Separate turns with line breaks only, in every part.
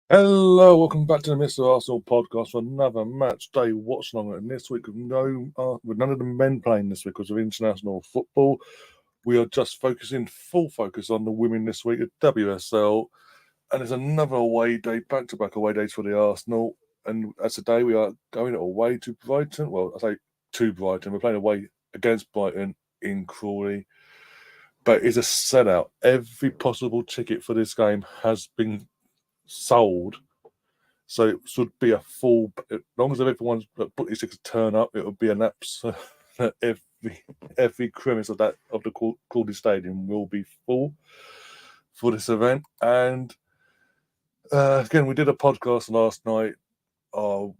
Hello, welcome back to the Mr. Arsenal podcast for another match day watchalong. And this week, with none of the men playing this week because of international football, we are just full focus on the women this week at WSL. And it's another away day, back-to-back away days for the Arsenal. And as today, we are going away to Brighton. Well, I say to Brighton. We're playing away against Brighton in Crawley. But it's a sellout. Every possible ticket for this game has been sold. So it should be a full. As long as everyone's put these tickets turn up, it will be an absolute every crevice of the Crawley Stadium will be full for this event. And again, we did a podcast last night, our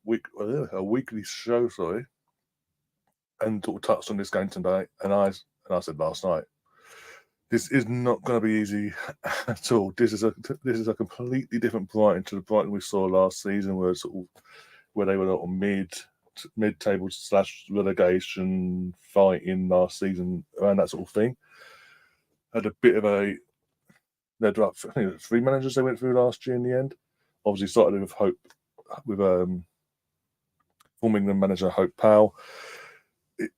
weekly show, sorry, and sort of touched on this game today. And I said last night, this is not going to be easy at all. This is a completely different Brighton to the Brighton we saw last season, where they were on mid-table / relegation fighting last season, around that sort of thing. Had a bit of a I think 3 managers they went through last year in the end. Obviously started with Hope, with forming the manager Hope Powell. It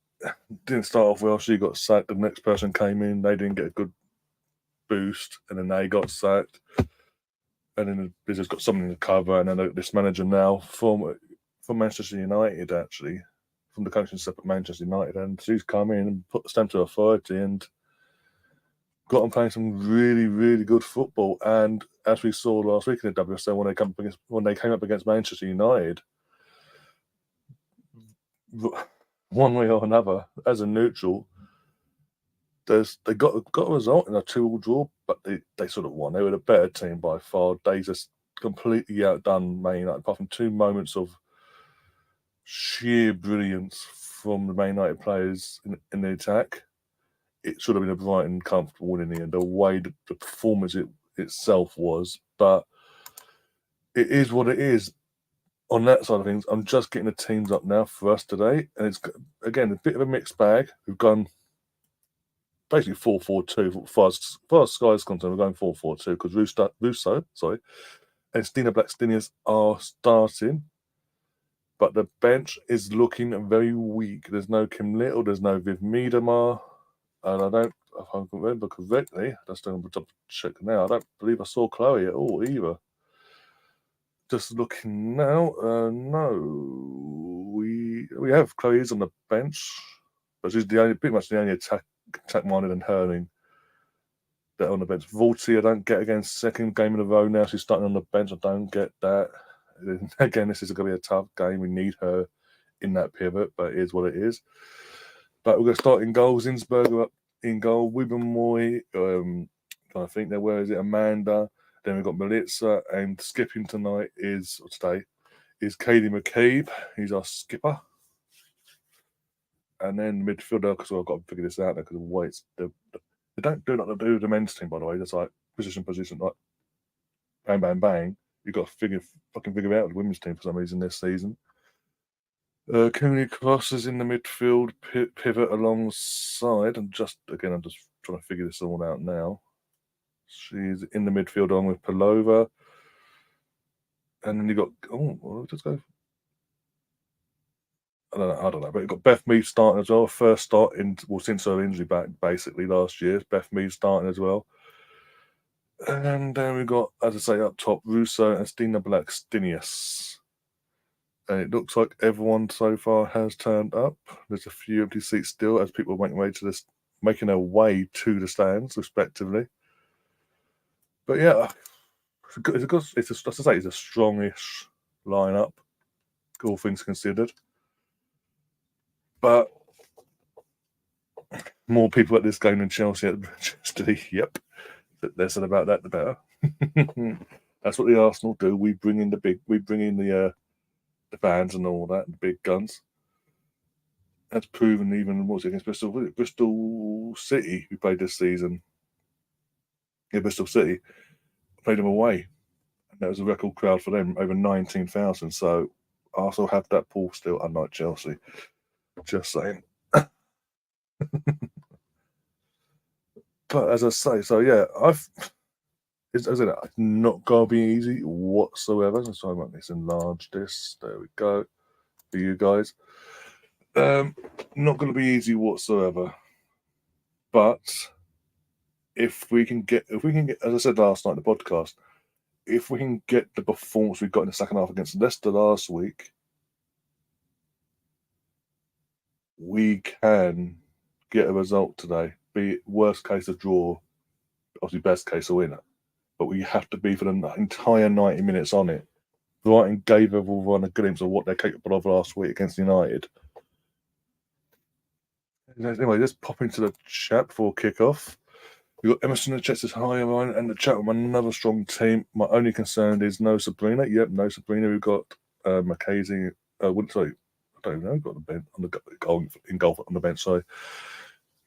didn't start off well. She got sacked. The next person came in. They didn't get a good boost, and then they got sacked. And then the business got something to cover. And then this manager now from Manchester United, actually, from the coaching step at Manchester United, and she's come in and put the stamp to authority and got them playing some really, really good football. And as we saw last week in the WSL, when they came up against Manchester United, one way or another, as a neutral, they got a result in a 2-2 draw, but they sort of won. They were the better team by far. They just completely outdone Man United, apart from 2 moments of sheer brilliance from the Man United players in the attack. It should have been a Brighton comfortable win in the end, the way the performance itself was. But it is what it is. On that side of things, I'm just getting the teams up now for us today. And it's, again, a bit of a mixed bag. We've gone basically 4-4-2. As far as Sky is concerned, we're going 4-4-2 because Russo, and Stina Blackstenius are starting. But the bench is looking very weak. There's no Kim Little, there's no Viv Miedemar. And I don't, if I can remember correctly, that's doing a check now. I don't believe I saw Chloe at all either. Just looking now, no, we have Chloe's on the bench, but she's pretty much the only attack-minded and hurling that on the bench. Vaulty, I don't get again. Second game in a row now, she's starting on the bench. I don't get that. Again, this is going to be a tough game. We need her in that pivot, but it is what it is. But we're going to start in goals. Innsberger up in goal. Wibbenmoy, I think there. Where is it? Amanda. Then we've got Melitza, and skipping today is Katie McCabe. He's our skipper. And then midfielder, because I've got to figure this out now because of weights. They don't do like they do the men's team, by the way. That's like position, like bang, bang, bang. You've got to fucking figure out the women's team for some reason this season. Cooney Cross is in the midfield, pivot alongside, and I'm just trying to figure this all out now. She's in the midfield along with Pelova. And then you got, just go. I don't know, but you've got Beth Mead starting as well. First start since her injury back basically last year. Beth Mead starting as well. And then we've got, as I say, up top, Russo and Stina Blackstenius. And it looks like everyone so far has turned up. There's a few empty seats still as people are making their way to the stands, respectively. But yeah, it's a strongish lineup, all things considered. But more people at this game than Chelsea at Manchester. Yep. The less said about that, the better. That's what the Arsenal do. We bring in the fans and all that, the big guns. That's proven even against Bristol. Was it Bristol City we played this season? Yeah, Bristol City played them away, and that was a record crowd for them, over 19,000. So Arsenal have that pull still, unlike Chelsea. Just saying. But as I say, so yeah, It's not going to be easy whatsoever. So I want this enlarge this. There we go. For you guys. Not going to be easy whatsoever. But if we can get, as I said last night in the podcast, if we can get the performance we got in the second half against Leicester last week, we can get a result today. Be it worst case a draw, obviously best case a winner. But we have to be for the entire 90 minutes on it. Brighton gave everyone a glimpse of what they're capable of last week against United. Anyway, let's pop into the chat before kick-off. We've got Emerson in the chat says hi, everyone, and the chat with another strong team. My only concern is no Sabrina. Yep, no Sabrina. We've got Mackenzie. Sorry, I don't know. Got the bench on the goal in golf on the bench. Sorry,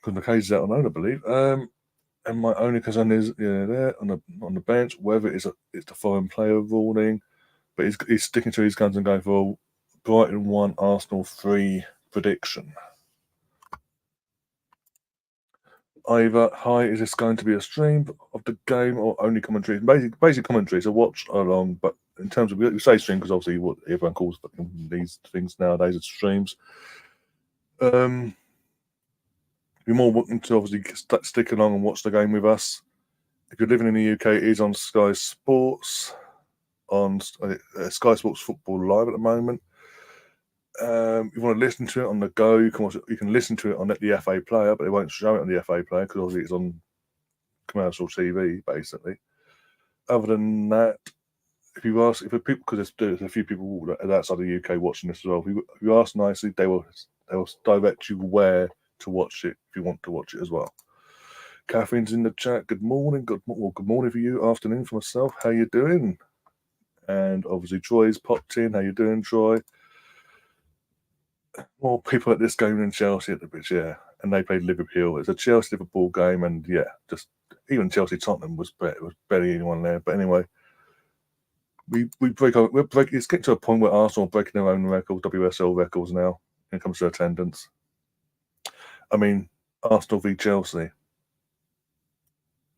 because Mackenzie's out on loan, I believe. And my only concern is there on the bench, whether it's the foreign player ruling, but he's sticking to his guns and going for Brighton 1, Arsenal 3 prediction. Either, hi, is this going to be a stream of the game or only commentary? Basic commentary, so watch along. But in terms of, we say stream because obviously what everyone calls these things nowadays are streams. You're more welcome to obviously stick along and watch the game with us. If you're living in the UK, it is on Sky Sports, on Sky Sports Football Live at the moment. If you want to listen to it on the go, you can listen to it on the FA Player, but it won't show it on the FA Player because obviously it's on commercial TV, basically. Other than that, if people, because there's a few people outside the UK watching this as well, if you ask nicely, they will direct you where to watch it if you want to watch it as well. Catherine's in the chat. Good morning. Good morning for you. Afternoon for myself. How you doing? And obviously Troy's popped in. How you doing, Troy? More people at this game than Chelsea at the bridge, yeah. And they played Liverpool. It's a Chelsea-Liverpool game, and yeah, just even Chelsea-Tottenham was better. It was barely anyone there. But anyway, it's getting to a point where Arsenal are breaking their own records, WSL records now, when it comes to attendance. I mean, Arsenal v Chelsea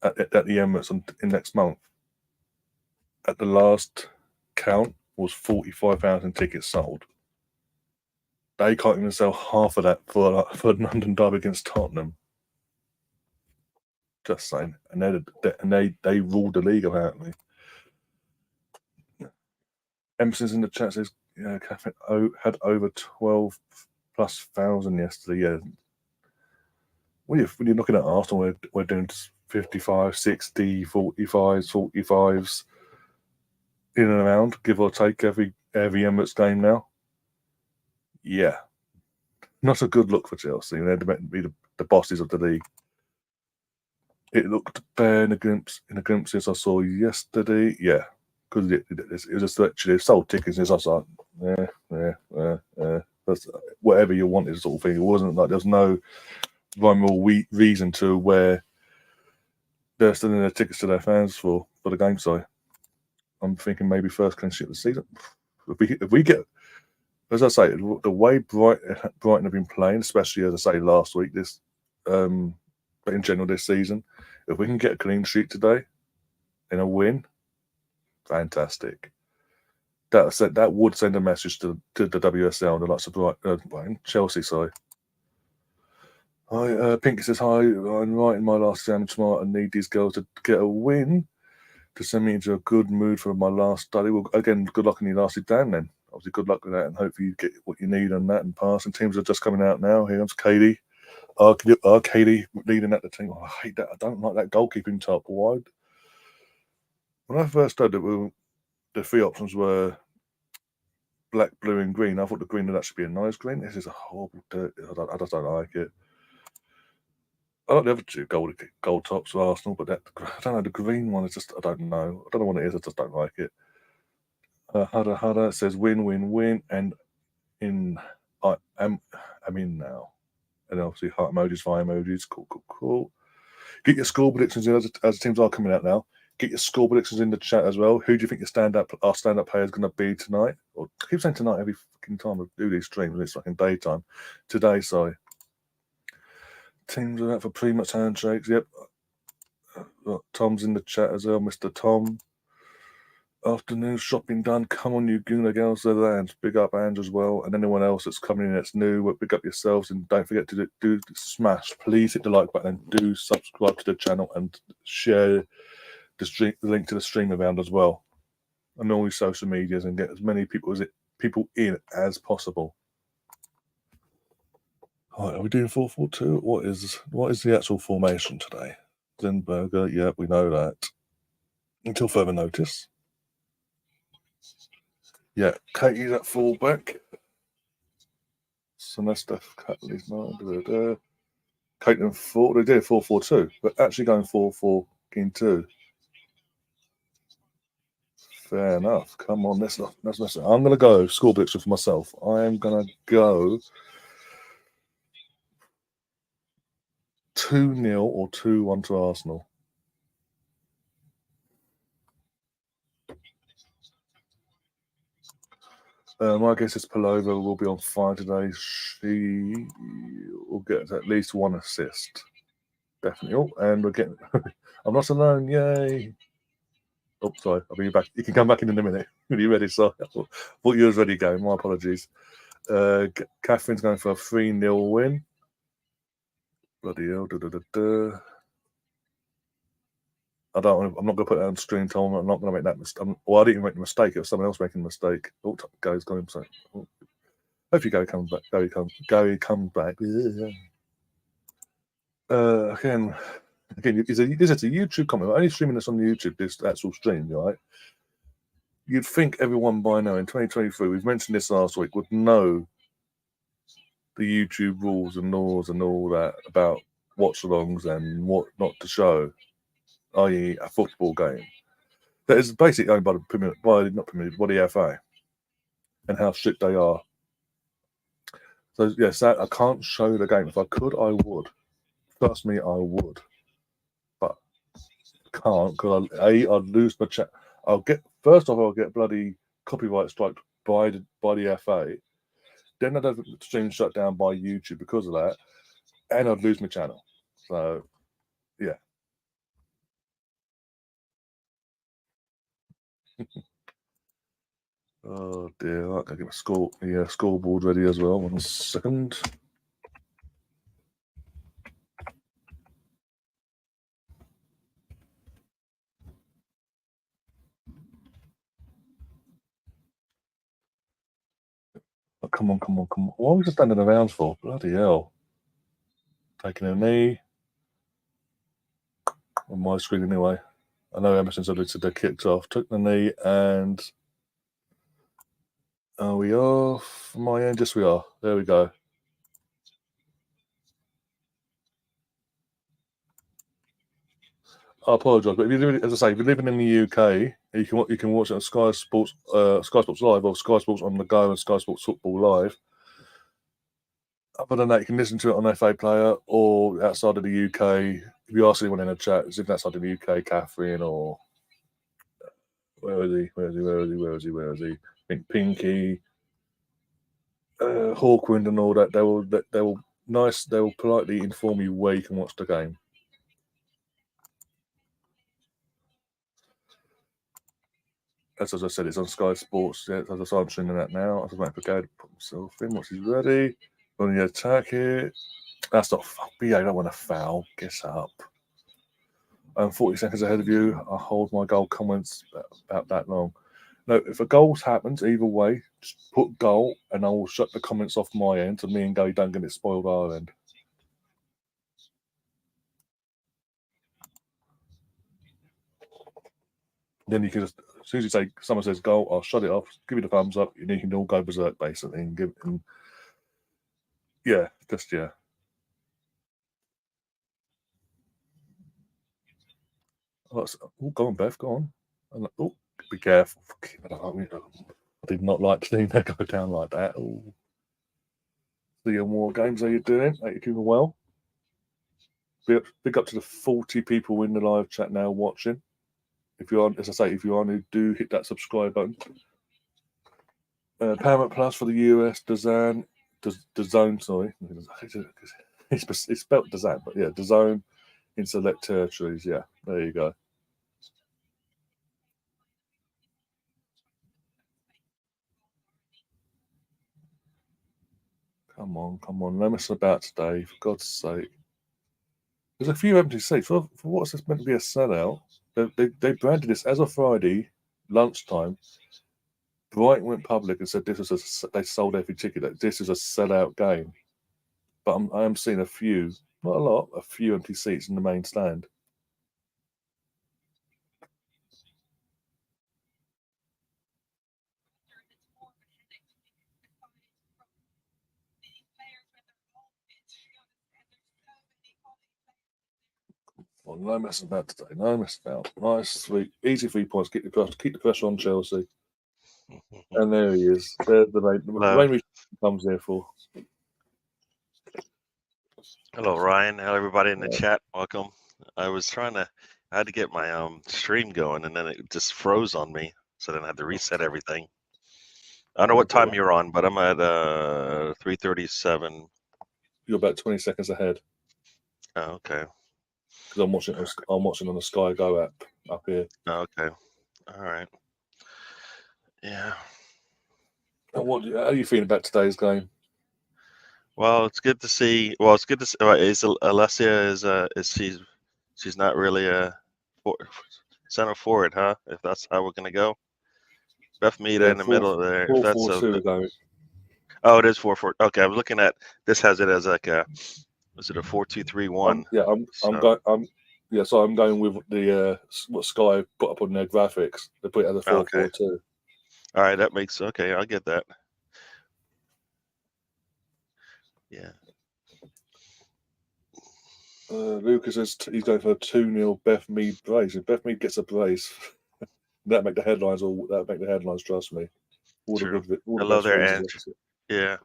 at the Emirates in next month. At the last count was 45,000 tickets sold. They can't even sell half of that for London derby against Tottenham. Just saying, and they ruled the league apparently. Emerson's in the chat says, yeah, Catherine had over 12,000+ yesterday. Yeah, when you're looking at Arsenal, we're doing 55, 60, 45s in and around, give or take every Emirates game now. Yeah, not a good look for Chelsea. They're meant to be the bosses of the league. It looked bare in the glimpses I saw yesterday. Yeah, because it was just literally sold tickets. And it's like, that's whatever you wanted, sort of thing. It wasn't like there's no rhyme or reason to where they're selling their tickets to their fans for the game. So I'm thinking maybe first clean sheet of the season. If we get, as I say, the way Brighton have been playing, especially as I say last week, but in general this season, if we can get a clean sheet today and a win, fantastic. That would send a message to the WSL and the likes of Brighton, Chelsea. Sorry. Hi, Pinky says hi. I'm writing my last exam tomorrow and need these girls to get a win to send me into a good mood for my last study. Well, again, good luck in your last exam then. Obviously, good luck with that, and hopefully you get what you need on that and pass. And teams are just coming out now. Here comes Katie. Katie leading at the team. Oh, I hate that. I don't like that goalkeeping top. Why? When I first heard that the three options were black, blue, and green, I thought the green would actually be a nice green. This is a horrible dirt. I just don't like it. I like the other two gold tops for Arsenal, but I don't know, the green one is just, I don't know. I don't know what it is. I just don't like it. Hada says win, win, win, and I'm in now. And obviously heart emojis, fire emojis. Cool. Get your score predictions in as the teams are coming out now. Get your score predictions in the chat as well. Who do you think our stand-up player is going to be tonight? Or I keep saying tonight every fucking time I do these streams. It's fucking daytime. Today, sorry. Teams are out for pre-match handshakes. Yep. Tom's in the chat as well, Mr. Tom. Afternoon shopping done. Come on, you Gooner girls, the lands. Big up Ange as well, and anyone else that's coming in that's new. Big up yourselves, and don't forget to do smash. Please hit the like button and do subscribe to the channel and share the link to the stream around as well, and all your social medias, and get as many people in as possible. All right, are we doing 4-4-2? What is the actual formation today? Zinberger, yeah, we know that. Until further notice. Yeah, Katie's at fullback. Semester Catley's not. Caitlin 4. They did 4-4-2, but actually going 4-4-2. Fair enough. Come on, let's mess it. I'm gonna go score prediction for myself. I am gonna go 2-0 or 2-1 to Arsenal. My guess is Palova will be on fire today. She will get at least one assist. Definitely. Oh, and we're getting. I'm not alone. Yay. Oh, sorry. I'll be back. You can come back in a minute. Are you ready? Sorry. I thought you was ready going. My apologies. Catherine's going for a 3-0 win. Bloody hell. I'm not going to put that on screen, Tom. I'm not going to make that mistake. Well, I didn't make the mistake. It was someone else making the mistake. Oh, Gary's going to oh. Hopefully Gary comes back. Gary comes back. Again, this is a YouTube comment. We're only streaming this on YouTube, this actual stream, right? You'd think everyone by now in 2023, we've mentioned this last week, would know the YouTube rules and laws and all that about watch-alongs and what not to show, i.e. a football game. That is basically owned by the FA, and how strict they are. So yes, I can't show the game. If I could, I would. Trust me, I would. But can't because I'd lose my chat. I'll get bloody copyright striked by the FA. Then I'd have the stream shut down by YouTube because of that, and I'd lose my channel. So yeah. Oh dear, I gotta get the scoreboard ready as well. 1 second. Oh, come on. What are we just standing around for? Bloody hell. Taking a knee. On my screen anyway. I know Emerson said they kicked off. Took the knee and are we off? My end, yes we are. There we go. I apologise, but as I say, if you're living in the UK, you can watch it on Sky Sports Live, or Sky Sports on the Go, and Sky Sports Football Live. Other than that, you can listen to it on FA Player or outside of the UK. If you ask anyone in the chat, it's outside of the UK, Catherine, or where is he? I think Pinky, Hawkwind, and all that. They will politely inform you where you can watch the game. As I said, it's on Sky Sports. Yeah, as I'm streaming that now. I was waiting for Gary to put himself in. Once he's ready, on the attack here. That's not BA. I don't want to foul. Get up. I'm 40 seconds ahead of you. I'll hold my goal comments about that long. No, if a goal happens, either way, just put goal, and I will shut the comments off my end, so me and Gary don't get it spoiled our end. Then you can just, as soon as someone says goal, I'll shut it off, give you the thumbs up, and you can all go berserk basically, and yeah. Oh, go on, Beth, go on. Oh, be careful. I did not like seeing that go down like that. Oh. See you more games. How you doing? Are you doing well? Big up to the 40 people in the live chat now watching. If you're on, as I say, if you are new, do hit that subscribe button. Paramount Plus for the US, DAZN, sorry. It's spelled DAZN, but yeah, DAZN in select territories. Yeah, there you go. Come on, no messing about today, for God's sake. There's a few empty seats. For what's this meant to be a sellout? They branded this as of Friday lunchtime. Brighton went public and said they sold every ticket. That this is a sellout game. But I am seeing a few, not a lot, a few empty seats in the main stand. Well, no messing about today. No messing about. Nice, sweet, easy 3 points. Keep the pressure on Chelsea. And there he is. There's the main reason comes here for.
Hello, Ryan. Hello, everybody in the chat. Welcome. I had to get my stream going, and then it just froze on me, so then I had to reset everything. I don't know what time you're on, but I'm at 3:37.
You're about 20 seconds ahead.
Oh, okay.
Because I'm watching on the Sky Go app up here.
Oh, okay. All right. Yeah.
How are you feeling about today's game?
Well, it's good to see. Well, it's good to see. Is Alessia she's not really a center forward, huh? If that's how we're gonna go. Beth Mead in the middle there.
4-4-2
Oh, it is 4-4. Okay, I'm looking at this. Has it as like a? Was it a 4-2-3-1?
I'm going with the what Sky put up on their graphics. They put it as a 4-4-2.
Okay. All right, that makes okay. I'll get that. Yeah.
Lucas says he's going for a 2-0 Beth Mead brace. If Beth Mead gets a brace, that'll make the headlines. Trust me.
True. Hello there, Andrew. Yeah.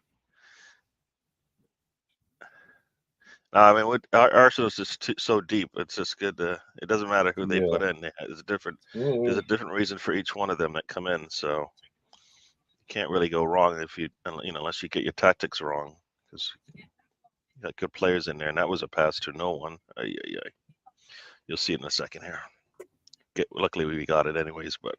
I mean, Arsenal's just so deep. It's just good it doesn't matter who they put in. There's a different reason for each one of them that come in. So you can't really go wrong unless you get your tactics wrong, because you got good players in there, and that was a pass to no one. You'll see it in a second here. Luckily, we got it anyways, but.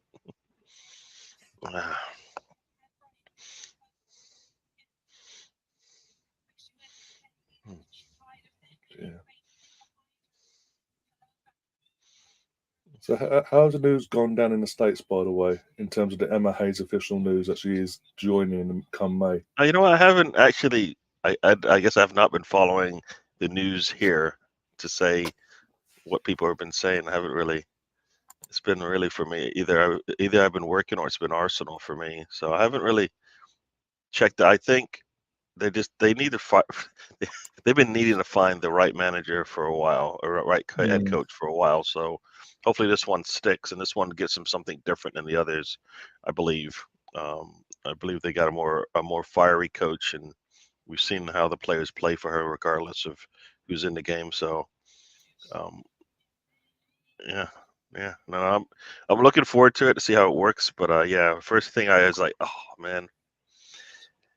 Yeah. So how's the news gone down in the States, by the way, in terms of the Emma Hayes official news that she is joining come May?
You know what? I haven't actually. I guess I've not been following the news here to say what people have been saying. I haven't really. It's been really for me either I've been working or it's been Arsenal for me. So I haven't really checked. I think they need to find. They've been needing to find the right manager for a while, or right head coach for a while. So hopefully this one sticks, and this one gets them something different than the others. I believe. I believe they got a more fiery coach, and we've seen how the players play for her, regardless of who's in the game. So, yeah. No, I'm looking forward to it to see how it works. But yeah, first thing I was like, oh man,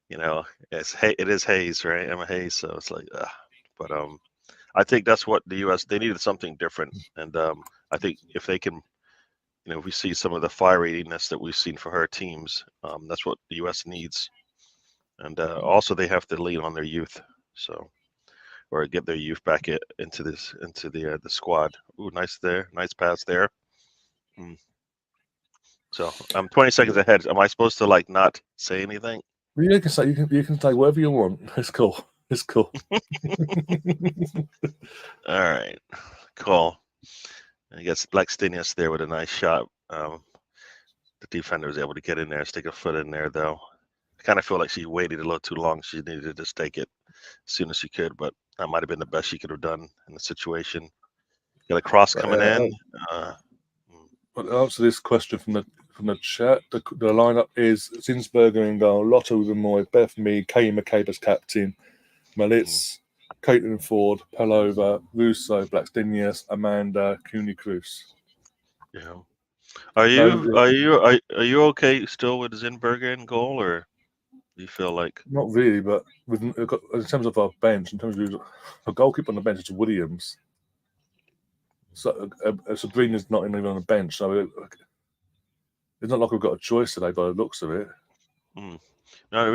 it is Hayes, right? Emma Hayes, so it's like, but I think that's what the U.S. they needed something different, and I think if they can, if we see some of the fieriness that we've seen for her teams, that's what the U.S. needs, and also they have to lean on their youth, or get their youth back into the squad. Ooh, nice pass there. So I'm 20 seconds ahead. Am I supposed to not say anything?
You can say whatever you want. It's cool.
All right, cool. I guess Blackstenius there with a nice shot. The defender was able to get in there, stick a foot in there, though. I kind of feel like she waited a little too long. She needed to just take it as soon as she could, but that might have been the best she could have done in the situation. Got a cross coming in.
But answer this question from the chat. The lineup is Zinsberger in goal, Lotta Moy, Beth Mead, Katie McCabe as captain, Malitz, Caitlin Ford, Palova, Russo, Blackstenius, Amanda, Cooney Cruz.
Yeah. Are you okay still with Zinsberger in goal, or do you feel like
not really? But in terms of our bench, in terms of a goalkeeper on the bench, it's Williams. So Sabrina's not even on the bench, so it's not like we've got a choice today by the looks of it.
No,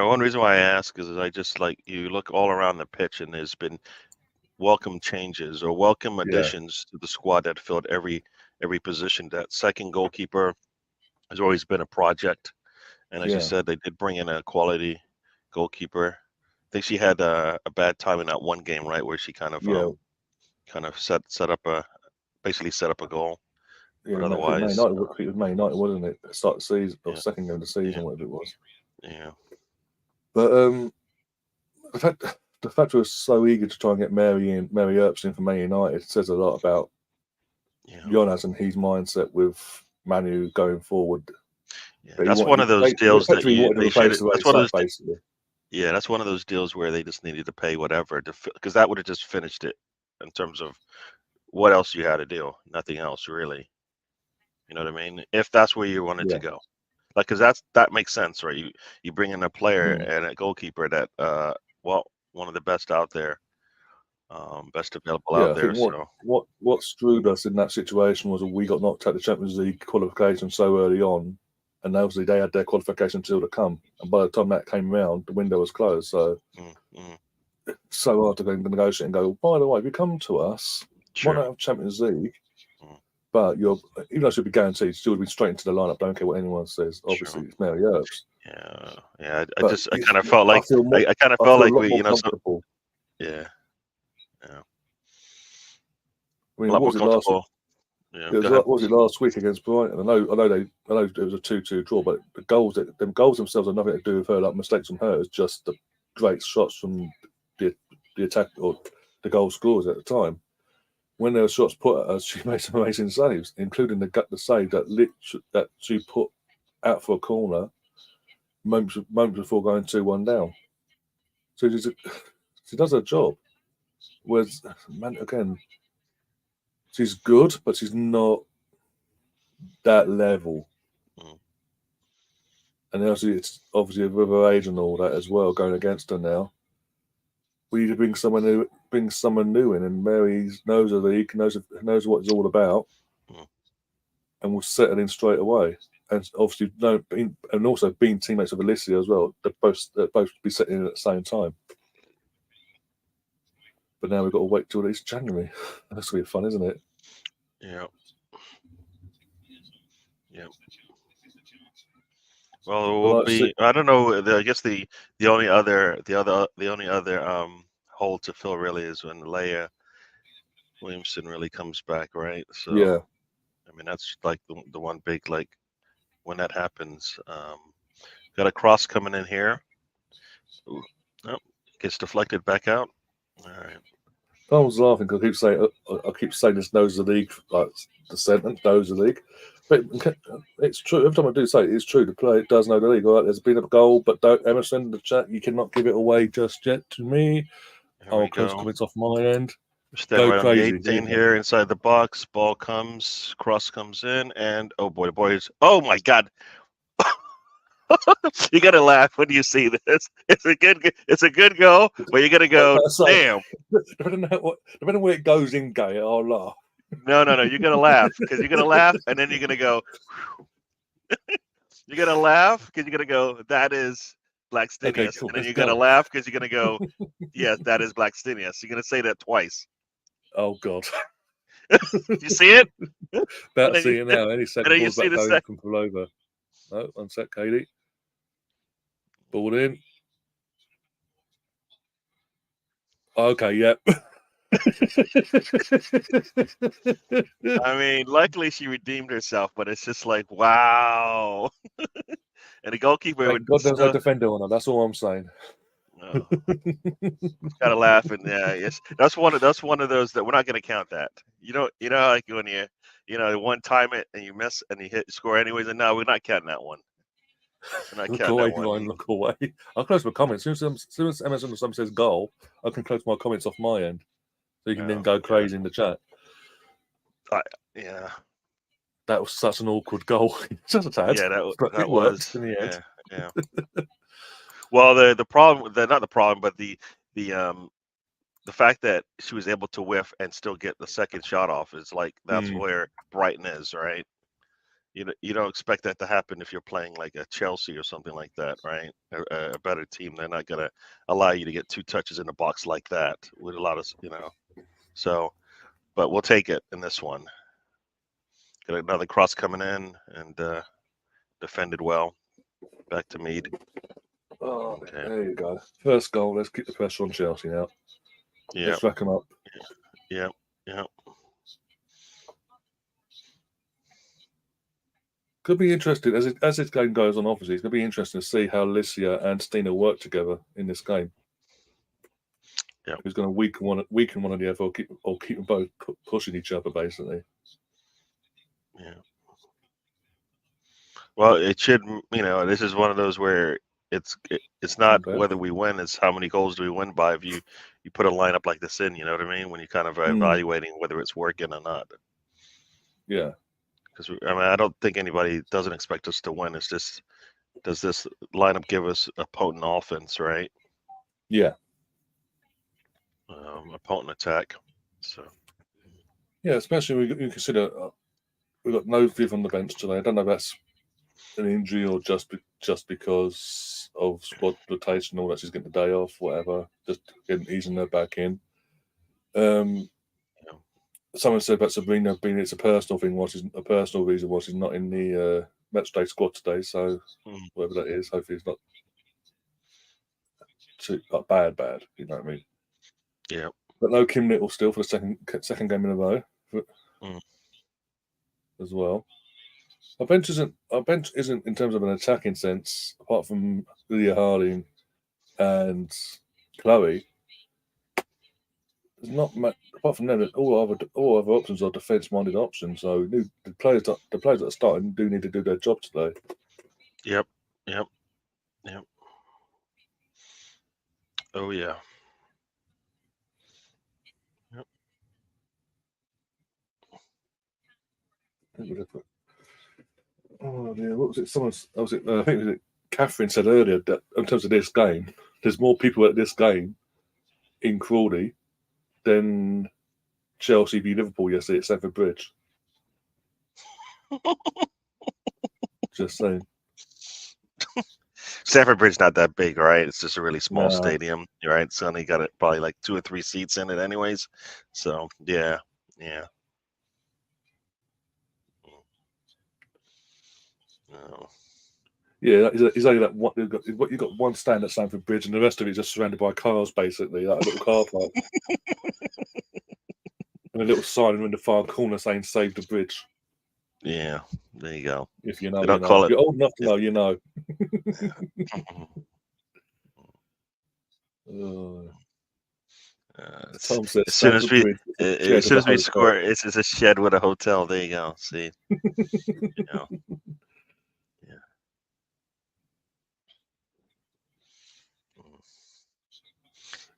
one reason why I ask is I just like you look all around the pitch and there's been welcome changes or welcome additions to the squad that filled every position. That second goalkeeper has always been a project, and as you said, they did bring in a quality goalkeeper. I think she had a bad time in that one game, right, where she kind of set up a goal.
Yeah,
but otherwise,
it was Man United, wasn't it? Start the season or second game of the season, whatever it was.
Yeah.
But the fact we were so eager to try and get Mary Earps in for Man United says a lot about Jonas and his mindset with Manu going forward.
Yeah, that's one of those deals that they should. That's one of those basically. Yeah, that's one of those deals where they just needed to pay whatever because that would have just finished it in terms of what else you had to do. Nothing else really. You know what I mean? If that's where you wanted to go, like, because that makes sense, right? You bring in a player and a goalkeeper that one of the best out there, best available out there.
What screwed us in that situation was we got knocked out the Champions League qualification so early on, and obviously they had their qualification still to come. And by the time that came around, the window was closed. So it's so hard to go and negotiate and go, by the way, if you come to us, why not have Champions League? But even though it should be guaranteed, still would be straight into the lineup. Don't care what anyone says. Obviously, it's Mary Earps.
Yeah. I kind of felt like I kind of felt like we, yeah.
I mean, what was it last week? What was it last week against Brighton? I know it was a 2-2 draw, but the goals themselves have nothing to do with her, like mistakes from her. It's just the great shots from the attack or the goal scorers at the time. When there were shots put at us, she made some amazing saves, including the save that she put out for a corner moments before going 2-1 down. So she does her job. Whereas, again, she's good, but she's not that level. And it's obviously with her age and all that as well going against her now. We need to bring someone new in, and Mary knows the league, knows what it's all about, and will settle in straight away. And obviously, also being teammates with Alicia as well. They both be settling in at the same time. But now we've got to wait till at least January. That's gonna be fun, isn't it?
Yeah. Well, we'll be. I don't know. I guess the only other hole to fill really is when Leia Williamson really comes back, right? So
yeah.
I mean, that's like the one big, like, when that happens. Got a cross coming in here. Ooh, gets deflected back out. All right.
I was laughing because I keep saying this knows the league, like the sentence knows the league. But it's true. Every time I do say it, it's true. The player does know the league. All right, there's been a goal, but don't Emerson in the chat. You cannot give it away just yet to me. I'll close comments off my end.
Stand right crazy. On the 18 here inside the box. Ball comes, cross comes in, and oh boys! Oh my God! You gotta laugh when you see this. It's a good goal, but you're gonna go, damn.
Depending on where it goes in, gay, I'll laugh.
No. You're gonna laugh because you're gonna laugh, and then you're gonna go. You're gonna laugh because you're gonna go. That is Blackstinius, okay, cool. And then you're gonna laugh because you're gonna go. Yes, that is Blackstinius. You're gonna say that twice.
Oh God.
You see it?
About to see it now. Any second ball's back going from pull over. No, one sec, Katie. Ball in. Okay, yep.
I mean, luckily she redeemed herself, but it's just like, wow. And the goalkeeper
would. God, there's no defender on her. That's all I'm saying.
No. Gotta laugh, and yes, that's one of those that we're not gonna count that. You know, like when you one time it and you miss and you score anyways, and no, we're not counting that one.
Look away, look away. I'll close my comments. As soon as Emerson or someone says goal, I can close my comments off my end. So you can then go crazy in the chat.
Yeah.
That was such an awkward goal. Just a tad.
Yeah, that was in the end. Yeah.
Yeah.
Well, the problem, not the problem, but the the fact that she was able to whiff and still get the second shot off is like that's where Brighton is, right? You don't expect that to happen if you're playing like a Chelsea or something like that, right? A better team, they're not gonna allow you to get 2 touches in the box like that with a lot of So, but we'll take it in this one. Got another cross coming in and defended well. Back to Mead.
Oh, okay. There you go. First goal. Let's keep the pressure on Chelsea now.
Yeah.
Let's rack them up.
Yeah.
Could be interesting as this game goes on. Obviously, it's going to be interesting to see how Licia and Stina work together in this game.
Yeah.
Who's going to weaken one of the other, or keep them both pushing each other, basically.
Yeah. Well, it should. This is one of those where it's not whether we win; it's how many goals do we win by. If you put a lineup like this in, you know what I mean? When you're kind of evaluating whether it's working or not.
Yeah.
Because I don't think anybody doesn't expect us to win. It's just, does this lineup give us a potent offense, right?
Yeah.
A potent attack. So.
Yeah, especially when you consider we've got no Viv on the bench today. I don't know if that's an injury or just because of squad rotation, or that she's getting the day off, whatever. Just easing her back in. Someone said about Sabrina being it's a personal thing. A personal reason why she's not in the match day squad today. So whatever that is, hopefully it's not too bad. You know what I mean?
Yeah.
But no Kim Little still for the second game in a row as well. Our bench isn't in terms of an attacking sense, apart from Leah Harding and Chloe. There's not much apart from them. All other options are defence-minded options. So the players that are starting do need to do their job today.
Yep. Oh yeah. Yep.
Oh dear, what was it? I think it was Catherine said earlier that in terms of this game, there's more people at this game in Crawley than Chelsea v Liverpool yesterday at Stamford Bridge. Just saying.
Stamford Bridge not that big, right? It's just a really small stadium, right? It's only got probably like 2 or 3 seats in it, anyways. So yeah. Oh.
Yeah, he's only that one. You've got one stand at Stamford Bridge, and the rest of it is just surrounded by cars, basically, like a little car park, and a little sign in the far corner saying "Save the Bridge."
Yeah, there you go.
If you know, you know. If you're old enough to know, you know. Tom says,
as soon as we score, it's a shed with a hotel. There you go. See,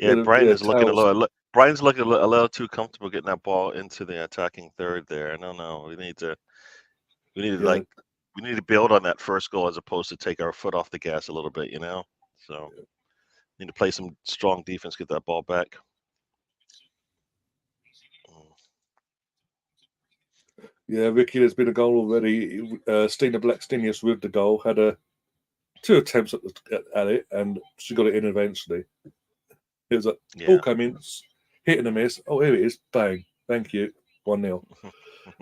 Yeah, Brighton's looking a little too comfortable getting that ball into the attacking third there. I don't know. We need to build on that first goal as opposed to take our foot off the gas a little bit, So need to play some strong defense, get that ball back.
Yeah, Ricky, there's been a goal already. Stina Blackstenius with the goal had 2 attempts at it, and she got it in eventually. It was like ball came in, hit and a miss. Oh, here it is, bang! Thank you, 1-0.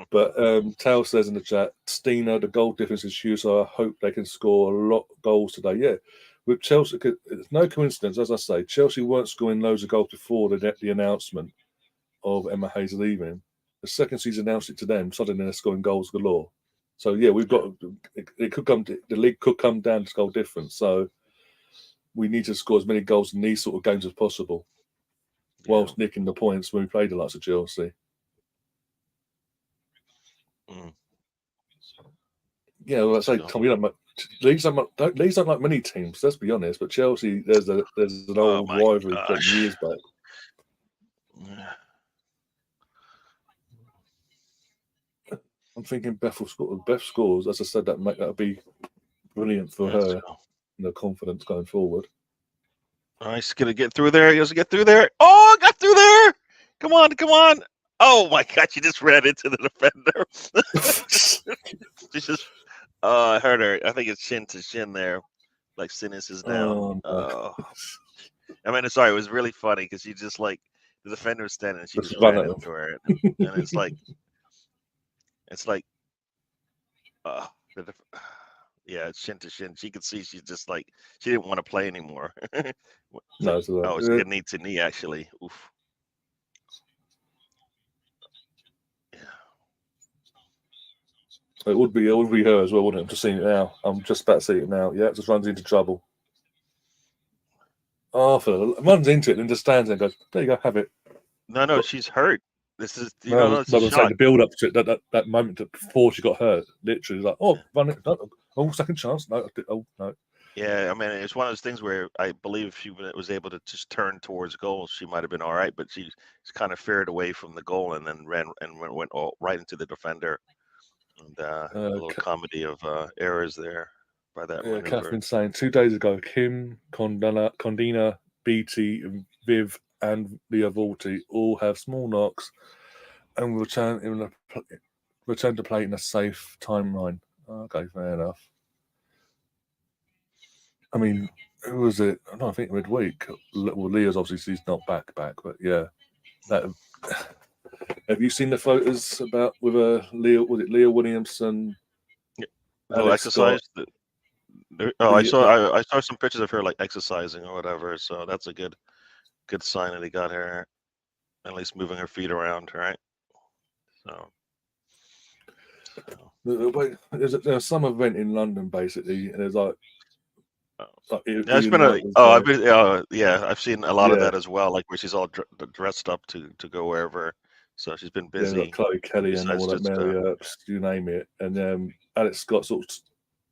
But Tal says in the chat, Stina, the goal difference is huge, so I hope they can score a lot of goals today. Yeah, with Chelsea, it's no coincidence, as I say, Chelsea weren't scoring loads of goals before the announcement of Emma Hayes leaving. The second she's announced it to them, suddenly they're scoring goals galore. So yeah, we've got it could come. The league could come down to goal difference. So we need to score as many goals in these sort of games as possible, whilst nicking the points when we play the likes of Chelsea. Yeah, well, I say, Tom, leagues don't like many teams. Let's be honest. But Chelsea, there's an old rivalry from years back. I'm thinking Beth scores. As I said, that'll be brilliant for her and her confidence going forward.
Nice, gonna get through there. He doesn't get through there. Oh, got through there. Come on, come on. Oh my God, she just ran into the defender. She just, I hurt her. I think it's shin to shin there. Like Sinis is down.
Oh, no.
I mean, sorry, it was really funny because she just like the defender was standing and she
Just
just
run
ran
at
into her, and it's like, yeah, it's shin to shin. She could see she's just like she didn't want to play anymore. It's
No,
like,
it's all right.
oh, it's like a knee to knee actually. Oof. Yeah.
It would be her as well, wouldn't it? I'm just seeing it now. I'm just about to see it now. Yeah, it just runs into trouble. Arthur runs into it and just stands there and goes, "There you go, have it."
No, she's hurt. This is
No,
it's
I
a
was saying
shot.
the build up to it, that moment before she got hurt, literally like, oh, run it, oh, second chance, no, oh no.
Yeah, I mean, it's one of those things where I believe if she was able to just turn towards goal, she might have been all right, but she's kind of veered away from the goal and then went right into the defender. And a little comedy of errors there by that maneuver.
Catherine saying 2 days ago, Kim, Condina, BT, and Viv, and Leah Vorti all have small knocks and will return to play in a safe timeline. Okay, fair enough. I mean, who was it? I think midweek. Well, Leah's obviously she's not back, but yeah, that. Have you seen the photos about with Leah? Was it Leah Williamson?
Little exercise. I saw some pictures of her like exercising or whatever. So that's a good sign that he got her at least moving her feet around, right? So.
There's some event in London basically, and there's like.
I've seen a lot of that as well, like where she's all dressed up to go wherever. So she's been busy.
Like Chloe Kelly and all that, Mary Earps, you name it. And Alex Scott sort of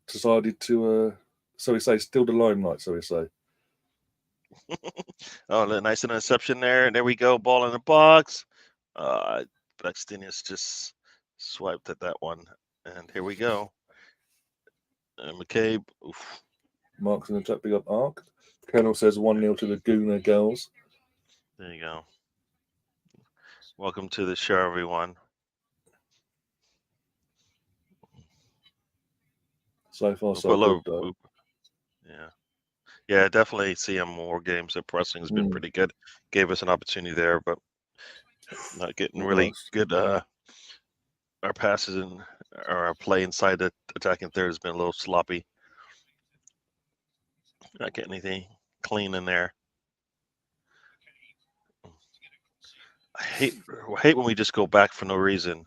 decided to, so we say, steal the limelight, so we say.
Oh, nice interception there. There we go, ball in the box. Blackstenius just swiped at that one. And here we go. McCabe. Oof.
Mark's in the chat, big up Arc. Colonel says 1-0 to the Gooner girls.
There you go. Welcome to the show, everyone.
So far, so good, though.
Yeah, definitely seeing more games. The pressing has been pretty good. Gave us an opportunity there, but not getting really good. Our passes and our play inside the attacking third has been a little sloppy. Not getting anything clean in there. I hate when we just go back for no reason.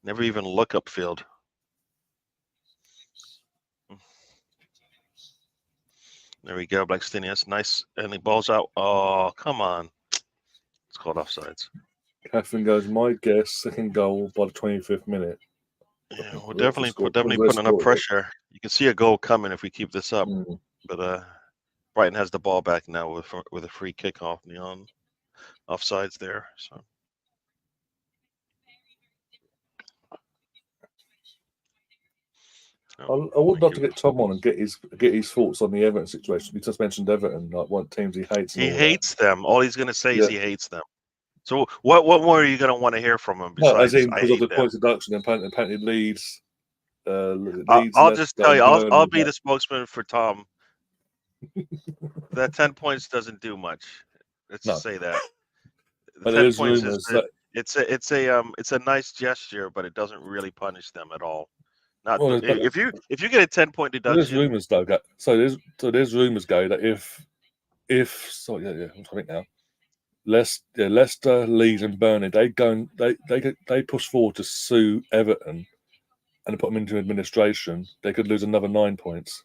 Never even look upfield. There we go, Blackstenius. Nice. And the ball's out. Oh, come on. It's called offsides.
Catherine goes, my guess, second goal by the 25th minute.
Yeah, we're definitely putting enough pressure. You can see a goal coming if we keep this up. But Brighton has the ball back now with a free kickoff on offsides there. So.
I would love to get Tom on and get his thoughts on the Everton situation. We just mentioned Everton, like one teams he hates.
He hates them. All he's going to say is he hates them. So what more are you going to want to hear from him besides?
As in because of the points deduction and apparently Leeds.
I'll just tell you, I'll be the spokesman for Tom. That 10 points doesn't do much. Let's just say that.
But 10 points
it's a nice gesture, but it doesn't really punish them at all. If you get a 10-point deduction.
There's rumors though. There's rumors go that I'm trying now. Leicester, Leeds, and Burnley they push forward to sue Everton and put them into administration. They could lose another 9 points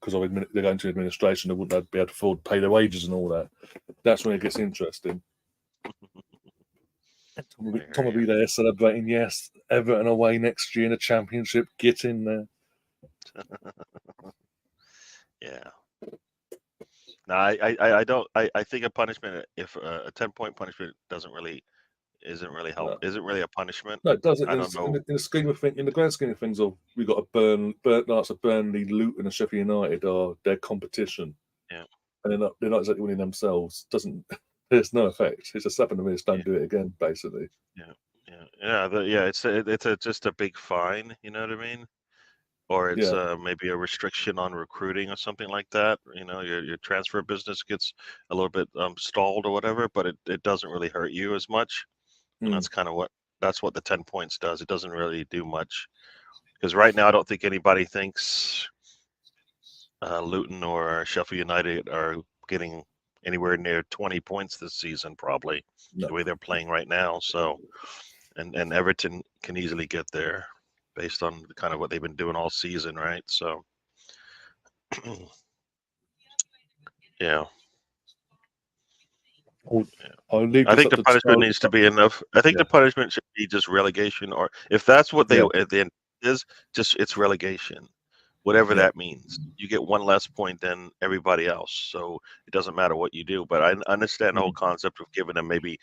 because they're going to administration. They wouldn't be able to afford to pay their wages and all that. That's when it gets interesting. Tom will be there celebrating. Yes, Everton away next year in the Championship. Get in there.
Yeah. No, I don't. I think a punishment, if a 10-point punishment isn't really help. No. Isn't really a punishment.
No, it doesn't. In the scheme of things, in the grand scheme of things, we got Burnley, Luton, and Sheffield United are their competition.
Yeah.
and they're not exactly winning themselves. There's no effect. It's a slap in the wrist. Don't do it again, basically.
It's just a big fine. You know what I mean? Or it's maybe a restriction on recruiting or something like that. You know, your transfer business gets a little bit stalled or whatever, but it doesn't really hurt you as much. And that's kind of what the 10 points does. It doesn't really do much, because right now I don't think anybody thinks Luton or Sheffield United are getting anywhere near 20 points this season, probably the way they're playing right now. So, and Everton can easily get there based on kind of what they've been doing all season, right? So, yeah. I think the punishment needs to be enough. I think the punishment should be just relegation, or if that's what they at the end is, just it's relegation, whatever that means. You get one less point than everybody else, so it doesn't matter what you do. But I understand the whole concept of giving them, maybe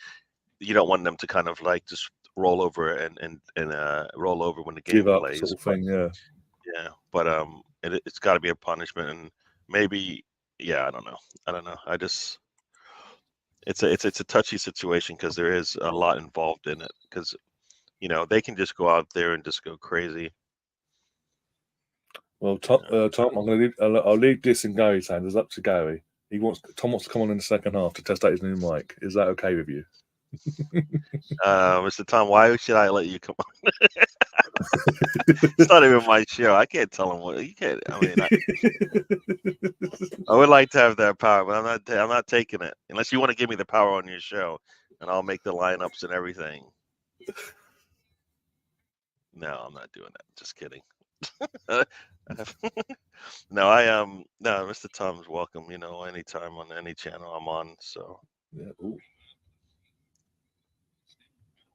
you don't want them to kind of like just roll over and roll over when the game plays,
sort of thing.
But it's got to be a punishment, and maybe I don't know. I just. It's a touchy situation because there is a lot involved in it. Because they can just go out there and just go crazy.
Well, Tom, I'll leave this in Gary's hands. It's up to Gary. Tom wants to come on in the second half to test out his new mic. Is that okay with you?
Mr. Tom, why should I let you come on? It's not even my show. I can't tell him what you can't. I mean, I would like to have that power, but I'm not taking it unless you want to give me the power on your show, and I'll make the lineups and everything. No, I'm not doing that. Just kidding. No, Mr. Tom's welcome. Anytime on any channel I'm on. So
yeah. Ooh.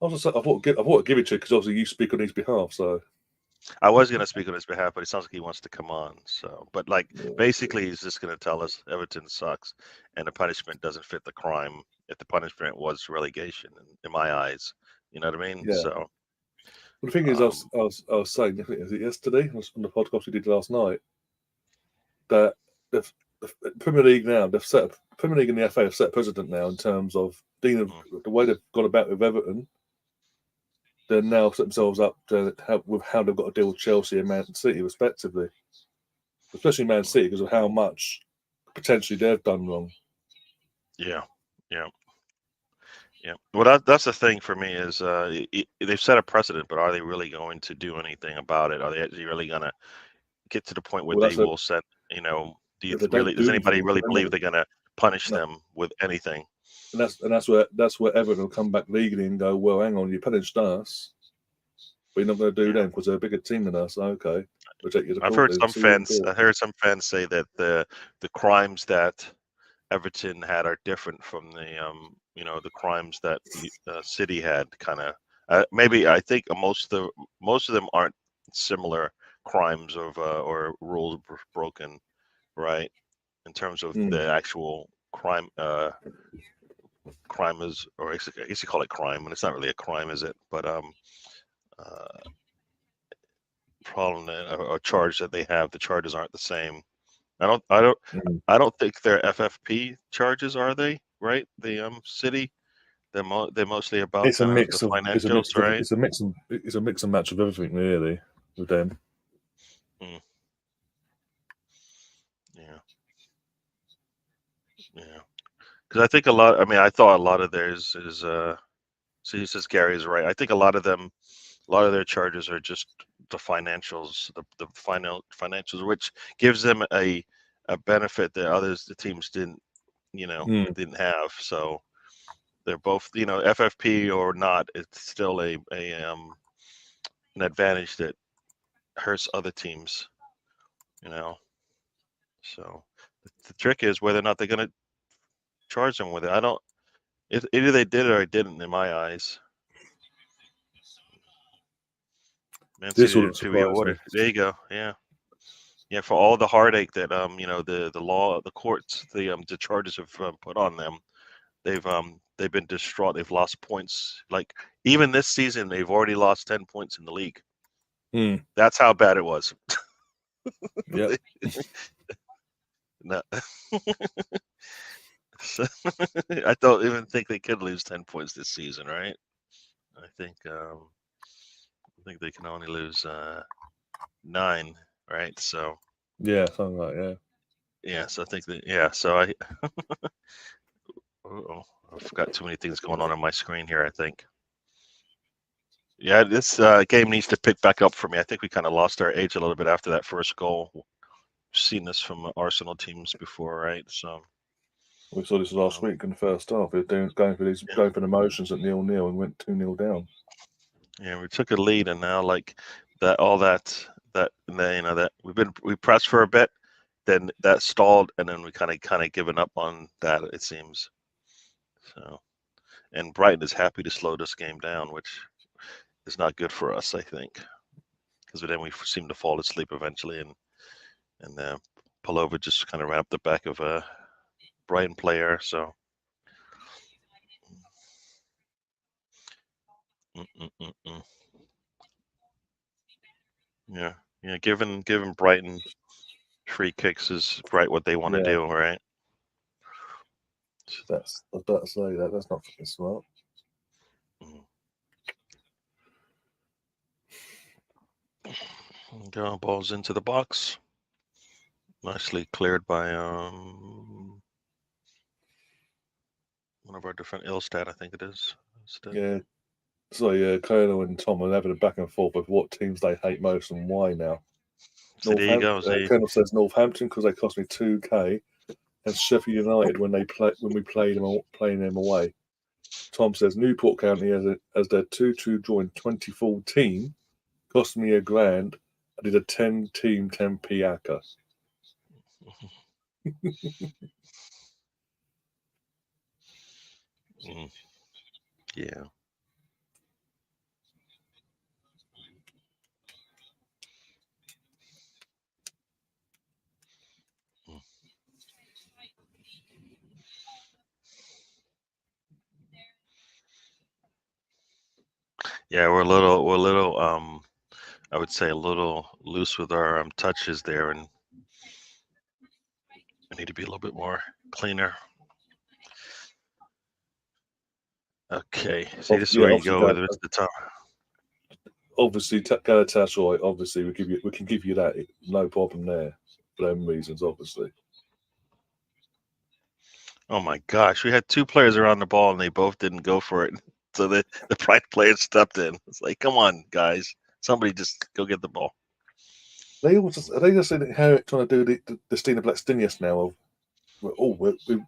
I thought I'd give it to you because obviously you speak on his behalf. So
I was going to speak on his behalf, but it sounds like he wants to come on. So, but basically, he's just going to tell us Everton sucks, and the punishment doesn't fit the crime. If the punishment was relegation, in my eyes, you know what I mean?
Yeah.
So,
well, the thing is, I was saying, I think was it yesterday on the podcast we did last night, that the Premier League now, Premier League and the FA have set a precedent now in terms of the way they've gone about with Everton. They're now set themselves up with how they've got to deal with Chelsea and Man City, respectively. Especially Man City, because of how much potentially they've done wrong.
Yeah. Well, that's the thing for me is they've set a precedent, but are they really going to do anything about it? Are they actually really going to get to the point where they will set? Does anybody really believe they're going to punish them with anything?
And that's where Everton will come back legally and go, well, hang on, you punished us, but you're not going to do them because they're a bigger team than us. Okay, we'll take you to court.
I heard some fans say that the crimes that Everton had are different from the crimes that City had. Kind of maybe I think most of them aren't similar crimes of or rules broken, right? In terms of the actual crime. Crime is, or I guess you call it crime, and it's not really a crime, is it? But problem or charge that they have, the charges aren't the same. I don't think they're FFP charges, are they? Right? The City, they're mostly about
the
financials, right?
It's a mix and match of everything, really, with them.
Yeah. Because I think I thought a lot of theirs is so he says Gary's right. I think a lot of their charges are just the financials, the financials, which gives them a benefit that the teams didn't have. So they're both, FFP or not, it's still an advantage that hurts other teams, So the trick is whether or not they're going to charge them with it. Either they did it or they didn't, in my eyes.
This would surprise me.
There you go. Yeah. For all the heartache that the law, the courts, the charges have put on them, they've been distraught. They've lost points. Like even this season, they've already lost 10 points in the league. That's how bad it was.
Yeah.
No. So, I don't even think they could lose 10 points this season, right? I think they can only lose 9, right? So
Yeah, something like
yeah, so I think that so I I've got too many things going on my screen here, I think. Yeah, this game needs to pick back up for me. I think we kind of lost our edge a little bit after that first goal. We've seen this from Arsenal teams before, right? So
we saw this last week in the first half. They're going for the motions at 0-0 and went 2-0 down.
Yeah, we took a lead, and now like that, all that that we pressed for a bit, then that stalled, and then we kind of given up on that, it seems. So, and Brighton is happy to slow this game down, which is not good for us, I think, because then we seem to fall asleep eventually, and Pullover just kind of ran up the back of a Brighton player. So. Yeah, giving Brighton free kicks is right what they want to do, right?
That's I was about to say that. That's not fucking smart.
Go balls into the box. Nicely cleared by one of our different Ilstat, I think it is.
Yeah. So Colonel and Tom are having a back and forth of what teams they hate most and why now.
So there you go.
Colonel says Northampton because they cost me $2,000, and Sheffield United when we playing them away. Tom says Newport County as their 2-2 draw in 2014 cost me $1,000. I did a 10-team 10p acca.
Yeah. Yeah, we're a little I would say a little loose with our touches there, and we need to be a little bit more cleaner. Okay, see, this is where you go with the top.
Obviously, Galatasaray. Obviously, we can give you that, no problem there. For them reasons, obviously.
Oh my gosh, we had 2 players around the ball and they both didn't go for it. So the Pride player stepped in. It's like, come on, guys, somebody just go get the ball.
They just trying to do the Stina Black Stinius now of, we've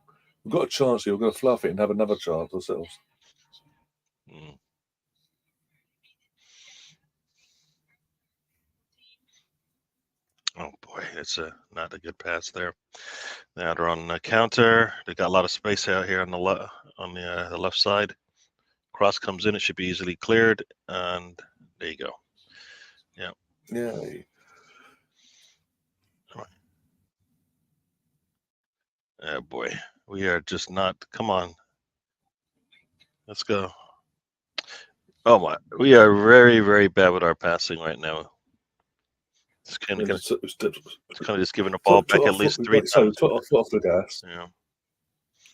got a chance here. We're going to fluff it and have another chance ourselves.
Oh boy, it's not a good pass there. Now they're on the counter. They got a lot of space out here on the left side. Cross comes in. It should be easily cleared, and there you go. Yeah.
Yeah.
Oh boy, we are just not. Come on, let's go. Oh my, we are very, very bad with our passing right now. It's kind of just giving the ball back at least 3 times.
So we took our foot off the gas.
Yeah.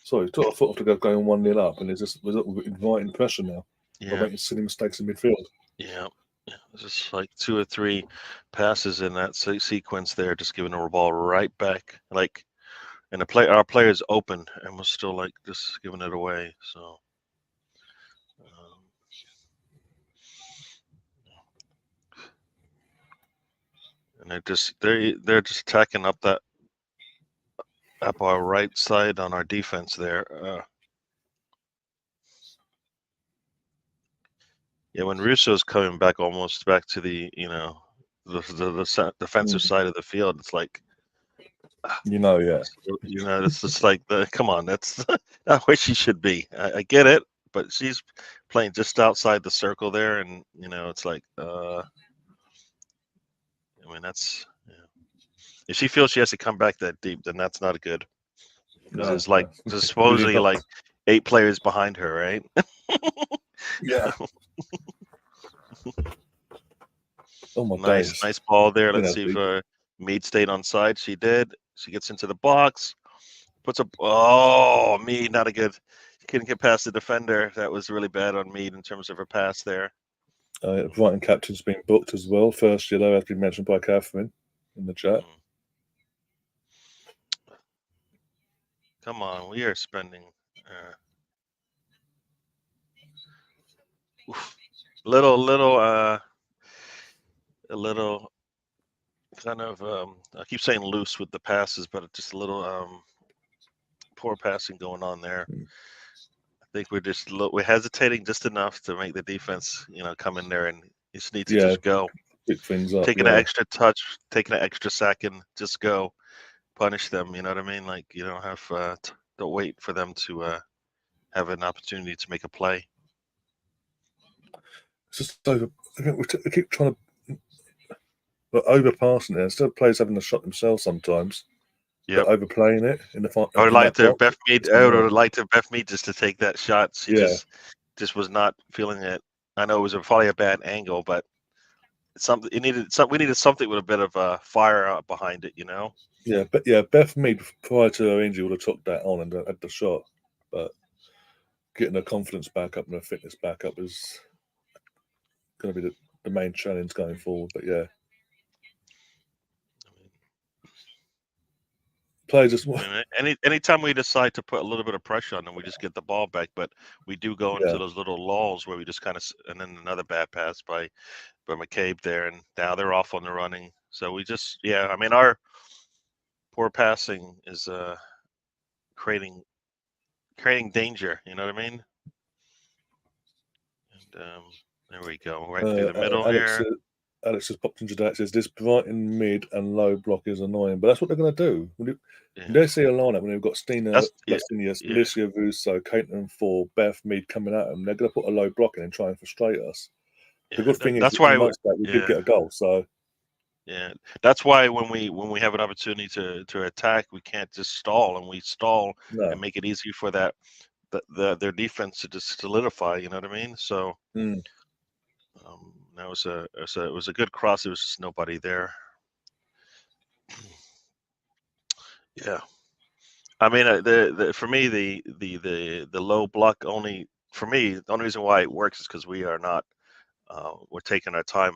Sorry, took our foot off the gas going 1-0 up, and we're inviting pressure now.
Yeah.
We're making silly mistakes in midfield.
Yeah. It's just like 2 or 3 passes in that sequence there, just giving the ball right back. Like, and our player's open, and we're still like just giving it away. So. And they're just attacking up our right side on our defense there. Yeah, when Russo's coming back almost back to the the defensive side of the field, it's like it's just like come on, that's not where she should be. I get it, but she's playing just outside the circle there, and it's like I mean that's if she feels she has to come back that deep, then that's not good. Because it's like there's supposedly like 8 players behind her, right?
Yeah. Oh my
nice ball there. Let's see if Mead stayed on side. She did. She gets into the box. Puts up. Oh, Mead, not a good. She couldn't get past the defender. That was really bad on Mead in terms of her pass there.
Brighton captain's been booked as well. First yellow has been mentioned by Catherine in the chat.
Come on, we are spending a little kind of I keep saying loose with the passes, but just a little poor passing going on there. I think we're hesitating just enough to make the defense, come in there, and you just need to just go.
Pick things up.
Taking an extra touch, taking an extra second, just go punish them. You know what I mean? Like you don't have to wait for them to have an opportunity to make a play.
It's just over. We keep trying to, but overpassing it instead of players having a shot themselves sometimes.
Yeah,
overplaying it in the final.
I would like to Beth Mead just to take that shot. She just was not feeling it. I know it was probably a bad angle, but something we needed something with a bit of fire behind it,
Yeah, but Beth Mead prior to her injury would have took that on and had the shot, but getting her confidence back up and her fitness back up is going to be the main challenge going forward. But yeah, players just
anytime we decide to put a little bit of pressure on them, we just get the ball back. But we do go into those little lulls where we just kind of, and then another bad pass by McCabe there, and now they're off on the running. So we just, I mean, our poor passing is creating danger. You know what I mean? And there we go, right through the middle here.
Alex has popped into that. Says this Brighton mid and low block is annoying, but that's what they're going to do. When they see a lineup when they've got Stina, Alicia Russo, Caitlin Ford, Beth Mead coming at them, they're going to put a low block in and try and frustrate us. The good thing is we did get a goal. So
that's why when we have an opportunity to attack, we can't just stall, and we stall and make it easy for their defense to just solidify. You know what I mean? So. That it was a good cross. There was just nobody there. Yeah, I mean, for me the low block only for me the only reason why it works is because we are not we're taking our time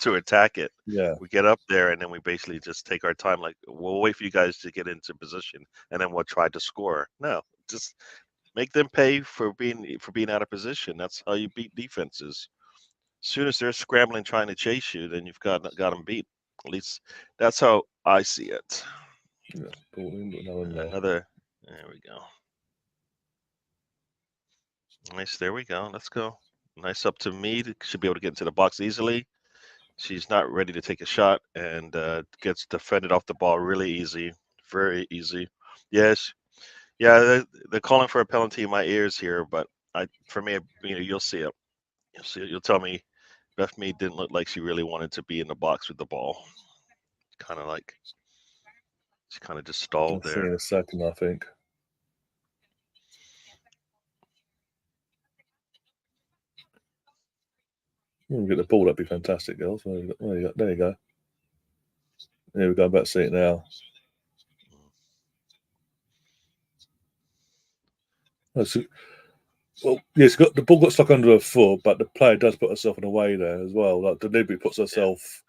to attack it.
Yeah,
we get up there and then we basically just take our time. Like we'll wait for you guys to get into position and then we'll try to score. No, just make them pay for being out of position. That's how you beat defenses. As soon as they're scrambling trying to chase you, then you've got them beat. At least that's how I see it. Another. There we go. Nice. There we go. Let's go. Nice up to Mead. Should be able to get into the box easily. She's not ready to take a shot and gets defended off the ball really easy. Very easy. Yes. Yeah, they're calling for a penalty in my ears here, but for me, you'll see it. You'll see it. You'll tell me. Beth Mead didn't look like she really wanted to be in the box with the ball. Kind of like she kind of just stalled there.
In a second, I think. Get the ball, that'd be fantastic, girls. There you go. There you go. Here we go. About to see it now. Well, yes, the ball got stuck under her foot, but the player does put herself in the way there as well. Like deliberately puts herself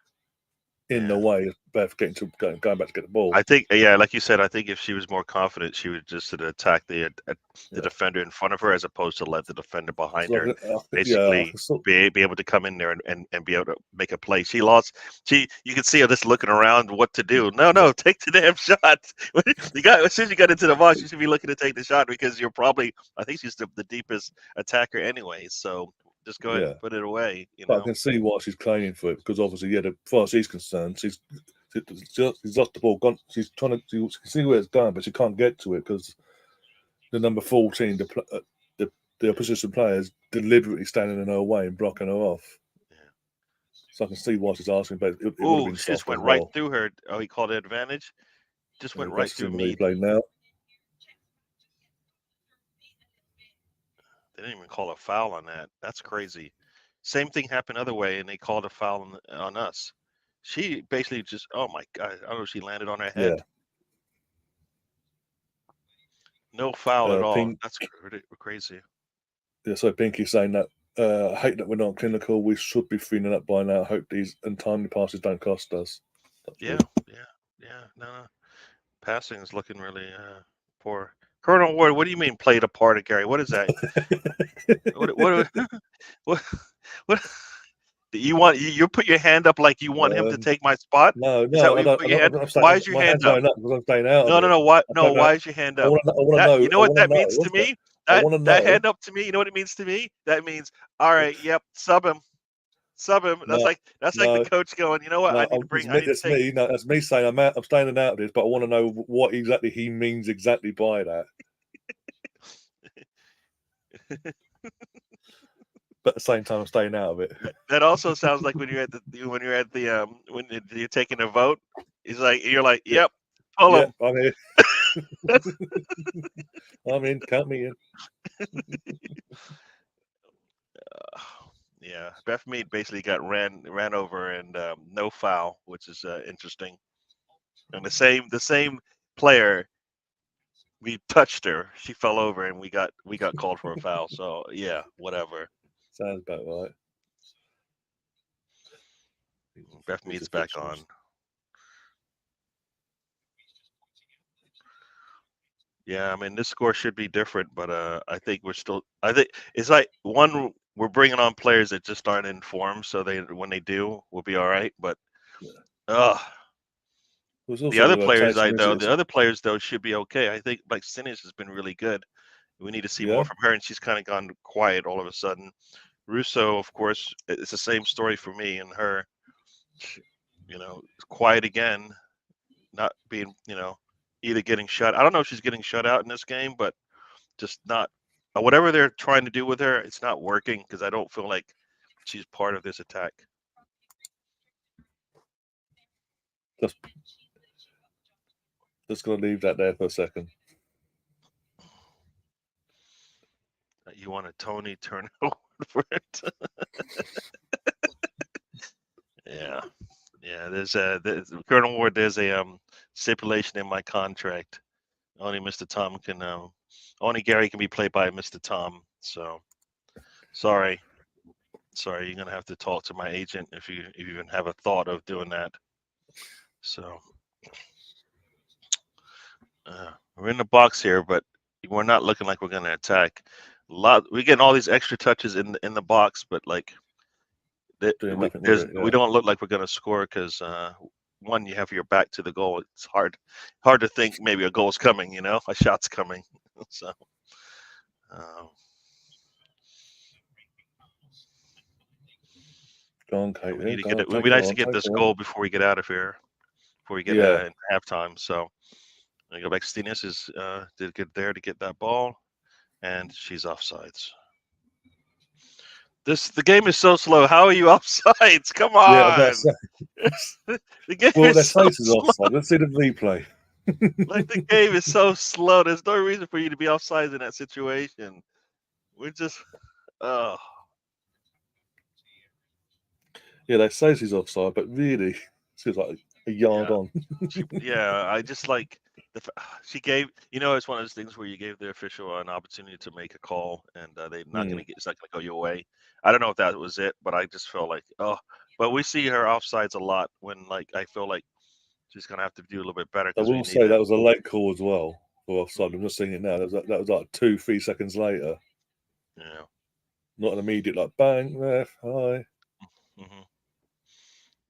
in the way of Beth going back to get the ball.
I think, like you said, I think if she was more confident, she would just attack the defender in front of her as opposed to let the defender behind her basically be able to come in there and be able to make a play. You could see her just looking around what to do. No, take the damn shot. As soon as you got into the box, you should be looking to take the shot because you're probably, I think she's the deepest attacker anyway. So just go ahead and put it away.
But I can see why she's claiming for it because obviously, as far as she's concerned, she's lost the ball. She's trying to see where it's going, but she can't get to it because the number 14, the opposition players, deliberately standing in her way and blocking her off. Yeah. So I can see why she's asking, but it would have been
she just went right through her. Oh, he called it advantage. Just went right through me.
Now.
They didn't even call a foul on that. That's crazy. Same thing happened other way, and they called a foul on us. She basically just, oh my God, I don't know, she landed on her
Yeah.
head. No foul at all.
Pink,
That's crazy.
yeah, so Pinky's saying that I hate that we're not clinical. We should be feeling up by now. Hope these untimely passes don't cost us.
Yeah. No. Passing is looking really poor. Colonel Ward, what do you mean played a part of Gary? What is that? what what you want? You put your hand up like you want him to take my spot?
No,
Is that
I
what you
don't.
put your hand?
I'm
Why is your
my
hand
hand's
up?
going up because I'm staying out of it.
No. Why? No. Why is your hand up?
I want to know.
You know what that means to me?
I want to
That
know.
hand up to me. You know what it means to me? That means, all right. Yep. Sub him. That's like the coach going, you know what? I need to bring. I need to take.
Me. No, that's me saying I'm staying out of this, but I want to know what exactly he means exactly by that. But at the same time, I'm staying out of it.
That also sounds like when you're at the when you're taking a vote. You're like, yep, pull him.
I'm here. I'm in. Count me in.
Yeah, Beth Mead basically got ran over and no foul, which is interesting. And the same player, we touched her, she fell over, and we got called for a foul. So yeah, whatever.
Sounds about right.
Beth Mead's back on. Yeah, I mean this score should be different, but I think I think it's like we're bringing on players that just aren't in form, so when they do, we'll be all right. But the other players though should be okay. I think like Sinis has been really good. We need to see more from her, and she's kind of gone quiet all of a sudden. Russo, of course, it's the same story for me and her. Quiet again, not being, either getting shut. I don't know if she's getting shut out in this game, but just not whatever they're trying to do with her. It's not working because I don't feel like she's part of this attack.
Just gonna leave that there for a second.
You want a Tony turnover for it? Yeah. There's Colonel Ward. There's a stipulation in my contract. Only Mr. Tom can. Only Gary can be played by Mr. Tom. So, sorry, you're gonna have to talk to my agent if you even have a thought of doing that. So, we're in the box here, but we're not looking like we're gonna attack. We're getting all these extra touches in the box, but like, we don't look like we're gonna score because one, you have your back to the goal. It's hard to think maybe a goal's coming. A shot's coming. So.
Go on, Kate.
We need to get it. It would be nice to get this goal before we get out of here, before we get in halftime. So I go back. Stines did good there to get that ball, and she's offsides. The game is so slow. How are you offsides? Come on. The game is so slow.
Offside. Let's see the replay.
Like the game is so slow. There's no reason for you to be offsides in that situation. We're just,
Yeah, they say she's offside, but really, she's like a yard on.
I just like she gave. It's one of those things where you gave the official an opportunity to make a call, and they're not going to it's not going to go your way. I don't know if that was it, but I just felt like But we see her offsides a lot when I feel like she's going to have to do a little bit better.
I will say that was a late call as well for offside. I'm just seeing it now. That was like 2-3 seconds later.
Yeah.
Not an immediate bang, ref, hi.
Mm-hmm.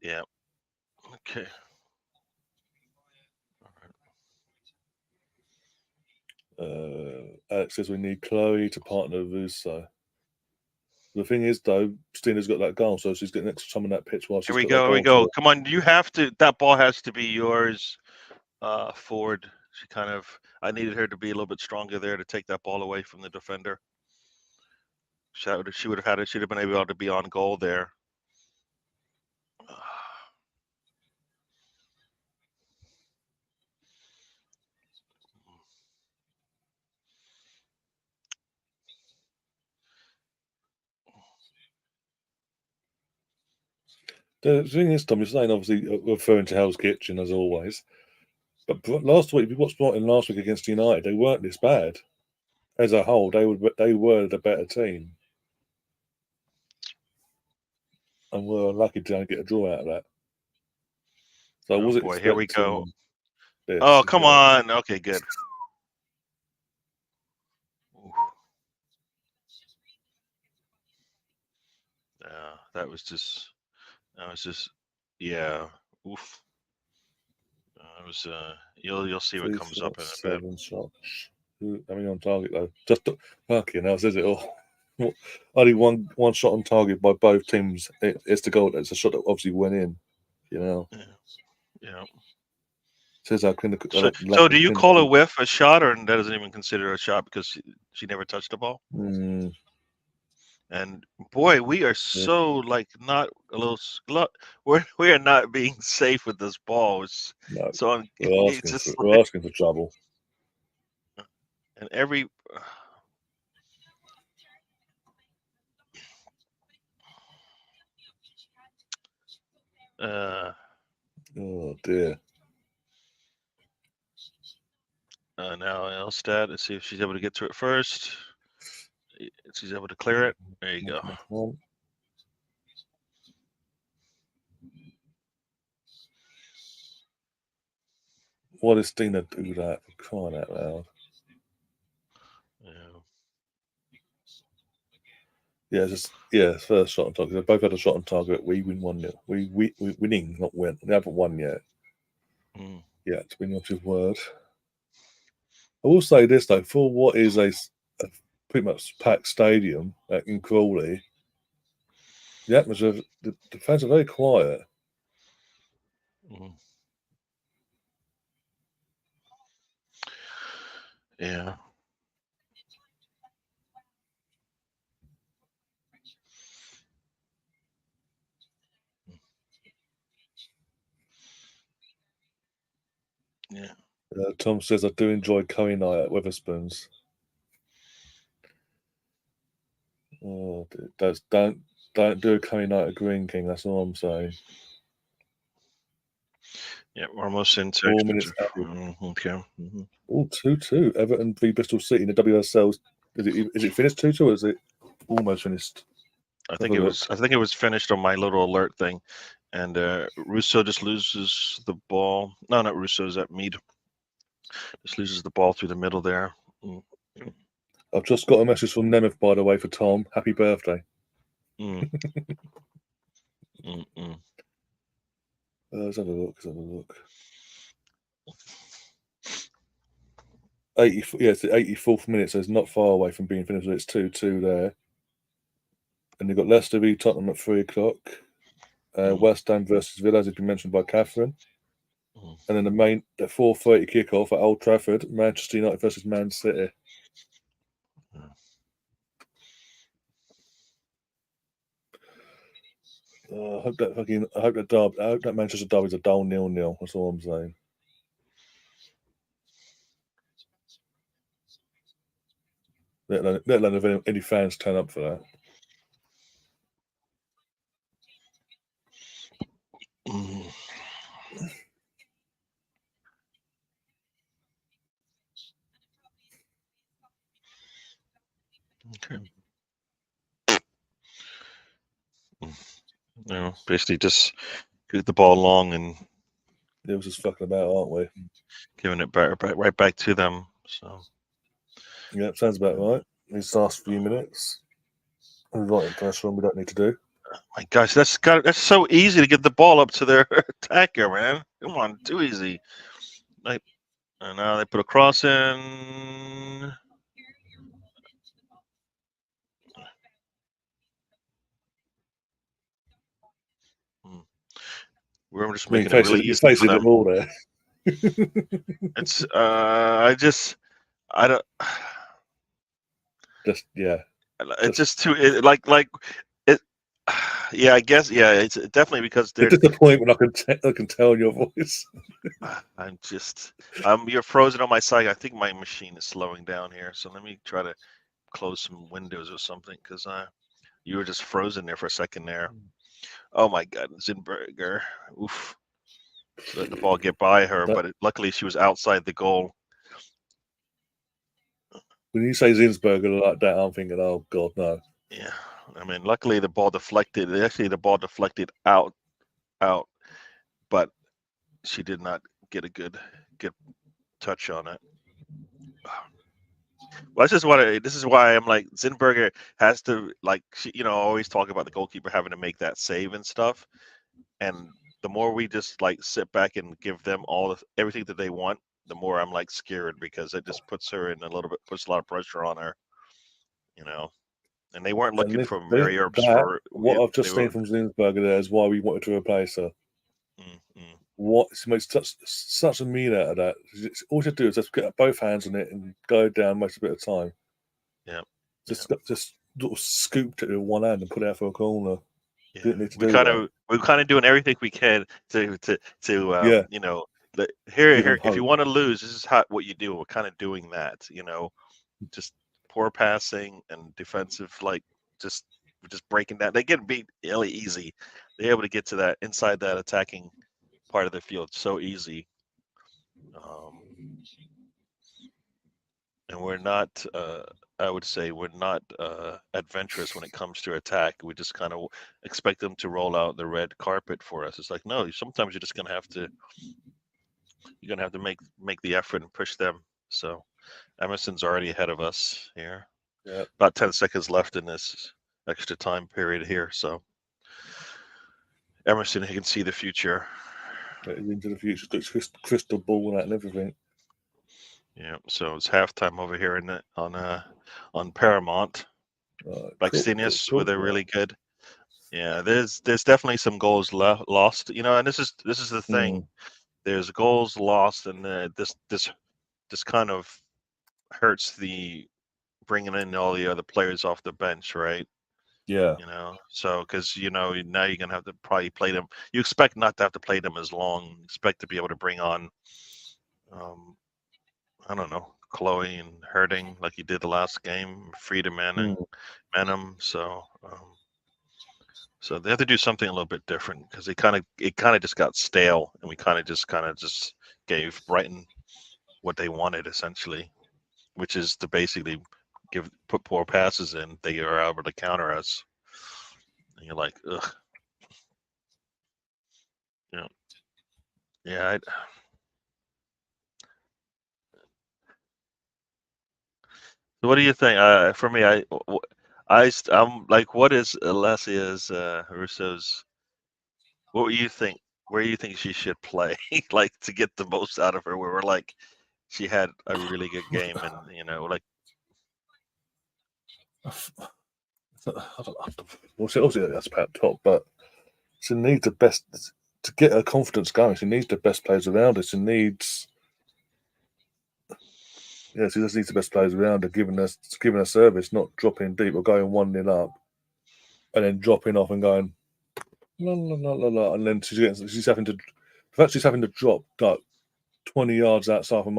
Yeah. Okay.
Alex says we need Chloe to partner with Russo. The thing is, though, Stina's got that goal, so she's getting extra time on that pitch while she's got that goal.
Here we go. Come on, you have to. That ball has to be yours, Ford. I needed her to be a little bit stronger there to take that ball away from the defender. She would have had it. She'd have been able to be on goal there.
The thing is, Tom, you're saying obviously referring to Hell's Kitchen as always, but last week, if you watched Brighton last week against United, they weren't this bad as a whole. They were the better team, and we're lucky to get a draw out of that. So I wasn't
boy, here we
expecting
go.
this.
Oh, come on. Okay, good. That was just, yeah. Oof. It was. You'll see what comes up in a bit.
7 shots. I mean, on target though. Just fucking hell, says it all. Only one shot on target by both teams. It's the goal. It's a shot that obviously went in. You know.
Yeah.
Says how clinical.
So do you call a whiff a shot, or that doesn't even consider a shot because she never touched the ball?
Mm.
And boy, we are so like not a little. We are not being safe with this ball.
No,
so
we're asking for trouble.
And every.
Oh dear.
Now Elstad, let's see if she's able to get to it first. She's able to clear it. There you go.
Why does Stina do that? For crying out loud. Yeah, first shot on target. They both had a shot on target. We win 1-0. We winning, not win. They haven't won yet. Yeah, to win your word. I will say this though, for what is a pretty much packed stadium in Crawley, the atmosphere, the fans are very quiet.
Yeah. Yeah.
Tom says I do enjoy curry night at Wetherspoons. Oh, don't do a curry night at Green King. That's all I'm saying.
Yeah, we're almost into
4 minutes.
Okay.
Oh, 2-2. Everton v Bristol City in the WSL. Is it finished 2-2 or is it almost finished?
I think it was finished on my little alert thing, and Russo just loses the ball. No, not Russo. Is that Mead? Just loses the ball through the middle there.
I've just got a message from Nemeth, by the way, for Tom. Happy birthday. Let's have a look. 80. Yeah, it's the 84th minute, so it's not far away from being finished. It's 2-2 there. And you've got Leicester v Tottenham at 3 o'clock. West Ham versus Villa, as has been mentioned by Catherine. And then the 4:30 kickoff at Old Trafford, Manchester United versus Man City. I hope that Manchester derby's a dull 0-0. That's all I'm saying. Let alone if any fans turn up for that.
Okay. Basically just get the ball long and
it was just fucking about, aren't we?
Giving it right back to them. So
yeah, sounds about right. These last few minutes, we've got pressure on. We don't need to do.
My gosh, that's so easy to get the ball up to their attacker, man. Come on, too easy. And now they put a cross in. We're just making it really easy for them.
All there.
It's I don't.
Just yeah.
It's just too it. Yeah, I guess. Yeah, it's definitely because
there's just a point when I can tell in your voice.
You're frozen on my side. I think my machine is slowing down here. So let me try to close some windows or something because you were just frozen there for a second there. Oh my God, Zinberger. Oof. She let the ball get by her, but luckily she was outside the goal.
When you say Zinsberger like that, I'm thinking, oh God, no.
Yeah, I mean, luckily the ball deflected. Actually, the ball deflected out, but she did not get a good touch on it. Well, this is why I'm like Zinberger has to like always talk about the goalkeeper having to make that save and stuff. And the more we just like sit back and give them everything that they want, the more I'm like scared because it just puts a lot of pressure on her, you know. And they weren't looking for Mary Earps for
what I've just
they were.
seen from Zinsberger there is why we wanted to replace her. What she makes such a mean out of that. All she do is just get both hands on it and go down most of a bit of time.
Yeah.
Just sort of scooped it with one hand and put it out for a corner.
Yeah.
Didn't need to do that.
We're kind of doing everything we can to here if you want to lose, this is what you do. We're kind of doing that, just poor passing and defensive, like just breaking down. They get beat really easy. They're able to get to that inside that attacking part of the field so easy. And we're not, I would say, we're not adventurous when it comes to attack. We just kind of expect them to roll out the red carpet for us. It's like, no, sometimes you're just gonna have to make the effort and push them. So Emerson's already ahead of us here.
Yeah.
About 10 seconds left in this extra time period here. So Emerson, he can see the future.
Into the future, crystal ball and everything.
Yeah. So it's halftime over here on Paramount. Baxenius with a really good. Yeah, there's definitely some goals lost. And this is the thing. There's goals lost, and this kind of hurts the bringing in all the other players off the bench, right?
Yeah.
So because now you're gonna have to probably play them. You expect not to have to play them as long. You expect to be able to bring on, I don't know, Chloe and Herding like you did the last game, Friedemann and Menem. So they have to do something a little bit different because it kind of just got stale, and we kind of just gave Brighton what they wanted essentially, which is to basically put poor passes in. They are able to counter us, and you're like, ugh, yeah. So what do you think? For me, I'm like, what is Alessia's Russo's? What do you think? Where do you think she should play, like to get the most out of her? Where we're like, she had a really good game, and like.
Obviously, that's about top, but she needs the best to get her confidence going. She needs the best players around her. She just needs the best players around her, giving her service, not dropping deep or going 1-0 up, and then dropping off and going la la la la la, and then she's having to drop like 20 yards outside for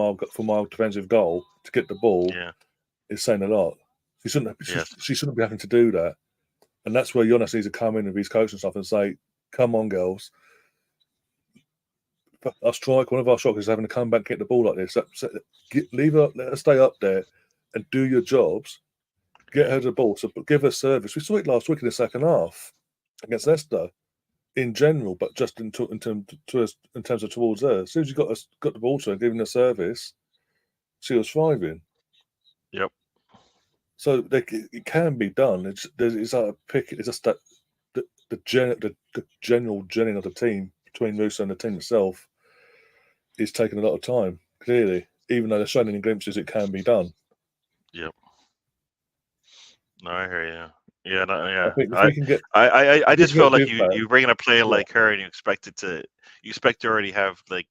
my defensive goal to get the ball.
Yeah.
Is saying a lot. She shouldn't be having to do that, and that's where Jonas needs to come in with his coach and stuff and say, "Come on, girls, our strike. One of our strikers is having to come back and get the ball like this. Leave her, let her stay up there, and do your jobs. Get her the ball. So give her service. We saw it last week in the second half against Leicester, in general, but just in terms of towards her. As soon as you got the ball to her, giving her service, she was thriving.
Yep.
So it can be done. It's like a pick. It's just that the general gelling of the team between Russo and the team itself is taking a lot of time. Clearly, even though they're showing in glimpses, it can be done.
Yep. No, I hear you. Yeah, no, yeah.
I think if we can get,
I just feel like you bring in a player like her, and you expect to already have like.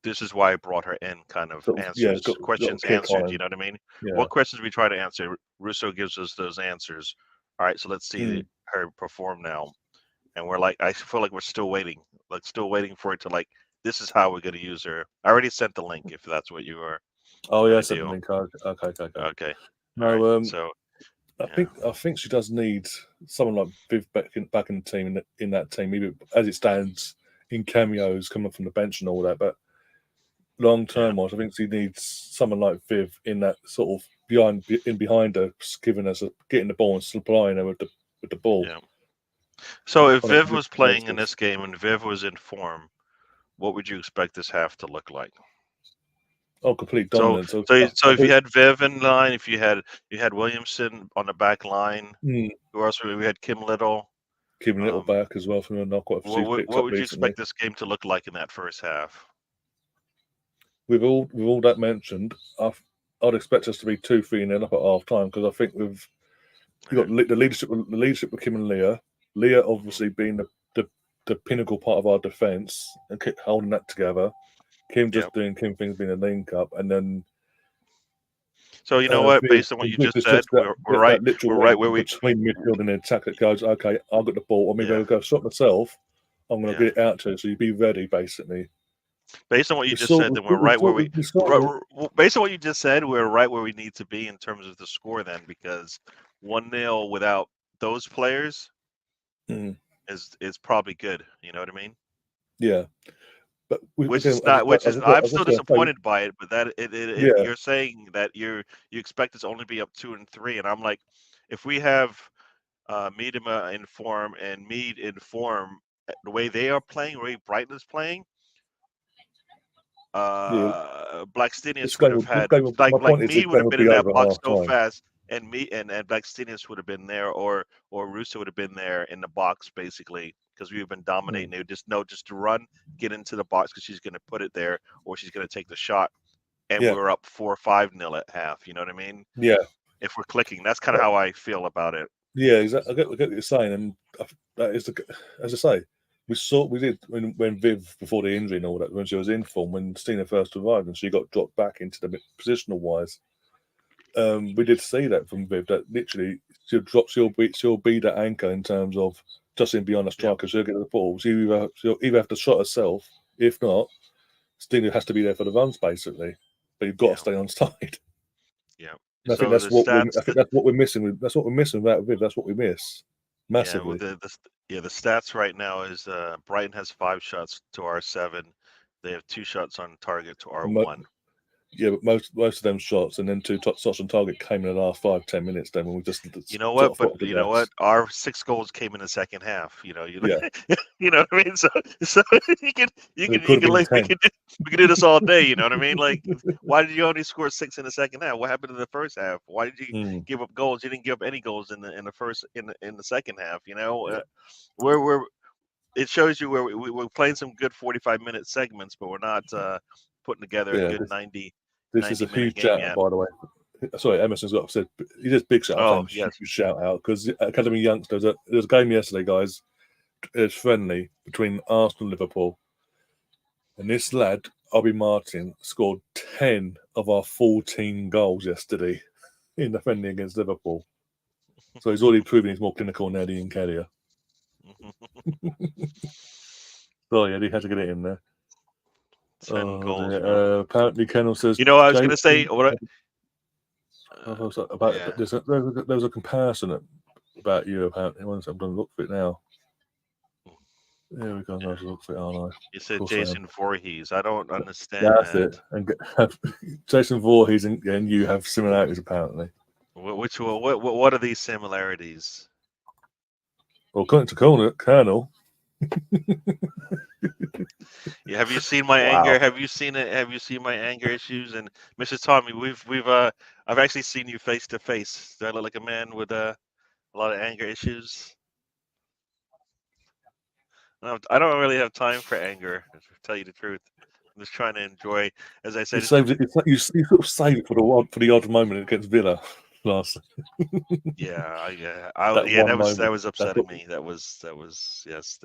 This is why I brought her in, kind of answers, questions answered. You know what I mean?
Yeah.
What questions we try to answer, Russo gives us those answers. All right, so let's see her perform now. And we're like, I feel like we're still waiting, for it to like, this is how we're going to use her. I already sent the link if that's what you are.
Oh, yeah, I sent the link. Okay.
Okay.
No,
so
I think she does need someone like Viv back in the team in that team, even as it stands in cameos coming from the bench and all that. But long term wise, I think she needs someone like Viv in that sort of behind her, giving us getting the ball and supplying her with the ball.
Yeah. So if Viv was playing in this game and Viv was in form, what would you expect this half to look like?
Oh, complete dominance.
So if you had Viv in line, if you had Williamson on the back line, who else? We had Kim Little.
Kim Little back as well from the knock.
What would you expect this game to look like in that first half?
With all that mentioned, I'd expect us to be 2-3-0 up at half time, because I think we've got the leadership with Kim and Leah. Leah obviously being the pinnacle part of our defence and keep holding that together. Kim just doing Kim things, being a link up, and then.
So you know what? Based on what you just said, we're right. We're right where we
between midfield and the attack that goes. Okay, I've got the ball. I'm going to go shot myself. I'm going to get it out to you, so you be ready, basically.
Based on what you just said, then we're right where we. Based on what you just said, we're right where we need to be in terms of the score. Then, because 1-0 without those players is probably good. You know what I mean?
Yeah. But
I'm still disappointed by it. But you're saying that you expect us only to be up 2 and 3, and I'm like, if we have Miedema in form and Mead in form, the way they are playing, the way Brighton is playing, Blackstenius would have had like Mead would have been in that box so fast, and Blackstenius would have been there, or Russo would have been there in the box basically. Because we've been dominating. They would just know just to run, get into the box because she's going to put it there or she's going to take the shot. And we're up 4 or 5-0 at half. You know what I mean?
Yeah.
If we're clicking, that's kind of how I feel about it.
Yeah, exactly. I get what you're saying, and that is as I say, we did when Viv, before the injury and all that, when she was in form, when Stina first arrived and she got dropped back into the positional wise. We did see that from Viv, that literally she'll be that anchor in terms of just in behind the striker. She'll get the ball. She'll either have to shot herself. If not, Stina has to be there for the runs, basically. But you've got to stay on side.
Yeah.
I think that's what we're missing. That's what we're missing without Viv. That's what we miss massively.
Yeah, the stats right now is Brighton has 5 shots to our 7. They have 2 shots on target to our 1.
Yeah, but most of them shots and then 2 shots on target came in the last 5-10 minutes. Then when we just
you know what, but you know what, our 6 goals came in the second half. You know, you know what I mean. So we can do this all day. You know what I mean? Like, why did you only score 6 in the second half? What happened in the first half? Why did you give up goals? You didn't give up any goals in the second half. You know, it shows you where we're playing some good 45-minute segments, but we're not putting together a good 90.
This is a huge shout out, by the way. Sorry, Emerson's got said. He just big shout out. Huge shout out, because Academy Youngsters. There was a game yesterday, guys. It was friendly between Arsenal and Liverpool, and this lad, Albion Martin, scored 10 of our 14 goals yesterday in the friendly against Liverpool. So he's already proven he's more clinical than Eddie and Kedia. Sorry, Eddie had to get it in there.
10 goals.
Apparently, Kennel says.
You know, I was going to say
there was a comparison about you. Apparently, I'm going to look for it now. There we go. I was look for it, aren't I?
You said Jason Voorhees. I don't understand.
That's it. And Jason Voorhees and you have similarities, apparently.
What are these similarities?
Well, according to Colonel.
Yeah, have you seen my anger? Have you seen it? Have you seen my anger issues? And Mrs. Tommy, I've actually seen you face to face. Do I look like a man with a lot of anger issues? I don't really have time for anger, to tell you the truth. I'm just trying to enjoy, as I said.
You sort of save it for the odd moment against Villa last.
That was upsetting me. That was yes.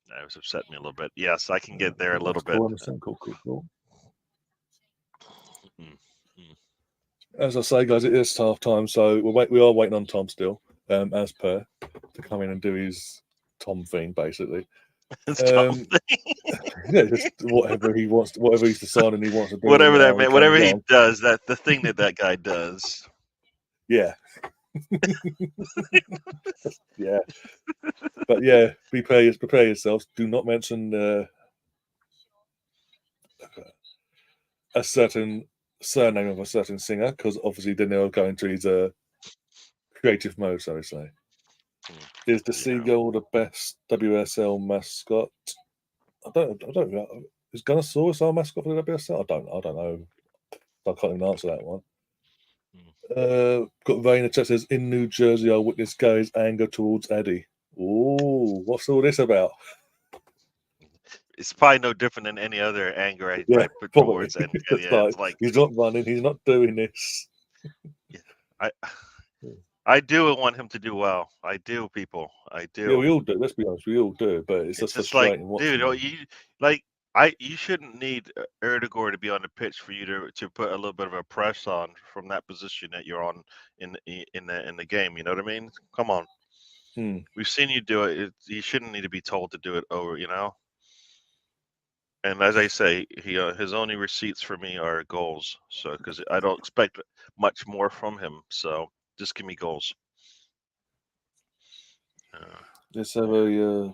That was upsetting me a little bit. Yes, I can get there a little bit.
Cool. As I say, guys, it is half time, so we are waiting on Tom still, as per, to come in and do his Tom thing, basically.
Tom
yeah, just whatever he wants, whatever he's deciding he wants to do.
Whatever he does, the thing that guy does.
Yeah. Yeah. But yeah, prepare yourselves. Do not mention a certain surname of a certain singer, because obviously then they'll go into his creative mode, so to say. Is the seagull the best WSL mascot? I don't know. Is Gunnosaurus our mascot for the WSL? I don't know. I can't even answer that one. Got Rain that says, in New Jersey, I witnessed Gary's anger towards Eddie. Oh, what's all this about?
It's probably no different than any other anger I put
probably.
towards, and
It's
yeah, it's like
he's not running, he's not doing this.
Yeah, I do want him to do well. I do, people. I do.
Yeah, we all do. Let's be honest, we all do. But it's just frustrating
like, dude, you shouldn't need Erdogan to be on the pitch for you to put a little bit of a press on from that position that you're on in the game. You know what I mean? Come on. We've seen you do it. You shouldn't need to be told to do it over. You know. And as I say, his only receipts for me are goals. So because I don't expect much more from him. So just give me goals.
Let's have a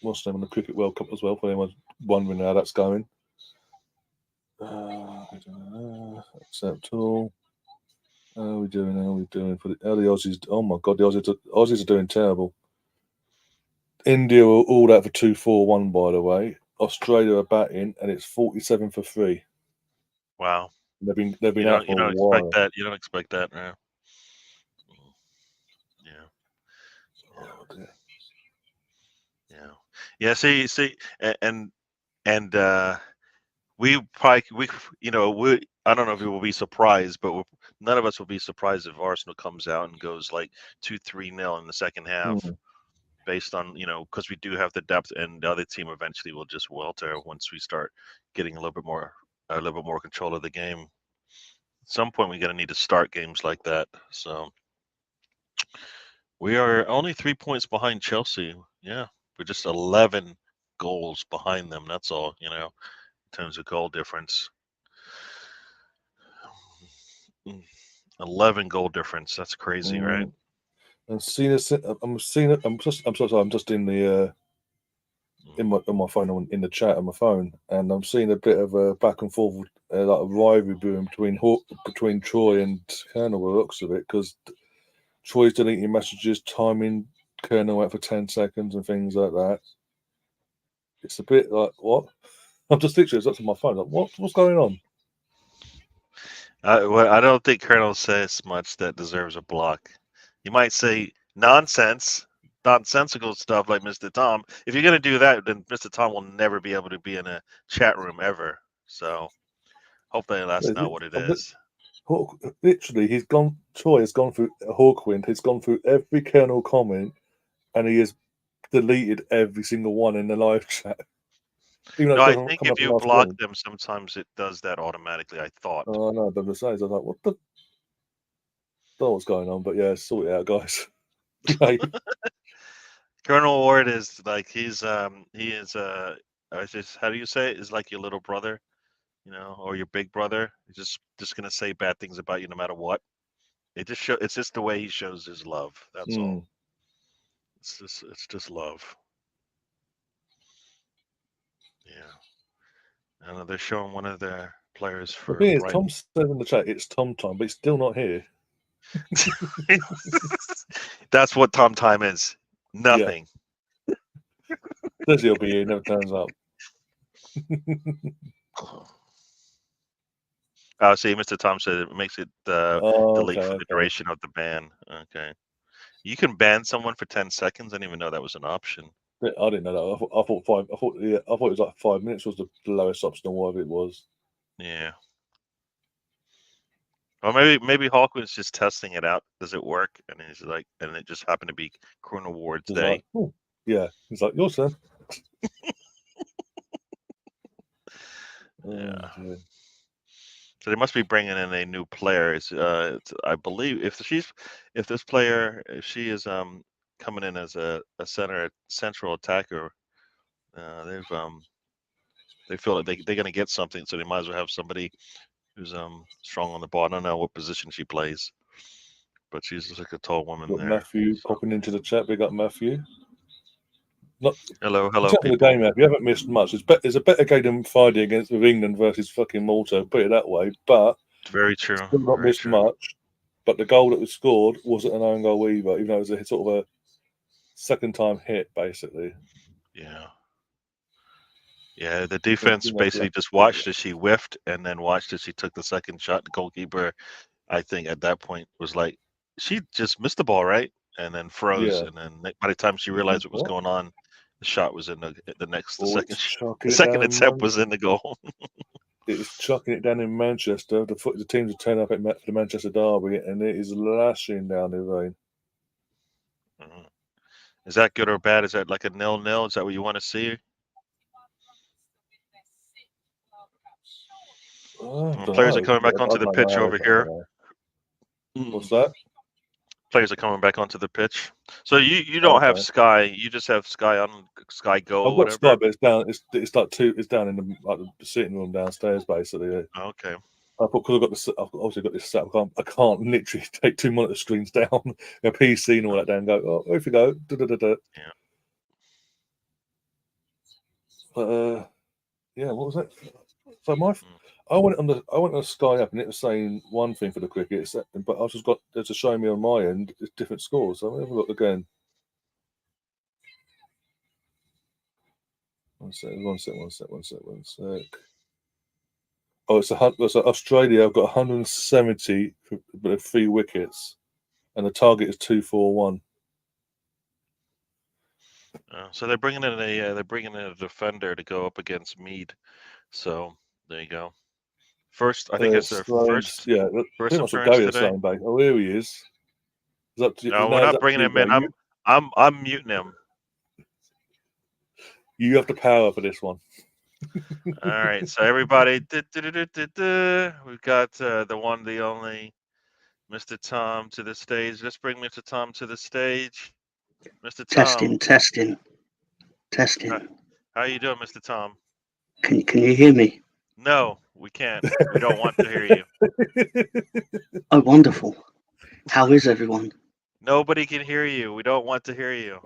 what's the name on the Cricket World Cup as well, for anyone wondering how that's going. Accept all. How are we doing? For the Aussies? Oh my God, the Aussies are doing terrible. India are all out for 2-4-1, by the way. Australia are batting, and it's 47 for 3.
Wow.
They've been out for a while.
You don't expect that, yeah. Yeah. See, and we probably I don't know if we will be surprised, but none of us will be surprised if Arsenal comes out and goes like 2-3-0 in the second half, based on because we do have the depth, and the other team eventually will just welter once we start getting a little bit more control of the game. At some point, we're gonna need to start games like that. So we are only 3 points behind Chelsea. Yeah, we're just 11 goals behind them. That's all, in terms of goal difference. 11 goal difference. That's crazy, right?
I'm seeing it. I'm just in the in my phone, in the chat on my phone, and I'm seeing a bit of a back and forth, like a rivalry brewing between Troy and Colonel. By the looks of it, because Troy's deleting messages, timing Colonel out for 10 seconds and things like that. It's a bit like, what? I'm just literally up to my phone. Like, what's going on?
I don't think Colonel says much that deserves a block. You might say nonsensical stuff like Mr. Tom. If you're going to do that, then Mr. Tom will never be able to be in a chat room ever. So hopefully that's not what it is.
Literally, Troy has gone through Hawkwind. He's gone through every Colonel comment, and he has deleted every single one in the live chat.
No, I think if you block them, sometimes it does that automatically. I thought.
Oh no, I'm just saying. I was like, what the? Don't know what's going on, but yeah, sort it out, guys.
Colonel Ward is like he is how do you say it? Is like your little brother, or your big brother. He's just gonna say bad things about you no matter what. It's just the way he shows his love. That's all. It's just love. Yeah. And they're showing one of their players for
the thing is,
Brighton.
Tom said in the chat it's Tom Time, but he's still not here.
That's what Tom Time is. Nothing.
Yeah. Says he'll be here, never turns up.
Oh, see, Mr. Tom said it makes it delete for the duration of the ban. Okay. You can ban someone for 10 seconds. I didn't even know that was an option.
I didn't know that. I thought it was like 5 minutes was the lowest option, or whatever it was.
Yeah. Or maybe Hawkwood's just testing it out. Does it work? And he's like, and it just happened to be Colonel Ward's day.
Like, oh, yeah. He's like, your turn.
Yeah. So they must be bringing in a new player. I believe if she is coming in as a central attacker, they feel like they're going to get something, so they might as well have somebody who's strong on the ball. I don't know what position she plays. but she's just like a tall woman
Got
there.
Matthew
So.
popping into the chat. We got Matthew. Not
Hello,
the
people.
game, you haven't missed much. It's a better game than Friday against with England versus fucking Malta. Put it that way, but
Very true.
still not
Very
missed
true.
much. But the goal that was scored wasn't an own goal either, even though it was a sort of a second time hit, basically.
Yeah. Yeah, the defense basically just watched as she whiffed and then watched as she took the second shot. The goalkeeper, I think at that point was like, she just missed the ball, right? And then froze.
Yeah.
And then by the time she realized what was going on, the shot was in the second attempt was in the goal.
It's chucking it down in Manchester. The teams are turning up for the Manchester derby, and it is lashing down the vein.
Mm-hmm. Is that good or bad? Is that like a 0-0? Is that what you want to see? Players are coming back onto the pitch over here.
What's that?
Players are coming back onto the pitch. So you don't have Sky. You just have Sky on Sky Go.
I've got Sky, but it's down. It's like it's down in the sitting room downstairs, basically.
Okay.
Because I've obviously got this set. I can't literally take 2 monitor screens down, a PC and all that down. And go, oh, off you go.
Yeah.
But yeah, what was that? So I went on the Sky app and it was saying one thing for the cricket, but I just got to show me on my end it's different scores. So I'll have a look again. One sec. Oh, it's Australia. I've got 170 with 3 wickets, and the target is 241.
So they're bringing in a defender to go up against Mead. So there you go. First, I think it's their first.
Yeah,
first
pretty much what Gary was saying, babe. Oh, here he is.
No, we're not bringing him in. I'm muting him.
You have the power for this one.
All right, so everybody, we've got the one, the only, Mr. Tom to the stage. Let's bring Mr. Tom to the stage. Mr. Tom.
Testing.
How you doing, Mr. Tom?
Can you hear me?
No, we can't. We don't want to hear you.
Oh, wonderful. How is everyone?
Nobody can hear you. We don't want to hear you.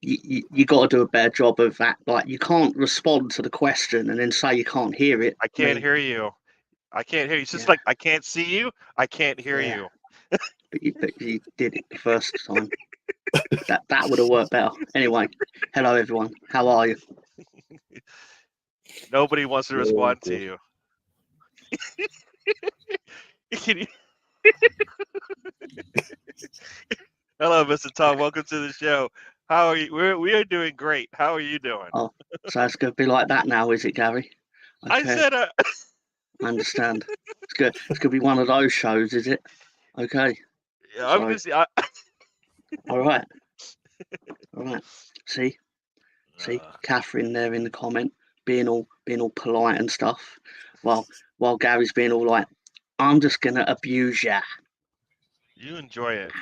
You got to do a better job of that. Like, you can't respond to the question and then say you can't hear it.
I can't hear you. I can't hear you. It's just like I can't see you. I can't hear you.
But you did it the first time. that would have worked better. Anyway, hello everyone. How are you?
Nobody wants to respond to you. Hello, Mr. Tom. Welcome to the show. How are you? We are doing great. How are you doing?
Oh, so it's going to be like that now, is it, Gary?
Okay. I said
I understand. It's going to be one of those shows, is it? Okay.
Yeah, I'm just.
All right. See, Catherine there in the comment, being all polite and stuff, while Gary's being all like, I'm just gonna abuse ya.
You enjoy it.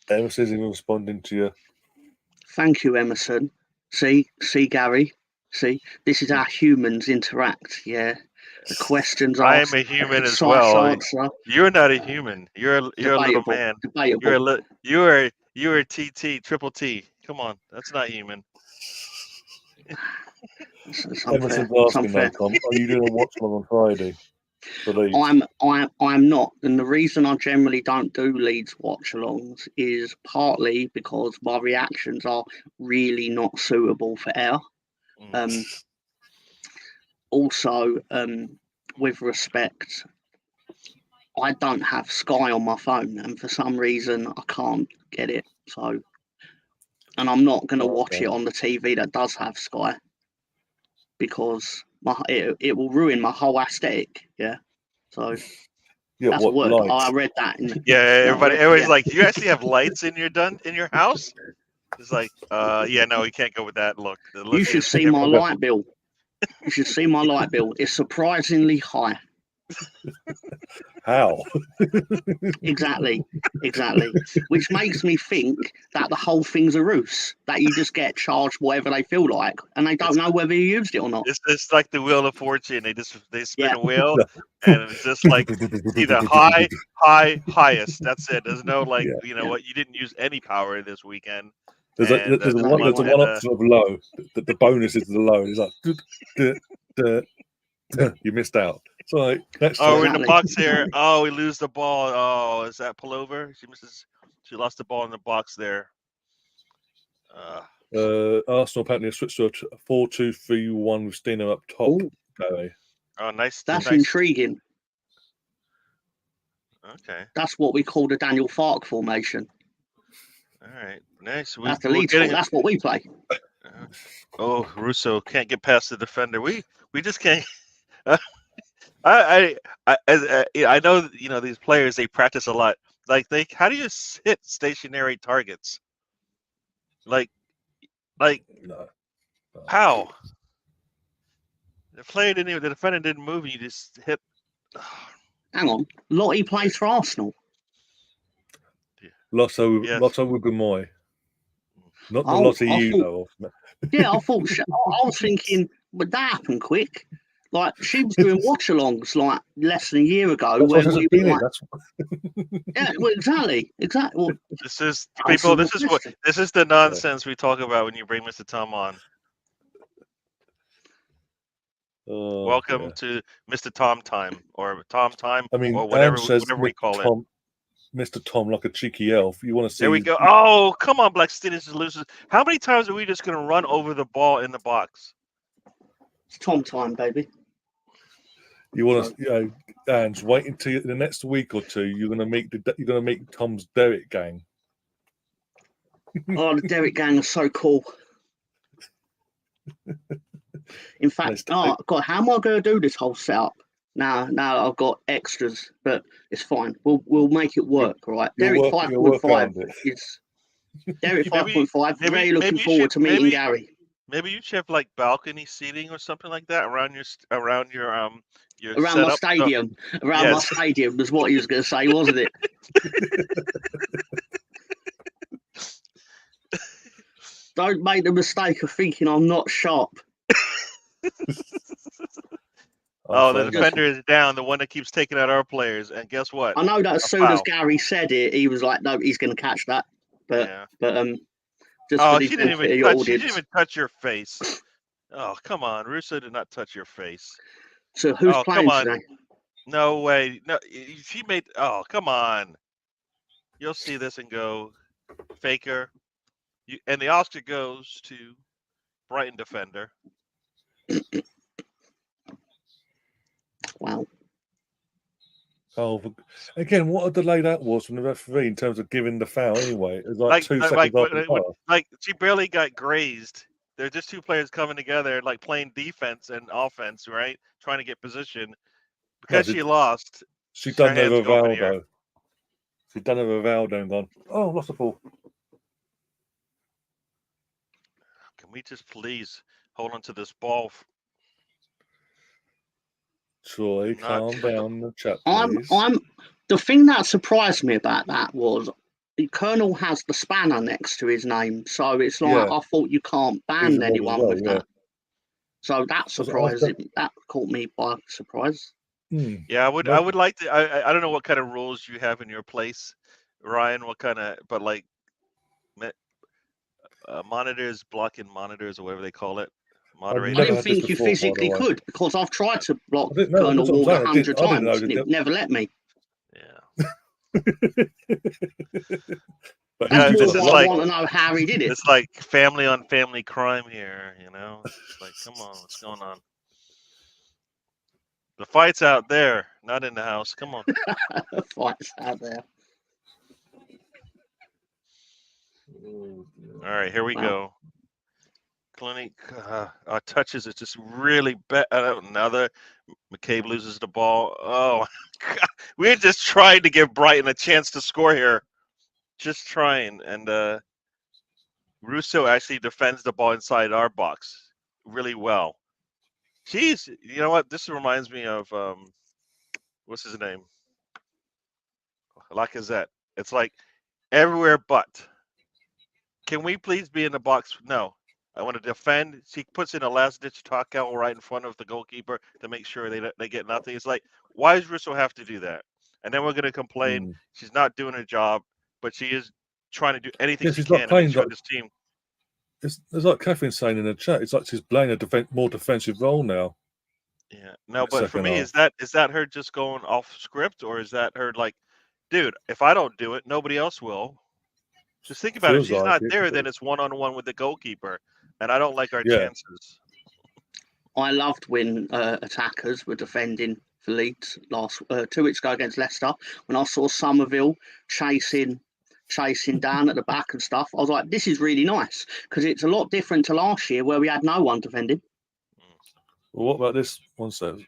Emerson's even responding to you.
Thank you, Emerson. See, Gary. See, this is how humans interact. Yeah, the questions asked.
I am a human as well. Answer. You're not a human. You're a little man.
Debatable.
You are TT, triple T. Come on, that's not human.
Emerson's asking though, Tom, are you doing a watchalong on Friday?
I'm not, and the reason I generally don't do Leeds watchalongs is partly because my reactions are really not suitable for air. Also, with respect, I don't have Sky on my phone, and for some reason I can't get it. So, and I'm not going to watch it on the TV that does have Sky because it will ruin my whole aesthetic. Yeah. So that's a word. Oh, I read that.
Everybody's like, do you actually have lights in your house? It's like, no, we can't go with that. Look,
you should see my light bill. You should see my light bill. It's surprisingly high.
How?
Exactly. Which makes me think that the whole thing's a ruse, that you just get charged whatever they feel like, and they don't know whether you used it or not.
It's like the Wheel of Fortune. They spin
Yeah.
a wheel, and it's just like either highest. That's it. There's no like, what, you didn't use any power this weekend.
There's
And
a
one
option of low. The bonus is the low. It's like you missed out. It's like next time.
we're in the box here. Oh, we lose the ball. Oh, is that pullover? She lost the ball in the box there.
Arsenal apparently have switched to a 4-2-3-1 with Steno up top.
Ooh.
Okay.
Oh, nice.
That's
nice.
intriguing.
Okay.
That's what we call the Daniel Fark formation.
All right. Nice.
That's the lead. That's what we play.
Oh, Russo can't get past the defender. We just can't. I know, these players, they practice a lot. Like, how do you hit stationary targets? Like
No.
how? The defender didn't move, and you just hit.
Hang on, Lottie plays for Arsenal.
Lotto
Yes.
Ugumoy. Not the Lottie you know of.
Yeah, I thought. I was thinking, but that happened quick. Like, she was doing watchalongs like less than a year ago.
That's
when
what
we were like,
that's
yeah, well, exactly. Well,
This is people. This is the nonsense we talk about when you bring Mr. Tom on. Welcome to Mr. Tom Time, or Tom Time, or whatever we call it.
Mr. Tom, like a cheeky elf. You want to see?
There we go. Oh, come on, Black Stevens loses. How many times are we just going to run over the ball in the box?
It's Tom time, baby.
You want to, and wait until the next week or two. You're going to meet Tom's Derek gang.
Oh, the Derek gang are so cool. In fact, God, how am I going to do this whole setup? Now I've got extras, but it's fine. We'll make it work, right? Derek 5.5 is Derek 5.5. Very looking forward to meeting Gary.
Maybe you should have like balcony seating or something like that around your
around
setup.
my stadium. Around my stadium was what he was going to say, wasn't it? Don't make the mistake of thinking I'm not sharp.
The defender is down, the one that keeps taking out our players, and guess what?
I know that as soon as Gary said it, he was like, "No, he's going to catch that." But just
she didn't even touch your face. Oh, come on, Russo did not touch your face.
So who's playing today?
No way, no. She made. Oh, come on. You'll see this and go, Faker. And the Oscar goes to Brighton defender.
Wow.
Oh, again, what a delay that was from the referee in terms of giving the foul. Anyway, it was like 2 seconds after the foul.
Like, she barely got grazed. They're just two players coming together, like playing defense and offense, right? Trying to get position. Because she lost.
She done over Valdo. She done over Valdo and gone, oh, lost the ball.
Can we just please hold on to this ball?
Troy, calm down the chat, please.
The thing that surprised me about that was the Colonel has the spanner next to his name, so it's like I thought you can't ban anyone with that. So that surprised that caught me by surprise.
Yeah, I would like to. I don't know what kind of rules you have in your place, Ryan. What kind of, but like monitors, blocking monitors, or whatever they call it. Moderators.
I didn't think you physically could, because I've tried to block Colonel Ward 100 times and it never let me.
Yeah.
But
that's more what I want to know how he did it.
It's like family on family crime here, you know? It's like, come on, what's going on? The fight's out there, not in the house. Come on.
The fight's out there.
All right, here we go. Clinic touches it just really bad. Another McCabe loses the ball. Oh, God. We're just trying to give Brighton a chance to score here. Just trying. And Russo actually defends the ball inside our box really well. Jeez, you know what? This reminds me of what's his name? Lacazette. It's like everywhere but. Can we please be in the box? No. I want to defend. She puts in a last-ditch tackle right in front of the goalkeeper to make sure they get nothing. It's like, why does Russo have to do that? And then we're going to complain she's not doing her job, but she is trying to do anything she can to make sure this team.
It's like Catherine's saying in the chat. It's like she's playing a more defensive role now.
Yeah, no, but for me, is that her just going off script, or is that her like, dude, if I don't do it, nobody else will. Just think about it. If she's not there, then it's one-on-one with the goalkeeper, and I don't like our chances.
I loved when attackers were defending for Leeds 2 weeks ago against Leicester. When I saw Somerville chasing down at the back and stuff, I was like, this is really nice, because it's a lot different to last year where we had no one defending.
Well, what about this one says?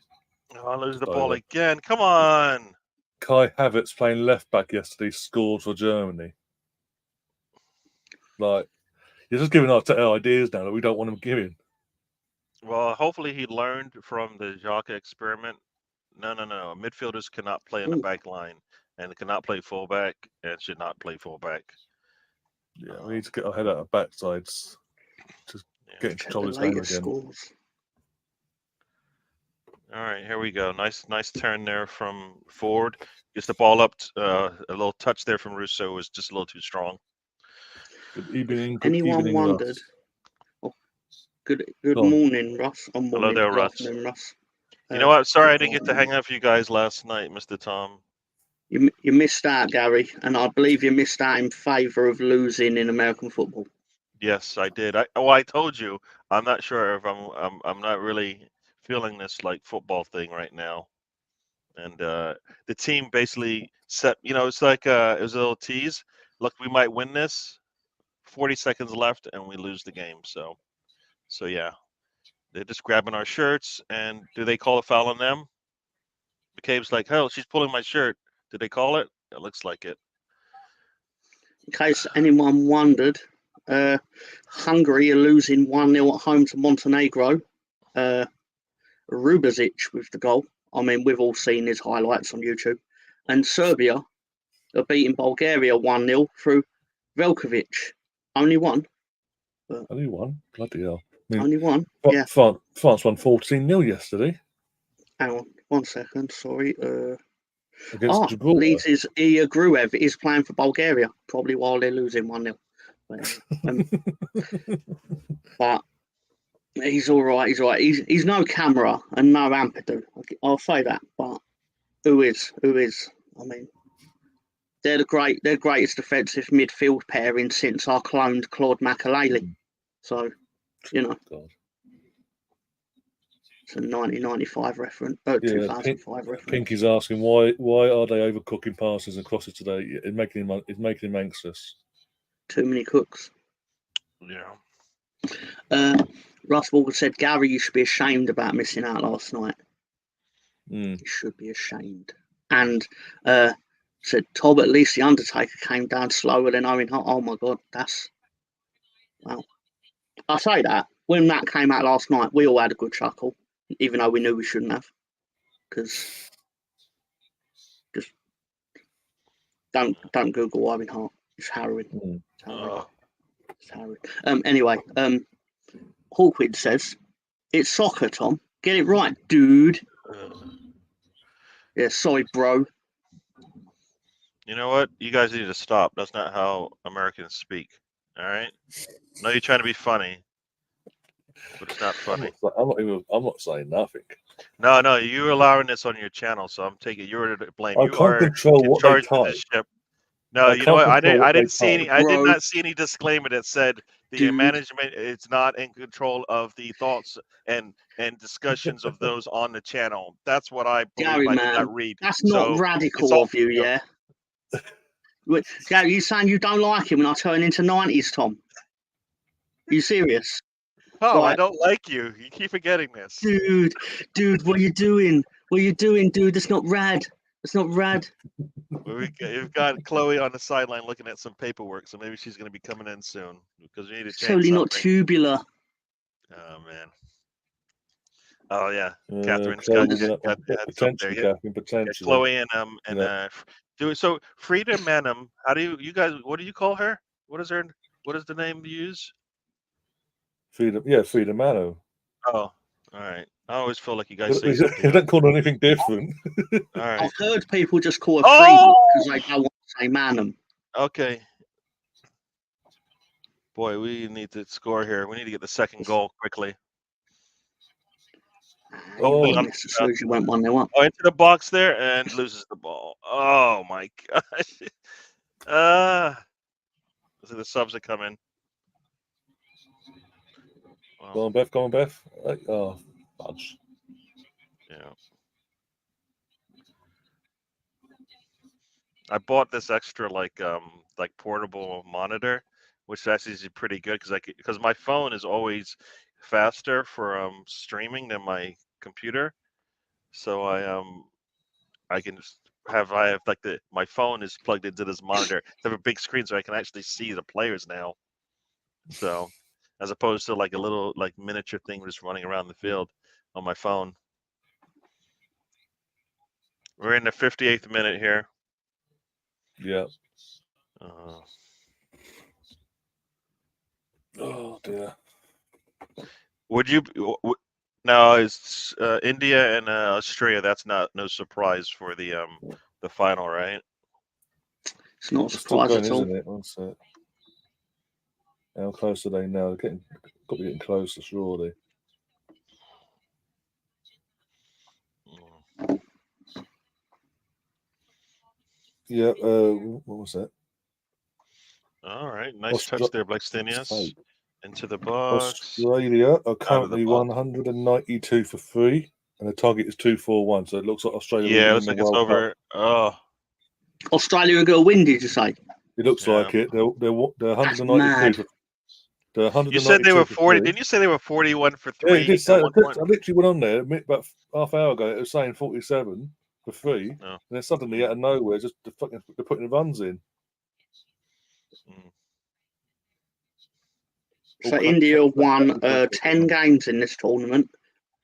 Oh, I lose the ball again. Come on.
Kai Havertz playing left back yesterday scored for Germany. Like, you're just giving our ideas now that we don't want him giving.
Well, hopefully he learned from the Xhaka experiment. No. Midfielders cannot play in the back line and cannot play fullback and should not play fullback.
Yeah, we need to get our head out of backsides. Just get in control of this game again.
Scores.
All right, here we go. Nice turn there from Ford. Gets the ball up. A little touch there from Russo was just a little too strong.
Good evening.
Anyone wondered? Oh, good morning, Russ.
Hello there, Russ.
Russ.
You know what? Sorry I didn't get to hang out with you guys last night, Mr. Tom.
You missed out, Gary, and I believe you missed out in favour of losing in American football.
Yes, I did. I told you. I'm not sure if I'm not really feeling this like football thing right now. And the team basically set. It's like it was a little tease. Look, we might win this. 40 seconds left, and we lose the game. So yeah, they're just grabbing our shirts. And do they call a foul on them? McCabe's like, hell, she's pulling my shirt. Did they call it? It looks like it.
In case anyone wondered, Hungary are losing 1-0 at home to Montenegro. Rubazic with the goal. I mean, we've all seen his highlights on YouTube. And Serbia are beating Bulgaria 1-0 through Velkovic. Only one.
Only one? Bloody hell.
Only one? Yeah.
France won 14-0 yesterday.
Hang on, 1 second. Sorry.
Against Gibraltar.
Leeds' Ilya Gruev is playing for Bulgaria, probably while they're losing 1-0. But he's all right. He's all right. He's no Camera and no Ampadu. I'll say that. But who is? I mean, they're the greatest defensive midfield pairing since I cloned Claude Makelele. So, God. It's a 1995 reference, 2005 reference.
Pinky's asking why are they overcooking passes and crosses today? It's making him anxious.
Too many cooks.
Yeah.
Russ Walker said, Gary, you should be ashamed about missing out last night. You should be ashamed. And said, Tob, at least the Undertaker came down slower than Owen Hart. Oh my God, well. I say that when that came out last night, we all had a good chuckle, even though we knew we shouldn't have. Because just don't Google Owen Hart. It's harrowing. It's harrowing. Anyway, Hawkwind says, it's soccer, Tom. Get it right, dude. Yeah, sorry, bro.
You know what? You guys need to stop. That's not how Americans speak. All right? I know you're trying to be funny, but it's not funny.
I'm not saying nothing.
No, you're allowing this on your channel, so I'm taking you're to blame.
I can't control what they type.
No, you know what? I didn't see any. I did not see any disclaimer that said the management is not in control of the thoughts and discussions of those on the channel. That's what I believe.
Gary,
I did not read.
That's not radical of you, yeah. Gary, you saying you don't like him when I turn into 90s, Tom? Are you serious?
Oh, I don't like you. You keep forgetting this.
Dude, what are you doing? What are you doing, dude? That's not rad. That's not rad.
We've got Chloe on the sideline looking at some paperwork, so maybe she's going to be coming in soon because we need to change
totally
something.
Not tubular.
Oh, man. Oh, yeah. Catherine's
Chloe
got
potential.
Chloe and Do it. So Frida Manum, how do you guys? What do you call her? What is the name you use?
Frida Mano.
Oh, all right. I always feel like you guys say
You
something.
don't call her anything different.
All right.
I've heard people just call her Frida because they don't want to say Manum.
Okay. Boy, we need to score here. We need to get the second goal quickly.
Suji went 1-0 up.
Oh, into the box there and loses the ball. Oh my gosh. So the subs are coming. Well,
Go on, Beth. Go on, Beth. Oh, fudge.
Yeah. I bought this extra like portable monitor, which actually is pretty good because my phone is always faster for streaming than my computer. So I can have like my phone is plugged into this monitor. I have a big screen so I can actually see the players now. So as opposed to like a little like miniature thing just running around the field on my phone. We're in the 58th minute here.
Yeah. Oh dear.
Would you? Now is India and Australia? That's no surprise for the final, right?
It's not a
It's still
surprise
going,
at all.
isn't it? One sec. How close are they now? Got to be getting closer, surely. Yeah. What was that?
All right, nice touch there, Blackstenius. Into the box.
Australia are currently 192 for 3, and the target is 241. So it looks like Australia.
Yeah, it looks like it's over. Oh,
Australia are going to win. Did you say?
It looks like it. They're 192. They're 192.
You said they were 40. Didn't you say they were 41 for 3?
Yeah, you did say. I literally went on there about half hour ago. It was saying 47 for 3, and then suddenly out of nowhere, just they're putting the runs in.
So India won 10 games in this tournament,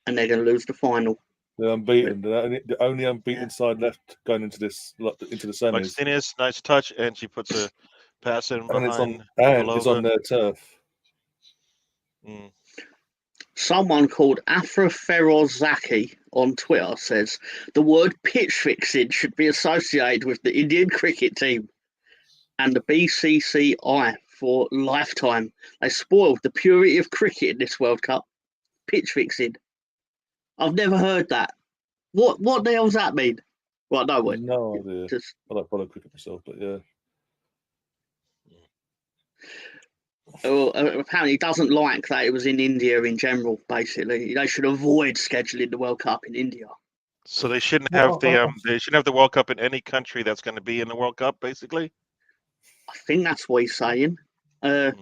and they're going to lose the final.
They're unbeaten. They're the only unbeaten side left going into the semis.
Blackstenius, nice touch, and she puts a pass in behind.
It's on their turf.
Someone called Afra Ferozaki on Twitter says the word pitch fixing should be associated with the Indian cricket team and the BCCI for lifetime. They spoiled the purity of cricket in this World Cup. Pitch fixing. I've never heard that. What the hell does that mean? Well, no way.
No idea. I don't follow cricket myself, but yeah.
Apparently, he doesn't like that it was in India in general. Basically, they should avoid scheduling the World Cup in India.
So they shouldn't have they shouldn't have the World Cup in any country that's going to be in the World Cup, basically.
I think that's what he's saying. I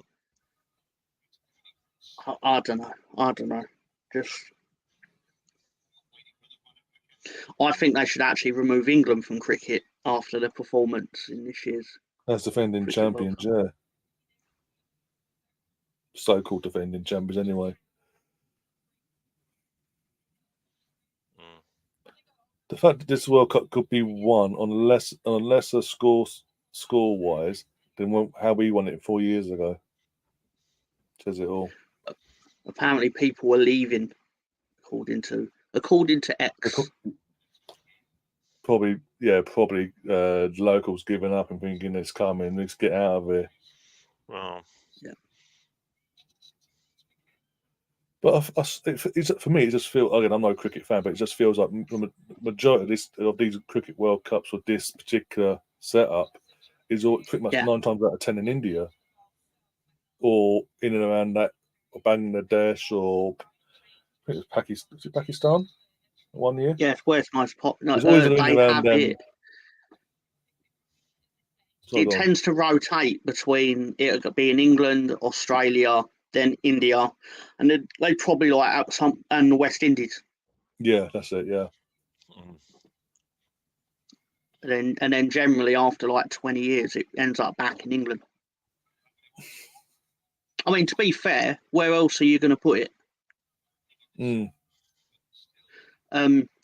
don't know. I think they should actually remove England from cricket after the performance in this year's.
As defending champions, yeah. So-called defending champions, anyway. The fact that this World Cup could be won on a lesser score-wise than how we won it 4 years ago says it all.
Apparently, people were leaving, according to X.
Probably the locals giving up and thinking it's coming. Let's get out of here.
Wow.
Yeah.
But for me, it just feels, again, I'm no cricket fan, but it just feels like the majority of these cricket World Cups with this particular setup is all pretty much 9 times out of 10 in India or in and around that, or Bangladesh, or I think it was Pakistan 1 year.
Yeah, it's where it's most popular.
It's always around them.
It tends to rotate between it being England, Australia, then India, and then they probably like out some and the West Indies.
Yeah, that's it. Yeah.
And then generally after like 20 years, it ends up back in England. I mean, to be fair, where else are you going to put it?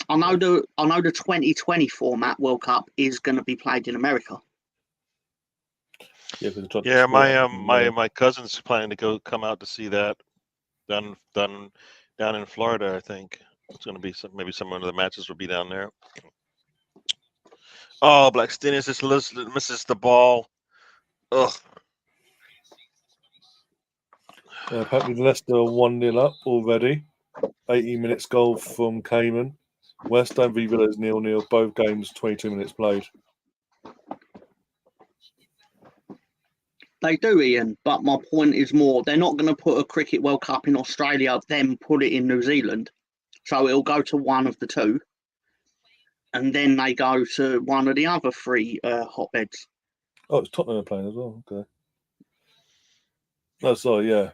I know the 2020 format World Cup is going to be played in America.
Yeah, because
Yeah, my cousin's planning to come out to see that down in Florida. I think it's going to be maybe some of the matches will be down there. Oh, Blackstenius just misses the ball. Ugh.
Apparently Leicester are 1-0 up already. 80 minutes goal from Cayman. West Ham v Villa is 0-0. Both games 22 minutes played.
They do, Ian, but my point is more, they're not going to put a Cricket World Cup in Australia, then put it in New Zealand. So it'll go to one of the two. And then they go to one of the other three hotbeds.
Oh, it's Tottenham playing as well. Okay. No, sorry, yeah.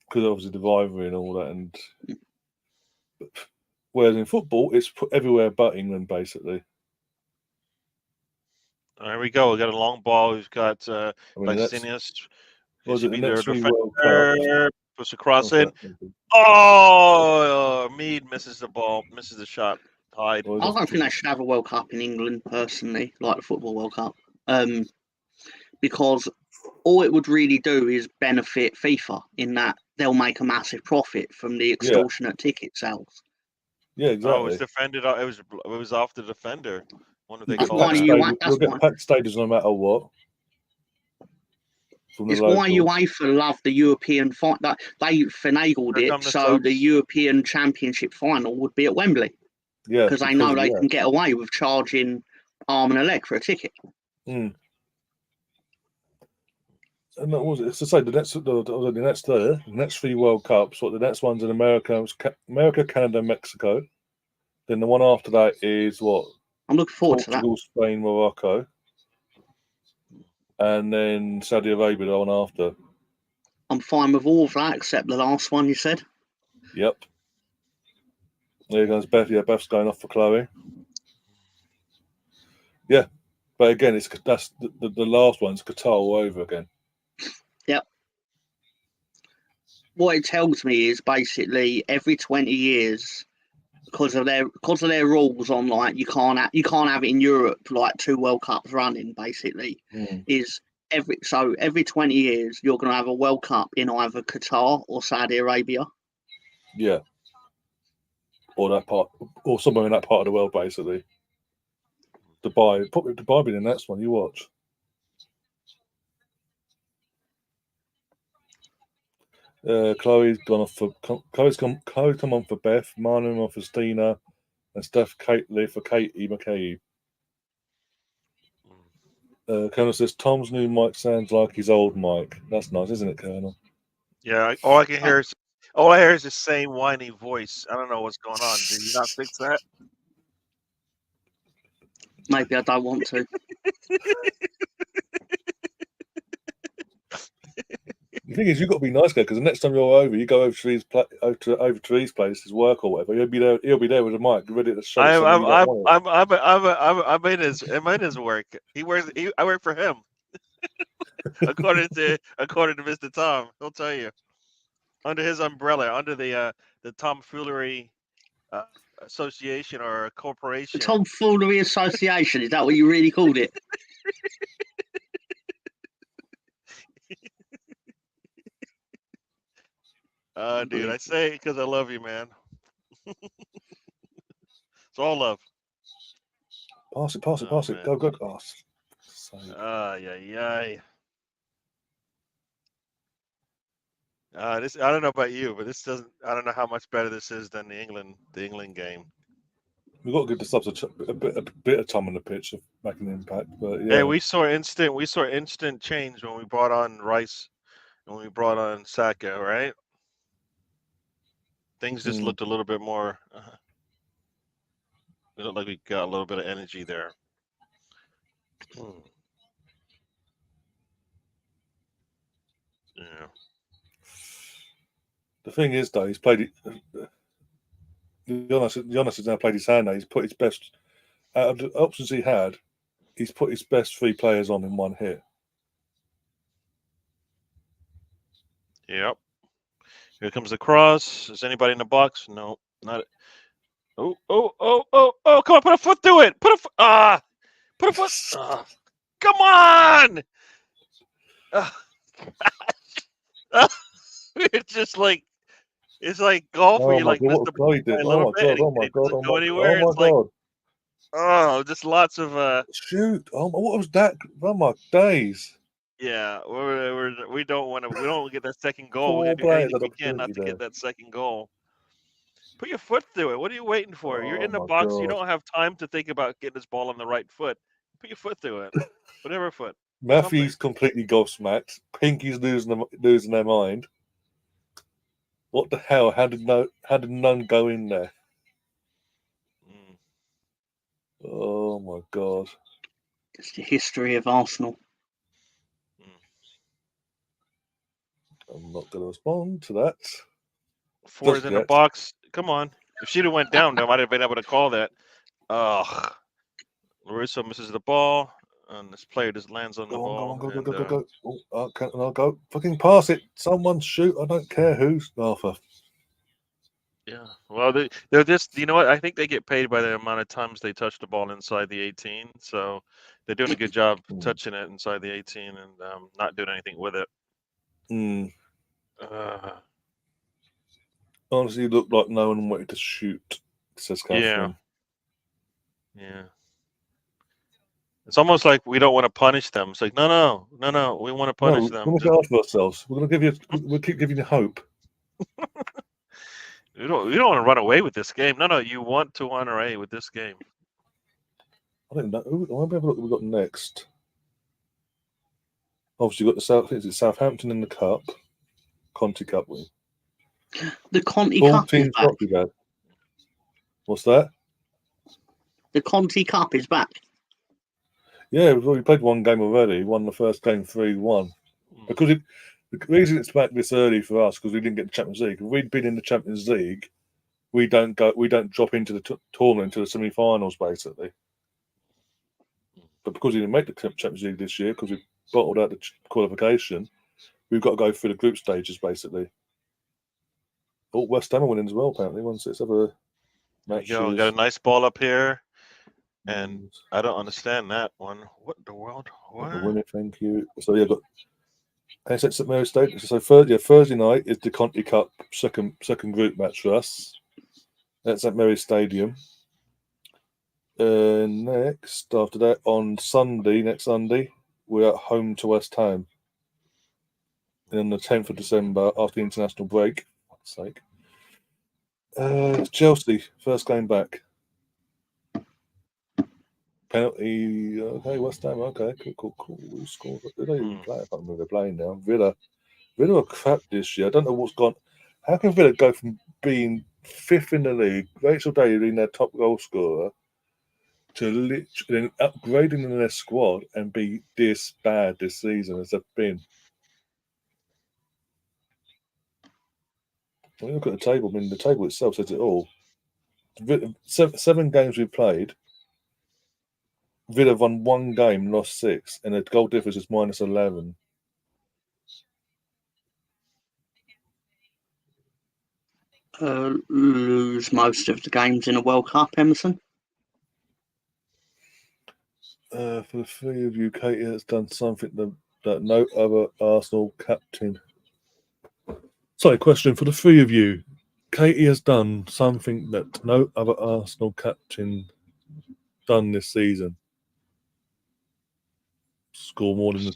Because obviously the rivalry and all that. And whereas in football, it's put everywhere but England, basically.
There we go. We got a long ball. We've got
Blackstenius.
Was it
the
their
next World Cup?
Puts a cross in. Oh, Mead misses the ball, misses the shot. Hyde.
I don't think they should have a World Cup in England, personally, like the Football World Cup. Because all it would really do is benefit FIFA in that they'll make a massive profit from the extortionate ticket sales.
Yeah, exactly.
Oh, it was defended. It was off the defender. Wonder if they
That's
called
why
you'll get packed stadiums no matter what.
It's why UEFA love the European fight. That they finagled it so the European Championship final would be at Wembley.
Yeah,
because they know they can get away with charging arm and a leg for a ticket.
Mm. And that was it. It's to say the next three World Cups. What the next one's in America, Canada, Mexico. Then the one after that is what?
I'm looking forward to that.
Portugal, Spain, Morocco, and then Saudi Arabia the one after.
I'm fine with all of that except the last one you said.
Yep. There goes Beth. Yeah, Beth's going off for Chloe. Yeah, but again, that's the last one's Qatar all over again.
Yep. What it tells me is basically every 20 years, because of their rules on like you can't have it in Europe like 2 World Cups running basically is every 20 years you're going to have a World Cup in either Qatar or Saudi Arabia.
Yeah. Or that part, or somewhere in that part of the world, basically. Dubai, probably Dubai being the next one you watch. Chloe's come on for Beth, Manu on for Stina, and Steph Lee for Katie McKay. Colonel says Tom's new mic sounds like his old mic. That's nice, isn't it, Colonel?
Yeah, all I hear is the same whiny voice. I don't know what's going on. Did you not fix that?
Maybe I don't want to.
The thing is, you've got to be nice, guy, because the next time you're over, you go over to his place, his work or whatever. He'll be there with a mic, ready to show.
I'm in his work. I work for him. according to Mr. Tom, he'll tell you. Under his umbrella, under the Tomfoolery Association or corporation.
The Tomfoolery Association, is that what you really called it?
Dude, I say it because I love you, man. It's all love.
Pass it. Go.
Yeah. This I don't know about you, but this doesn't. I don't know how much better this is than the England game.
We've got to give the subs a bit of time on the pitch of making an impact. But yeah,
hey, we saw instant change when we brought on Rice and when we brought on Saka, right? Things just looked a little bit more. It looked like we got a little bit of energy there. Yeah.
The thing is, though, he's played it. Jonas has now played his hand. Now he's put his best out of the options he had. He's put his best 3 players on in one hit.
Yep. Here comes the cross. Is anybody in the box? No, not. Oh! Come on, put a foot through it. Put a foot. Put a foot. Come on. It's just like golf where
Oh
you
my
like
god,
miss
what
the
a play
by
did.
a
Oh
little
my
bit
god,
and
oh my
it
god,
doesn't
oh
go
my,
anywhere.
oh my
It's like
god.
just lots of
Shoot. Oh, what was that? Oh my days.
yeah. We don't want to get that second goal. We're gonna
4
do
players
anything
had
we can not
opportunity
to get
there.
that second goal. Put your foot through it. What are you waiting for? You're
Oh
in the
my
box. You
god.
don't have time to think about getting this ball on the right foot. Put your foot through it. Whatever foot. Something.
Matthew's completely gobsmacked. Pinky's losing their mind. What the hell? How did none go in there?
Mm.
Oh my god.
It's the history of Arsenal.
I'm not going to respond to that.
4's in the
yet.
box. Come on. If she'd have went down, they might have been able to call that. Ugh. Larissa misses the ball, and this player just lands on the ball.
Go. Oh, I'll go. Fucking pass it. Someone shoot. I don't care who's. Arthur.
Yeah. Well, they're just, you know what? I think they get paid by the amount of times they touch the ball inside the 18. So they're doing a good job touching it inside the 18 and not doing anything with it.
Honestly, it looked like no one wanted to shoot, says Catherine.
Yeah. It's almost like we don't want to punish them. It's like, no, we want to punish them.
We're going to look after ourselves. We'll keep giving you hope.
We don't want to run away with this game. No, you want to run away with this game.
I don't know. I'll have a look what we've got next. Obviously, you've got Southampton in the Cup. Conti Cup win.
The Conti Cup is back.
What's that?
The Conti Cup is back.
Yeah, we've already played one game already. Won the first game 3-1. Because the reason it's back this early for us because we didn't get the Champions League. If we'd been in the Champions League, we don't drop into the tournament until the semi-finals basically. But because we didn't make the Champions League this year because we bottled out the qualification, we've got to go through the group stages basically. Oh, West Ham are winning as well apparently. 1-6 other matches.
We got a nice ball up here. And I don't understand that one. What in the world? What?
Win it, thank you. So yeah, got Essex at Mary Stadium. So Thursday night is the Conti Cup second group match for us. That's at Mary Stadium. Next, after that, on next Sunday, we're at home to West Ham. And on the 10th of December, after the international break, for fuck's sake, Chelsea, first game back. Penalty, okay, West Ham, okay, cool. Who scored? Who they even play? I can't remember they're playing now. Villa are crap this year. I don't know what's gone. How can Villa go from being 5th in the league, Rachel Daly being their top goal scorer, to literally upgrading in their squad and be this bad this season as they've been? When you look at the table, I mean, the table itself says it all. 7 games we've played. Villa have won 1 game, lost 6, and the goal difference is -11.
Lose most of the games in a World Cup, Emerson.
For the 3 of you, Katie has done something that no other Arsenal captain. Sorry, question for the 3 of you. Katie has done something that no other Arsenal captain done this season. Score more than I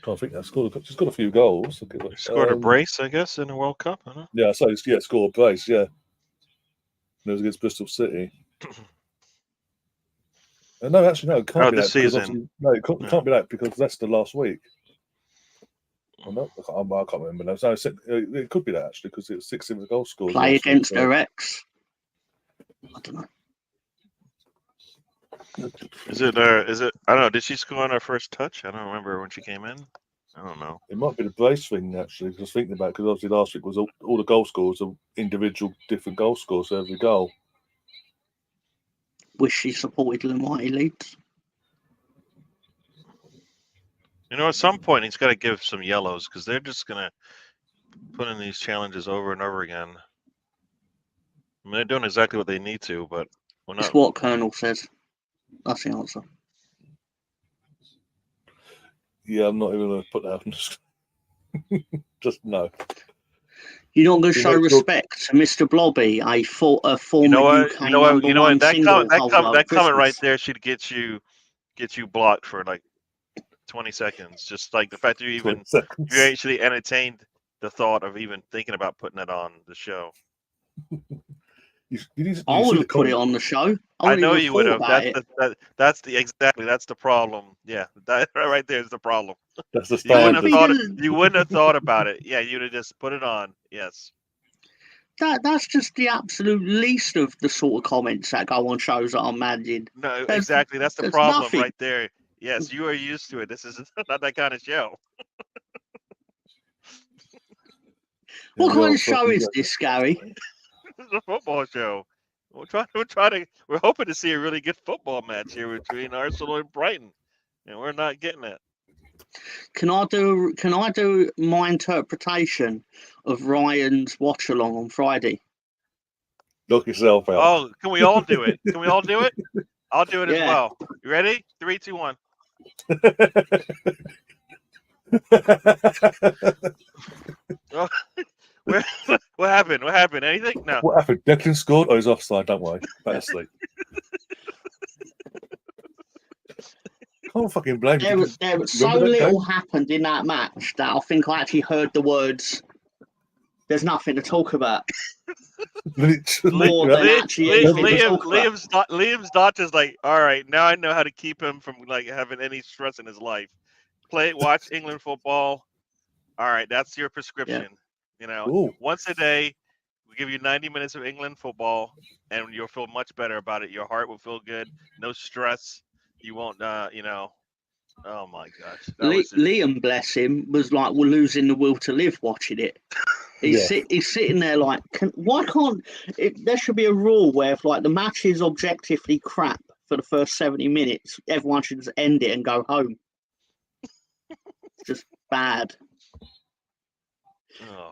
can't think that. She's got a few goals.
Scored a brace, I guess, in the World Cup. I don't know.
Yeah, so score a brace. Yeah, it was against Bristol City. No, actually, no, it can't be that.
Season.
No, it can't be that because that's the last week. Oh, no, I can't remember now. So it could be that actually because it's 16 goal scores.
Play against her ex. I don't know.
Is it? I don't know. Did she score on her first touch? I don't remember when she came in. I don't know.
It might be the brace thing actually. Because I was thinking about because obviously last week was all the goal scores are individual different goal scores for every goal.
Wish she supported Limway Leeds.
You know, at some point he's got to give some yellows because they're just gonna put in these challenges over and over again. I mean, they're doing exactly what they need to, but we're
It's
not.
what Colonel says. That's the answer.
Yeah, I'm not even going to put that on the screen. Just no.
You're not going to
You
show
make sure-
respect to Mr. Blobby, a former
You know what?
UK
You know what?
number
You know
one
what? That
single holder
that
at
comment right
Christmas.
there should get you blocked for like 20 seconds. Just like the fact that you
20 seconds.
actually entertained the thought of even thinking about putting it on the show.
I would have put it on the show.
I know you would have.
That's
That's the problem. Yeah, that right there is the problem.
That's the
You wouldn't
standard.
you wouldn't have thought about it. Yeah, you'd have just put it on. Yes.
That's just the absolute least of the sort of comments that go on shows that I'm managing.
No, exactly. That's the
there's
problem
nothing.
right there. Yes, you are used to it. This is not that kind of show.
What kind of show is this, Gary?
This is a football show. We're hoping to see a really good football match here between Arsenal and Brighton, and we're not getting it.
Can I do my interpretation of Ryan's watch-along on Friday?
Knock yourself out.
Oh, can we all do it? Can we all do it? I'll do it as
Yeah.
well. You ready? 3, 2, 1. What happened? What happened? Anything? No.
What happened? Declan scored? Oh, he's offside. Don't worry. Better sleep. Can't fucking blame you.
There was so little happened in that match that I think I actually heard the words, "There's nothing to talk about."
Literally.
Liam's doctor's like, all right, now I know how to keep him from like having any stress in his life. Watch England football. All right, that's your prescription.
Yeah.
You know,
Ooh.
once a day, we give you 90 minutes of England football, and you'll feel much better about it. Your heart will feel good, no stress. You won't, you know. Oh my gosh,
Liam, bless him, was like, we're losing the will to live watching it. He's sitting there like, why can't there should be a rule where if like the match is objectively crap for the first 70 minutes, everyone should just end it and go home. It's just bad.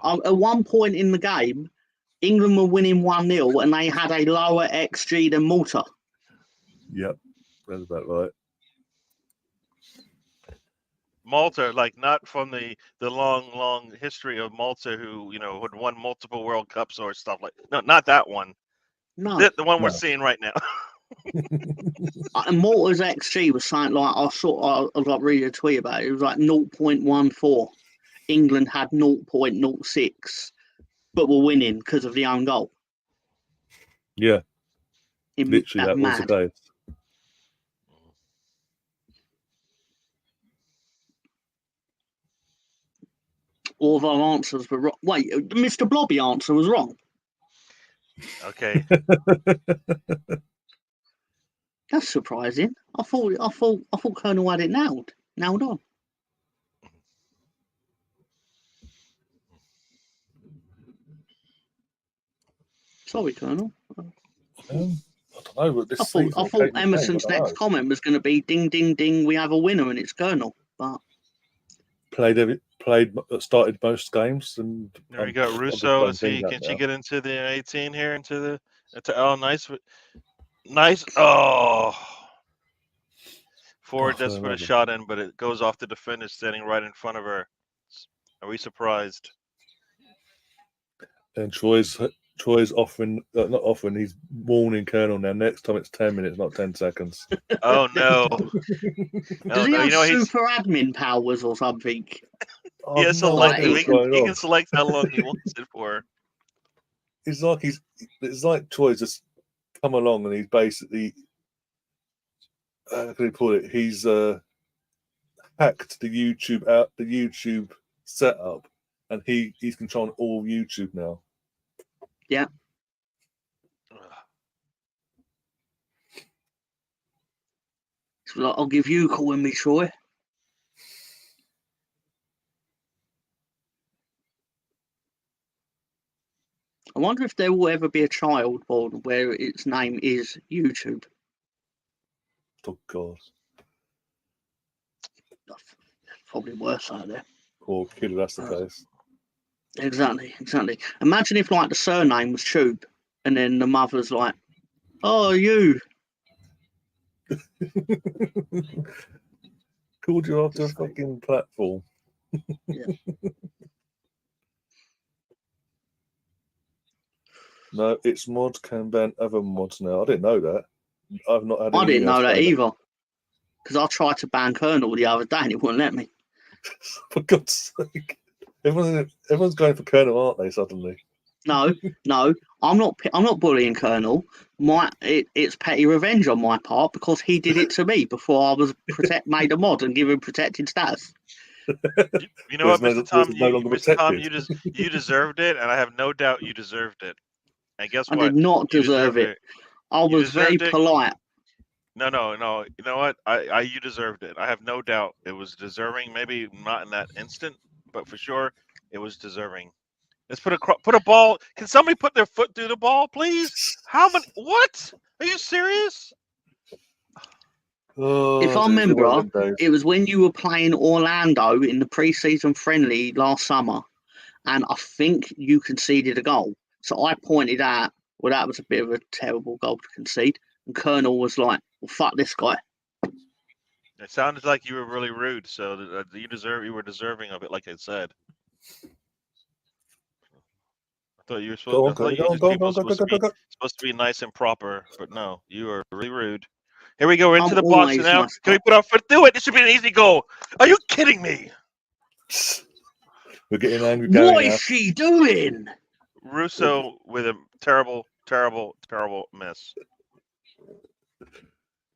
At one point in the game, England were winning 1-0 and they had a lower XG than Malta.
Yep, that's about right.
Malta, like not from the long history of Malta, who had won multiple World Cups or stuff like. No, not that one.
No,
the one we're seeing right now.
And Malta's XG was something like I was like reading a tweet about it. It was like 0.14. England had 0.06, but were winning because of the own goal.
Yeah, literally that was the case.
All of our answers were wrong. Wait, Mr. Blobby answer was wrong.
Okay.
That's surprising. I thought Colonel had it nailed on. Sorry, Colonel.
I don't know, but this
I thought Emerson's next comment was going to be "Ding, ding, ding, we have a winner," and it's Colonel. But
started most games, and
there we go. Russo, can she get into the 18 here? Into nice. Oh, forward just put a shot in, but it goes off the defender standing right in front of her. Are we surprised?
And Troy's offering, not offering, he's warning Colonel now. Next time it's 10 minutes, not 10 seconds.
Oh, no.
Does he have super admin powers or something?
He can select how long he wants it for.
It's like Troy's just come along and he's basically, how can I put it? He's hacked the YouTube setup, and he's controlling all of YouTube now.
Yeah. So I'll give you a call with me, Troy. I wonder if there will ever be a child born where its name is YouTube.
Oh, God.
Probably worse out there.
Poor kid, that's the case.
Exactly. Imagine if, like, the surname was Tube. And then the mother's like, "Oh, you."
Called you after a fucking platform.
Yeah.
No, its mods can ban other mods now. I didn't know that. I've not had.
I
any
didn't know
emails
that
saying
either. Because I tried to ban Colonel the other day and it wouldn't let me.
For God's sake, everyone's going for Colonel, aren't they? Suddenly.
No, I'm not bullying Colonel. It's petty revenge on my part because he did it to me before I was made a mod and given protected status.
You know what, Mr. Tom?
No longer
Mr. Tom,
protected.
you deserved it, and I have no doubt you deserved it. And guess
I
what?
did not
You
deserve
deserved
it. I
You
was very
deserved it.
polite.
No. You know what? You deserved it. I have no doubt it was deserving. Maybe not in that instant, but for sure it was deserving. Let's put a ball. Can somebody put their foot through the ball, please? How many? What? Are you serious?
Oh,
If I
days,
remember,
one of them days.
it was when you were playing Orlando in the pre-season friendly last summer, and I think you conceded a goal. So I pointed out, well, that was a bit of a terrible goal to concede. And Colonel was like, well, fuck this guy.
It sounded like you were really rude, so you were deserving of it, like I said. I thought you were supposed. I thought you just people supposed to be nice and proper, but no, you are really rude. Here we go. We're into the box now.
Nice.
Can we put our foot through it? This should be an easy goal. Are you kidding me?
We're getting angry.
What is she doing?
Russo with a terrible miss.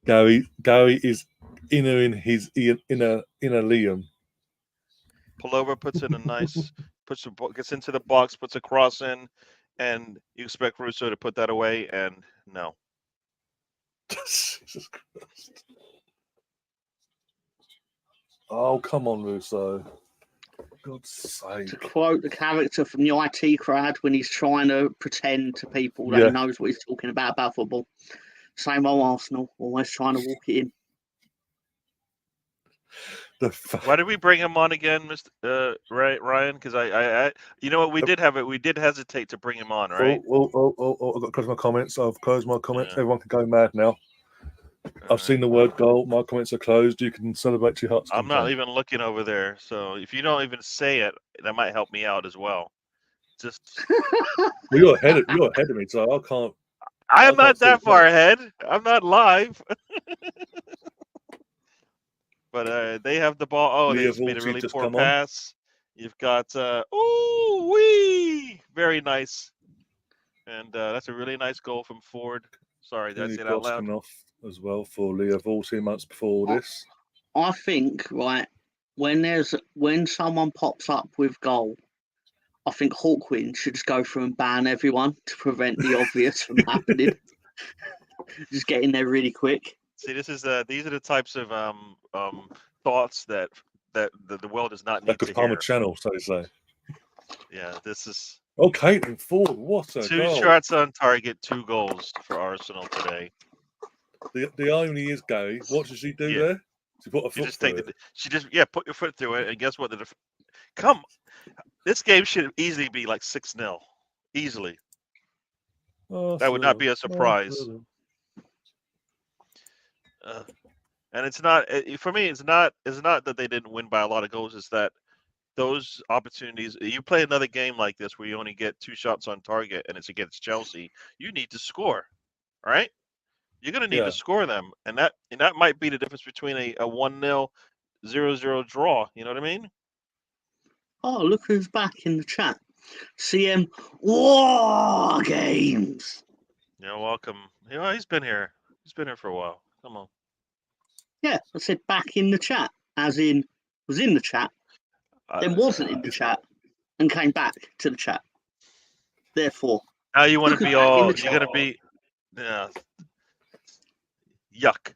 Gary is in his inner Liam.
Pullover puts in a nice, gets into the box, puts a cross in, and you expect Russo to put that away, and no.
Jesus Christ. Oh, come on, Russo. God's sake.
To quote the character from the IT crowd when he's trying to pretend to people that he knows what he's talking about football. Same old Arsenal, always trying to walk it in.
Why did we bring him on again, Mr. Ryan? Because I, you know what, we did hesitate to bring him on, right?
Oh! I've got to close my comments. I've closed my comments. Yeah. Everyone can go mad now. I've seen the word goal. My comments are closed. You can celebrate your hearts.
I'm not even looking over there, so if you don't even say it, that might help me out as well. Just
well, you're ahead of me, so I can't.
I am not that far ahead. I'm not live. But they have the ball. Oh, they just made a really poor pass. You've got ooh wee, very nice, and that's a really nice goal from Ford. Sorry, did I say that out loud?
Off as well for Leah Vol 2 months before this.
I think when someone pops up with goal, I think Hawkwind should just go through and ban everyone to prevent the obvious from happening. Just get in there really quick.
See, these are the types of thoughts that the world does not need to hear.
Palmer channel, so to say.
Yeah, this is.
Oh, Caitlin Ford, what a
2
goal.
shots on target, 2 goals for Arsenal today.
The irony is, Gary, what does she do there? She put a foot through it.
She just put your foot through it, and guess what? This game should easily be like 6-0, easily. That would not be a surprise. And it's not for me. It's not that they didn't win by a lot of goals. It's that those opportunities. You play another game like this where you only get 2 shots on target, and it's against Chelsea. You need to score, right? You're going to need to score them, and that might be the difference between a 1-0, 0-0 draw. You know what I mean?
Oh, look who's back in the chat. CM War Games.
You're welcome. He's been here. He's been here for a while. Come on.
Yeah, I said back in the chat, as in was in the chat, then wasn't in the chat, and came back to the chat. Therefore,
now you want to be all. You're going to be. Yeah. Yuck.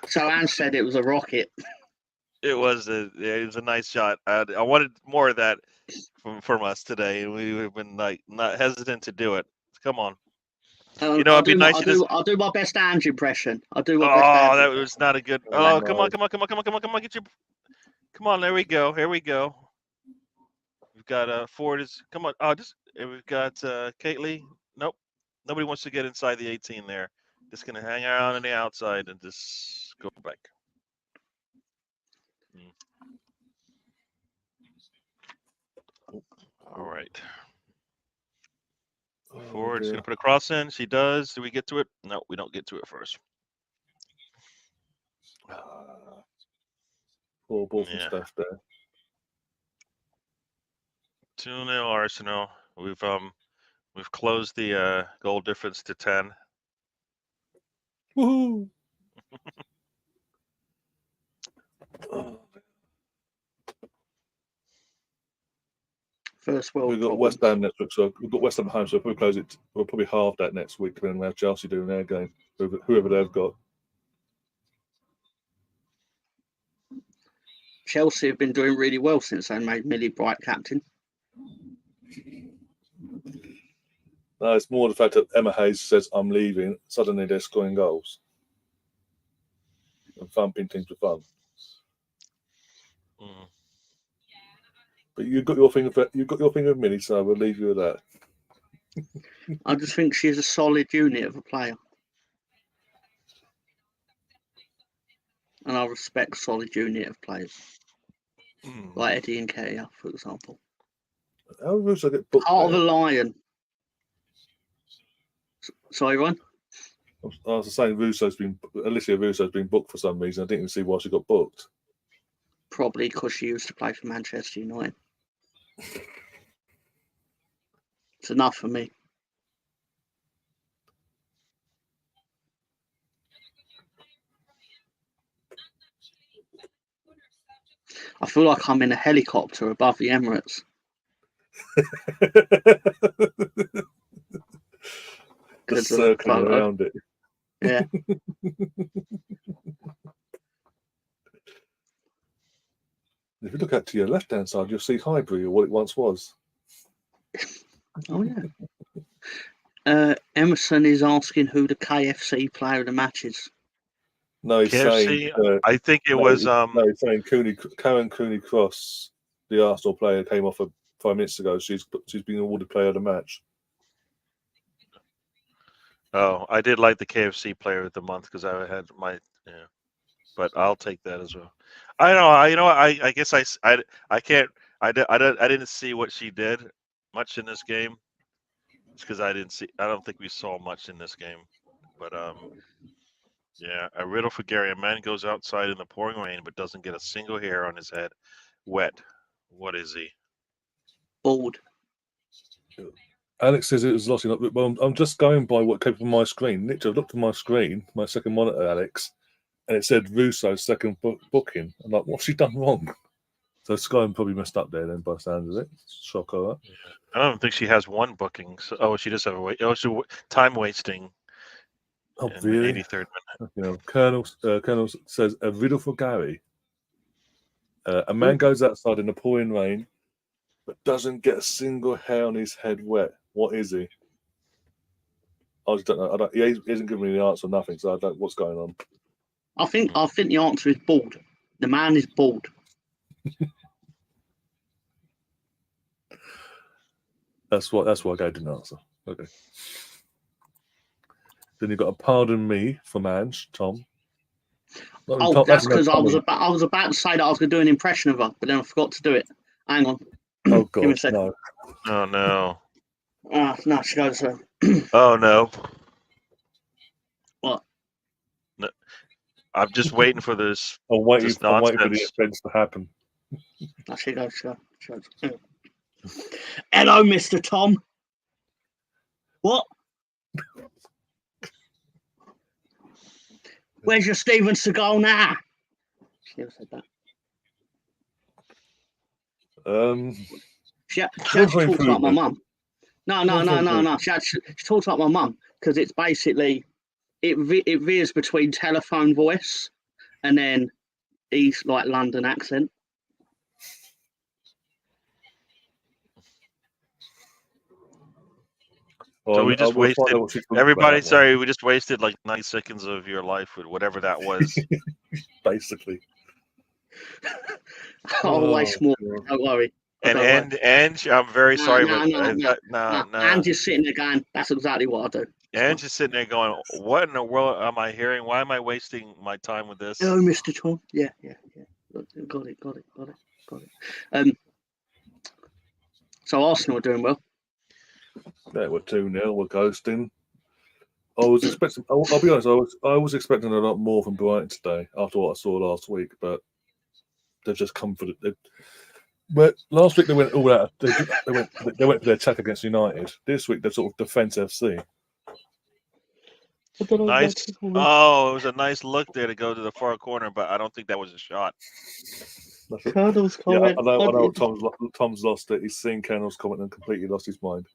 So Anne said it was a rocket.
It was a nice shot. I wanted more of that from us today. We've been not hesitant to do it. Come on. You know, it'd be nice.
I'll do my best Ange impression. I'll do my best.
Oh,
Ange
that
impression.
was not a good.
Oh,
Oh, come on, come on, come on, come on, come on, come on, get your. Come on, there we go. Here we go. We've got Ford is. Come on. Oh, we've got Kately. Nope. Nobody wants to get inside the 18 there. Just gonna hang around on the outside and just go back. All right. Ford's gonna put a cross in. She does. Do we get to it? No, we don't get to it first.
Poor ball from Steph there.
2-0 Arsenal. We've closed the goal difference to 10.
Woohoo!
First world.
We've got West Ham next week, so we've got West Ham at home, so we'll probably close it. We'll probably halve that next week, and then we have Chelsea doing their game, whoever they've got.
Chelsea have been doing really well since they made Millie Bright captain.
No, it's more the fact that Emma Hayes says, I'm leaving. Suddenly they're scoring goals. And thumping teams for fun. But you've got your thing with Millie, so we'll leave you with that.
I just think she's a solid unit of a player. And I respect solid unit of players. Like Eddie and Nketiah, for example.
How does I get booked?
Heart of a Lion. Sorry, Ron?
I was saying Alicia Russo's been booked for some reason. I didn't even see why she got booked.
Probably because she used to play for Manchester United. It's enough for me. I feel like I'm in a helicopter above the Emirates.
Just circling around it.
Yeah.
If you look out to your left-hand side, you'll see Highbury, or what it once was.
Oh, yeah. Emerson is asking who the KFC player of the match is.
No, he's
KFC,
saying...
I think it was...
No, he's saying Karen Cooney-Cross, the Arsenal player, came off 5 minutes ago. She's been awarded player of the match.
Oh, I did like the KFC player of the month because I had my... Yeah. But I'll take that as well. I guess I can't. I didn't see what she did much in this game. It's because I don't think we saw much in this game. But yeah, a riddle for Gary. A man goes outside in the pouring rain, but doesn't get a single hair on his head wet. What is he?
Bald.
Alex says it was lost. Well, I'm just going by what came up on my screen. Literally, I looked at my screen, my second monitor, Alex, and it said Russo's second booking. I'm like, what's she done wrong? So Sky probably messed up there then, by the sound of it. Shock her.
I don't think she has one booking. So, she does have a wait. She time wasting.
Oh, really?
83rd minute.
You know, Colonel says a riddle for Gary. A man goes outside in the pouring rain, but doesn't get a single hair on his head wet. What is he? I just don't know. He hasn't given me the answer. Nothing. So I don't. What's going on?
I think the answer is bald. The man is bald.
That's why I gave the answer. Okay. Then you've got a pardon me from Ange, Tom.
Oh, that's because I was about to say that I was going to do an impression of her, but then I forgot to do it. Hang on.
Oh God,
give me a second.
no.
Oh no.
No, she goes.
Oh no.
What?
No. I'm just waiting for this.
I'm waiting for the offence to happen.
No, she goes. Hello, Mr. Tom. What? Where's your Steven Seagal now? She never said that. She actually talks about my mum. No. She talks about my mum because it's basically it veers between telephone voice and then East like London accent.
So we just
we'll find
wasted
out what she thinks
everybody.
about that
Sorry, we just wasted like 90 seconds of your life with whatever that was.
one, basically.
I'll waste more.
God.
Don't worry.
And I'm very sorry, but no.
Angie's sitting there going, "That's exactly what I do."
Ange is sitting there going, "What in the world am I hearing? Why am I wasting my time with this?"
Oh, Mr. Tom. Yeah. Got it. So Arsenal are doing well.
Yeah, we're 2-0. We're ghosting. I was expecting. I'll be honest. I was expecting a lot more from Brighton today after what I saw last week, but they've just come for the. But last week they went all out. They went for their attack against United. This week they're sort of defence FC.
Nice. Oh, it was a nice look there to go to the far corner, but I don't think that was a shot.
Colonel's
Yeah,
comment.
I know. Tom's lost it. He's seen Colonel's comment and completely lost his mind.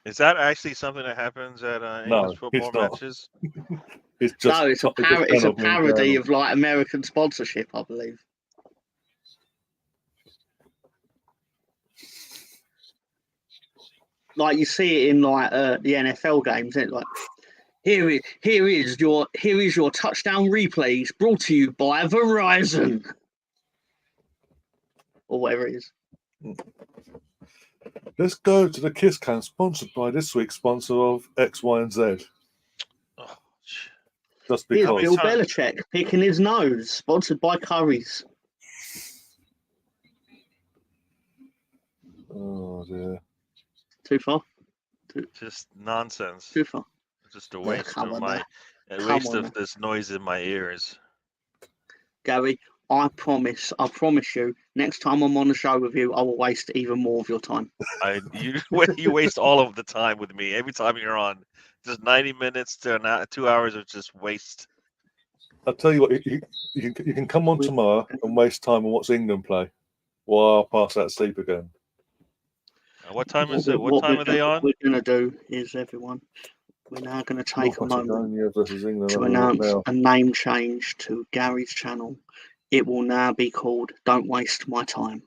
Is that actually something that happens at English football matches?
It's just
no, it's a parody of like American sponsorship, I believe. Like you see it in like the NFL games, isn't it? Like here is your touchdown replays brought to you by Verizon or whatever it is.
Let's go to the Kiss Cam, sponsored by this week's sponsor of X, Y, and Z.
Oh,
just because.
Here's Bill Belichick picking his nose, sponsored by Curry's.
Oh dear.
Too far.
Just nonsense.
Too far.
Just a waste of this noise in my ears.
Gary, I promise you, next time I'm on the show with you, I will waste even more of your time.
You waste all of the time with me. Every time you're on, just 90 minutes to 2 hours of just waste.
I'll tell you what, you can come on tomorrow and waste time on watch England play while I'll pass out sleep again.
What time is it? What time are they on?
What we're going to do is, everyone, we're now going to take a moment to announce a name change to Gary's channel. It will now be called Don't Waste My Time.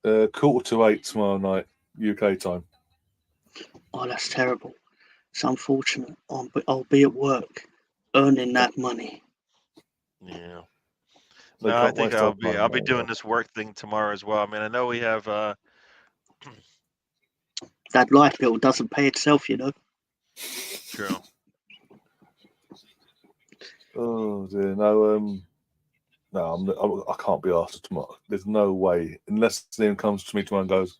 7:45 tomorrow night, UK time.
Oh, that's terrible. It's unfortunate. I'll be at work earning that money.
Yeah. No, I think I'll be doing this work thing tomorrow as well. I mean, I know we have
that light bill doesn't pay itself, you know.
True.
Oh dear, no, I can't be asked tomorrow. There's no way, unless Liam comes to me tomorrow and goes,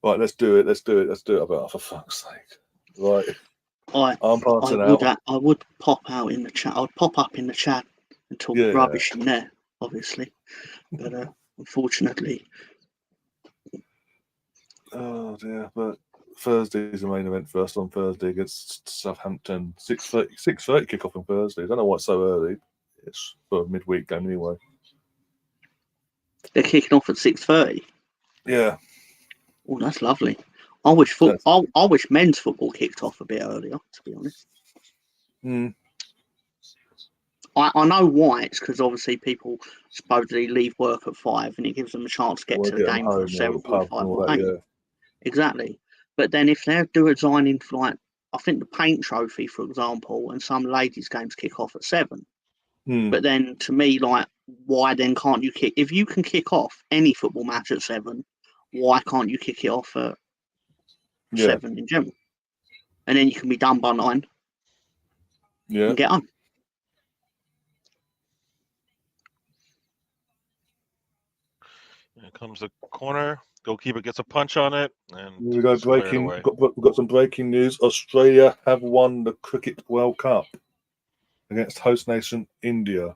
right, let's do it. I'll be like, for fuck's sake, right? I'm passing out.
I would pop out in the chat. I'd pop up in the chat and talk rubbish in there, obviously, but unfortunately.
Oh dear, but Thursday is the main event for us on Thursday against Southampton. 6:30 kick-off on Thursday. I don't know why it's so early. It's for a midweek game anyway.
They're kicking off at 6:30.
Yeah.
Oh, that's lovely. I wish men's football kicked off a bit earlier, to be honest. I know why. It's because obviously people supposedly leave work at 5 and it gives them a chance to get to the game for 7:45.
Yeah.
Exactly. But then if they're designing for, like, I think the paint trophy, for example, and some ladies' games kick off at 7. But then to me, like, why then can't you kick? If you can kick off any football match at 7, why can't you kick it off at 7 in general? And then you can be done by 9.
Yeah.
And get on.
Here comes the corner. Goalkeeper gets a punch on it, and
we go breaking. We've got some breaking news. Australia have won the Cricket World Cup against host nation India.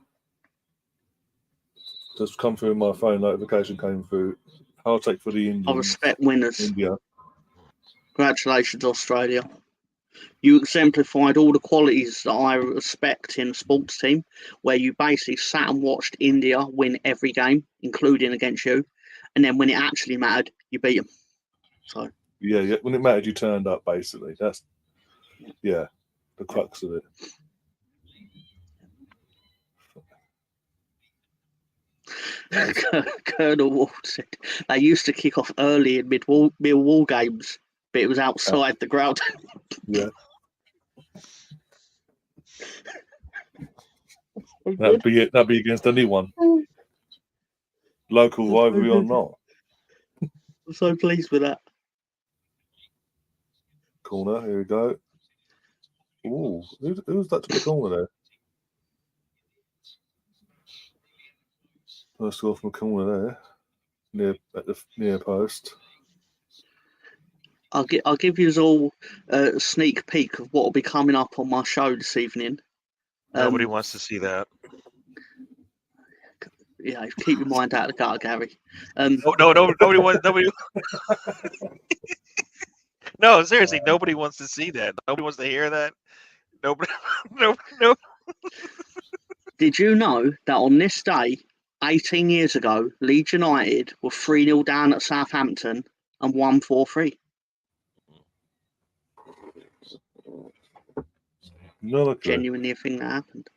Just come through my phone. Notification came through. I'll take for the Indians.
I respect winners.
India.
Congratulations, Australia. You exemplified all the qualities that I respect in a sports team, where you basically sat and watched India win every game, including against you. And then when it actually mattered, you beat them. So
yeah, when it mattered, you turned up. Basically, that's the crux of it.
Colonel Ward said they used to kick off early in Millwall games, but it was outside the ground.
Yeah. That'd be against anyone, local rivalry or not.
I'm so pleased with that.
Corner, here we go. Ooh, who's that to the corner there? First goal from the corner there, at the near post.
I'll give you all a sneak peek of what will be coming up on my show this evening.
Nobody wants to see that.
Yeah, keep your mind out of the gutter, Gary.
Nobody wants. Nobody. No, seriously, nobody wants to see that. Nobody wants to hear that. Nobody. No.
Did you know that on this day, 18 years ago, Leeds United were 3-0 down at Southampton and won 4-3? Genuinely a thing that happened.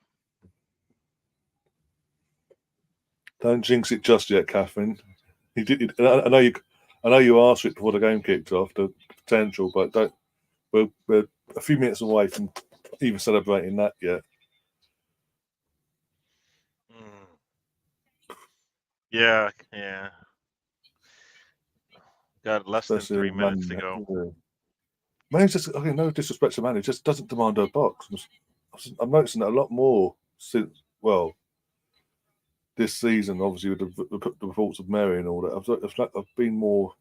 Don't jinx it just yet, Catherine. I know you asked it before the game kicked off, the potential, but don't. We're a few minutes away from even celebrating that yet.
Yeah. Got less than 3 minutes to go.
Yeah. Man's just, okay, no disrespect to Man, it just doesn't demand a box. I'm noticing that a lot more since, this season, obviously with the reports of Mary and all that. I've been more.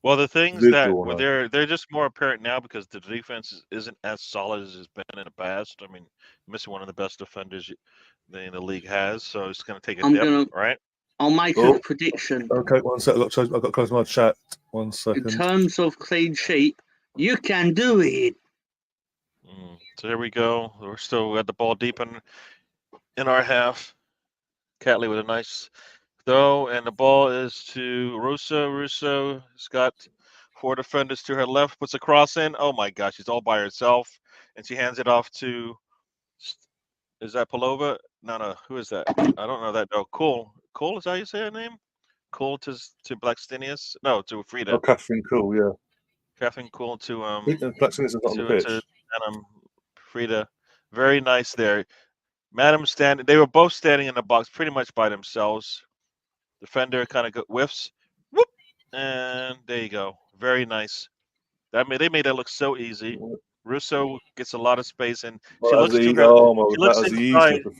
Well, the things that they're just more apparent now because the defense isn't as solid as it's been in the past. I mean, missing one of the best defenders the league has, so it's going to take a dip, right?
I'll make a prediction.
Okay, one sec. I've got to close my chat. 1 second.
In terms of clean sheet, you can do it.
So here we go. We're still at the ball deep in our half. Catley with a nice throw, and the ball is to Russo. Russo has got 4 defenders to her left, puts a cross in. Oh my gosh, she's all by herself, and she hands it off to. Is that Palova? No. Who is that? I don't know that. No, Cool. Cool, is that how you say her name? Cool to Blackstenius? No, to Frida.
Oh, Catherine Cool, yeah.
Catherine Cool to
Blackstenius is not on the pitch.
To Frida. Very nice there. Madam standing. They were both standing in the box pretty much by themselves. Defender kind of whiffs. Whoop! And there you go. Very nice. They made that look so easy. Russo gets a lot of space, and she looks to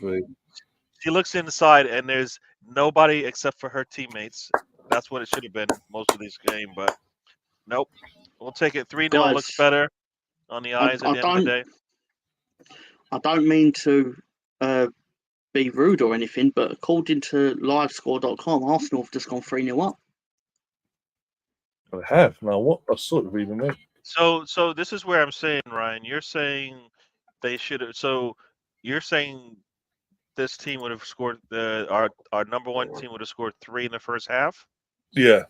her. She looks inside, and there's nobody except for her teammates. That's what it should have been most of this game, but nope. We'll take it. 3-0 looks better on the eyes at the end of the day.
I don't mean to be rude or anything, but according to livescore.com, Arsenal have just gone 3-0 up.
They have. Now, what sort of even mean?
So this is where I'm saying, Ryan, you're saying they should have. So you're saying this team would have scored our number 1 team would have scored 3 in the first half.
Yeah.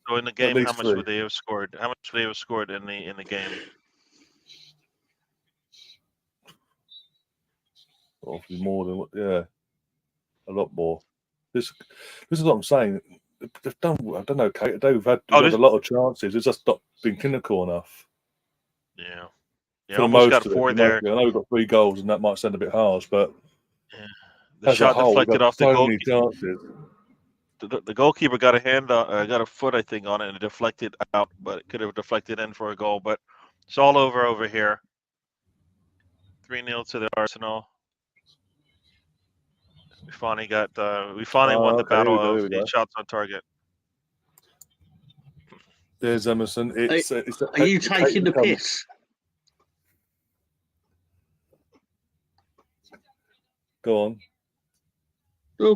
So in the game, how much would they have scored? How much would they have scored in the game?
Obviously more than a lot more. This is what I'm saying. They've done. I don't know, Kate. They've had a lot of chances. It's just not been clinical enough.
Yeah. Almost got 4 there.
I know we've got 3 goals, and that might sound a bit harsh, but
the shot deflected off the goalkeeper. The goalkeeper got a foot, I think, on it, and it deflected out, but it could have deflected in for a goal. But it's all over here. 3-0 to the Arsenal. We finally won the battle of the shots on target.
There's Emerson.
Are you taking the piss?
Go on.
Oh.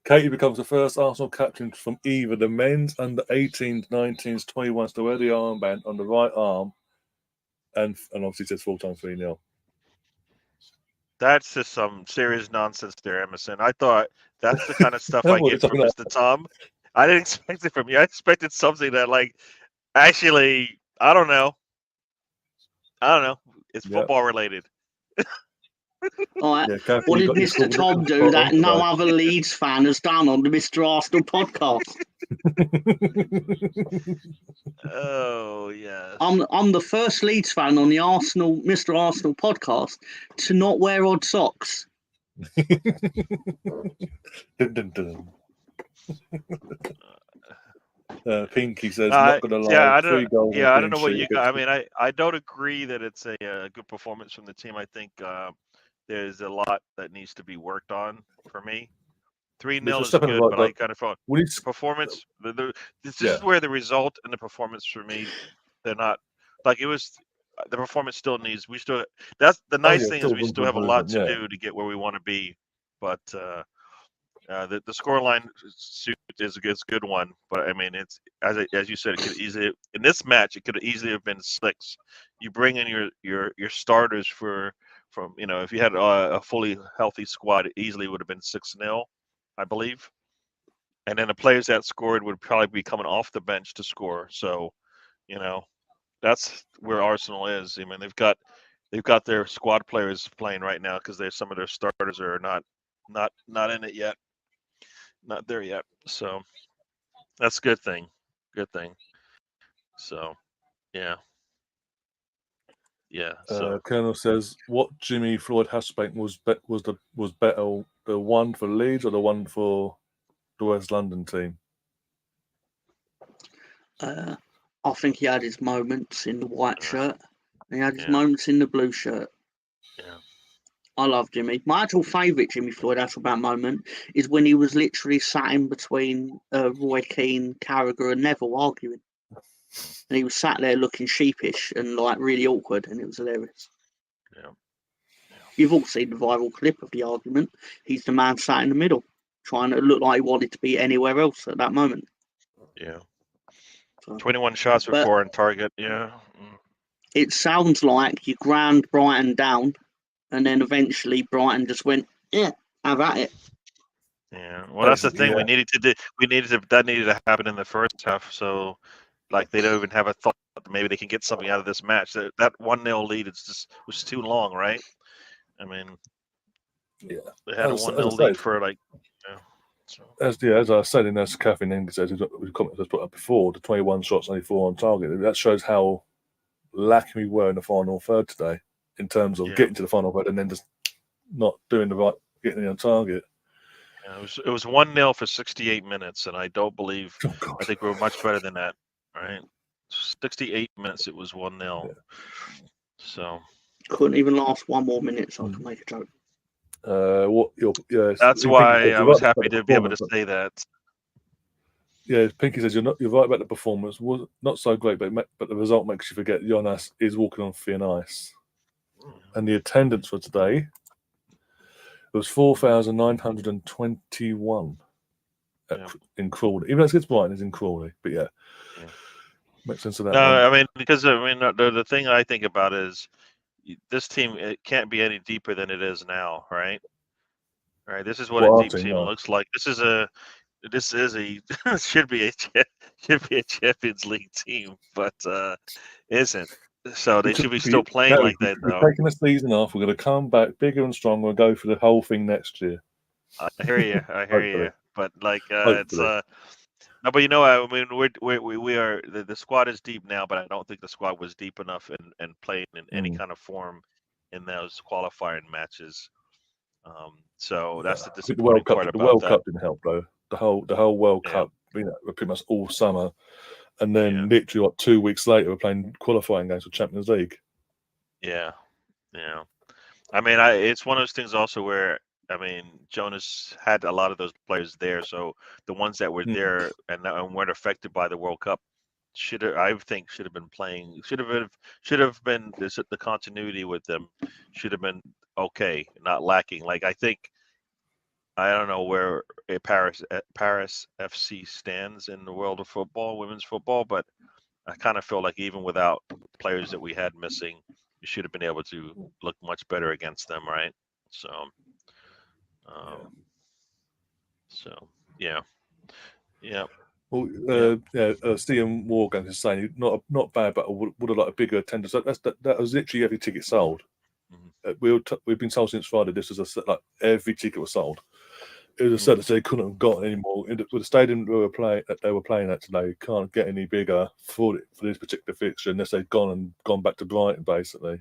Katie becomes the first Arsenal captain from either the men's under 18s, 19s, 21s to wear the armband on the right arm, and obviously says 4 times 3-0.
That's just some serious nonsense there, Emerson. I thought that's the kind of stuff I get from Mr. Tom. I didn't expect it from you. I expected something that, actually, I don't know. It's football related.
All right.
Yeah, Kathy,
What
you
did
got your
Mr.
call
Tom
spot
do
on
that no
today.
other Leeds fan has done on the Mr. Arsenal podcast?
Oh yes.
I'm the first Leeds fan on the Mr. Arsenal podcast to not wear odd socks.
Dun, dun, dun. Pinky says, not gonna lie,
yeah, I
3
don't.
goals and a
Yeah, I
clean
don't know what
sheet
you got.
against
I mean, I don't agree that it's a good performance from the team. I think there's a lot that needs to be worked on for me. 3-0
There's a
is
step in the
good,
right
but I
direction.
kind of felt
We need
the performance. This
Yeah.
is where the result and the performance for me, they're not like it was. The performance still needs. We still. That's the nice thing is
still
we
room
still
for
have a lot
improvement,
to do to get where we want to be, but. The scoreline suit is a good one, but I mean it's as you said, it could easily in this match it could easily have been 6. You bring in your starters from if you had a fully healthy squad, it easily would have been 6-0, I believe, and then the players that scored would probably be coming off the bench to score. So that's where Arsenal is. I mean they've got their squad players playing right now because some of their starters are not in it yet. Not there yet. So that's a good thing. Good thing. So yeah. Yeah. So
Colonel says, what Jimmy Floyd Hasselbank was better, the one for Leeds or the one for the West London team?
I think he had his moments in the white shirt. And he had his
Yeah.
moments in the blue shirt.
yeah.
I love Jimmy. My actual favourite Jimmy Floyd Hasselbank moment is when he was literally sat in between Roy Keane, Carragher, and Neville arguing. And he was sat there looking sheepish and like really awkward, and it was hilarious.
Yeah.
You've all seen the viral clip of the argument. He's the man sat in the middle, trying to look like he wanted to be anywhere else at that moment.
Yeah.
So,
21 shots with 4 on target. Yeah.
it sounds like you ground Brighton down, and then eventually Brighton just went, yeah, have at it.
Yeah. Well, that's the thing.
Yeah.
That needed to happen in the first half. So, like, they don't even have a thought that maybe they can get something out of this match. That 1-0 lead was too long, right? I mean,
Yeah.
they had a
As I
1-0
say,
lead for like. So.
As I said, and as Catherine Eng says, we've put up before, the 21 shots, only 4 on target. That shows how lacking we were in the final third today in terms of getting to the final third and then just not doing the right, getting on target.
Yeah, it was 1-0 for 68 minutes, and I don't believe.
Oh,
I think we were much better than that, right? 68 minutes, it was 1-0.
Yeah.
So
couldn't even last one more minute, so I can make a joke.
That's why I was happy to be able to say that.
Yeah, Pinky says you're right about the performance. Was not so great, but the result makes you forget Jonas is walking on thin ice. And the attendance for today was 4,921 in Crawley. Even though it's Brighton, is in Crawley, but yeah. Makes sense of that.
No, I mean because the thing I think about is this team. It can't be any deeper than it is now, right? Right. This is what a deep team looks like. This is a should be a Champions League team, but isn't. So they should be still playing like that, though.
We're taking the season off. We're going to come back bigger and stronger and go for the whole thing next year.
I hear you. But like it's no, but I mean we are the squad is deep now, but I don't think the squad was deep enough and playing in any kind of form in those qualifying matches. So that's the disappointing part about that.
The World Cup didn't help though. The whole World Cup, pretty much all summer, and then literally 2 weeks later, we're playing qualifying games for Champions League.
Yeah. I mean, it's one of those things also where Jonas had a lot of those players there, so the ones that were there and weren't affected by the World Cup should have been playing. Should have been the continuity with them should have been okay, not lacking. Like I don't know where Paris FC stands in the world of football, women's football, but I kind of feel like even without players that we had missing, you should have been able to look much better against them, right? So, yeah.
Well, Stephen Morgan is saying not bad, but I would have liked a bigger attendance. That was literally every ticket sold. we've been told since Friday this was a set, like every ticket was sold. It was a set that they couldn't have got any more. With the stadium they were playing at today, you can't get any bigger for this particular fixture unless they've gone back to Brighton, basically.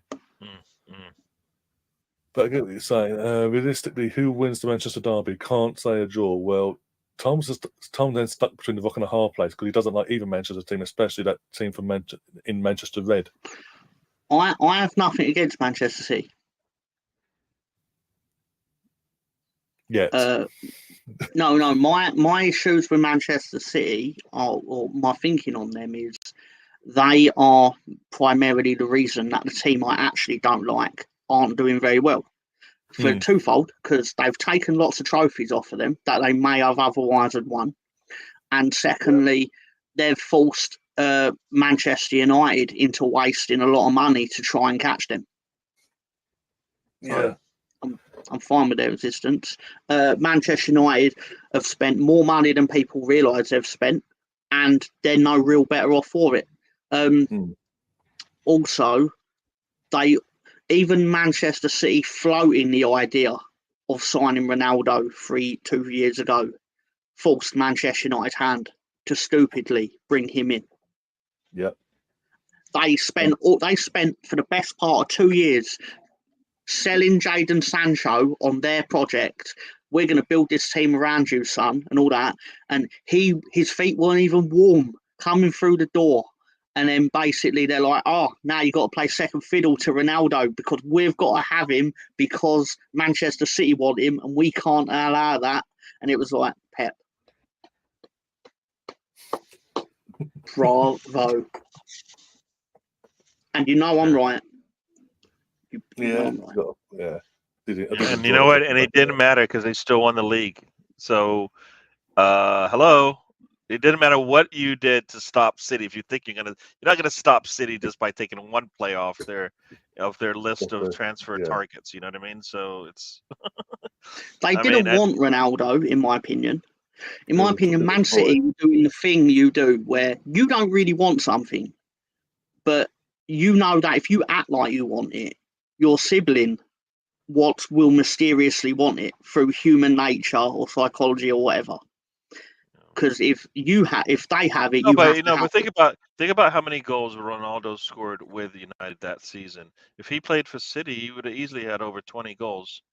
But I get what you're saying. Realistically, who wins the Manchester derby? Can't say a draw. Well, Tom's then stuck between the rock and a hard place because he doesn't like either Manchester team, especially that team from in Manchester Red.
I have nothing against Manchester City.
Yes.
No. My issues with Manchester City or my thinking on them is they are primarily the reason that the team I actually don't like aren't doing very well. For twofold, because they've taken lots of trophies off of them that they may have otherwise had won, and secondly, they've forced Manchester United into wasting a lot of money to try and catch them.
Yeah.
I'm fine with their existence. Manchester United have spent more money than people realise they've spent, and they're no real better off for it. Also, even Manchester City floating the idea of signing Ronaldo 2 years ago forced Manchester United's hand to stupidly bring him in.
Yeah.
They spent for the best part of 2 years selling Jadon Sancho on their project. We're going to build this team around you, son, and all that. And his feet weren't even warm coming through the door. And then basically they're like, oh, now you've got to play second fiddle to Ronaldo because we've got to have him because Manchester City want him and we can't allow that. And it was like, Pep. Bravo. And you know I'm right. You know I'm right.
Yeah.
And you know what? And it didn't matter because they still won the league. So, hello. It didn't matter what you did to stop City. If you think you're not gonna stop City just by taking one player off their list of transfer targets. You know what I mean? So it's
they didn't want Ronaldo, in my opinion. In my opinion, Man City doing the thing you do where you don't really want something, but you know that if you act like you want it, your sibling will mysteriously want it through human nature or psychology or whatever. Because if they have it,
but think about how many goals Ronaldo scored with United that season. If he played for City, he would have easily had over 20 goals.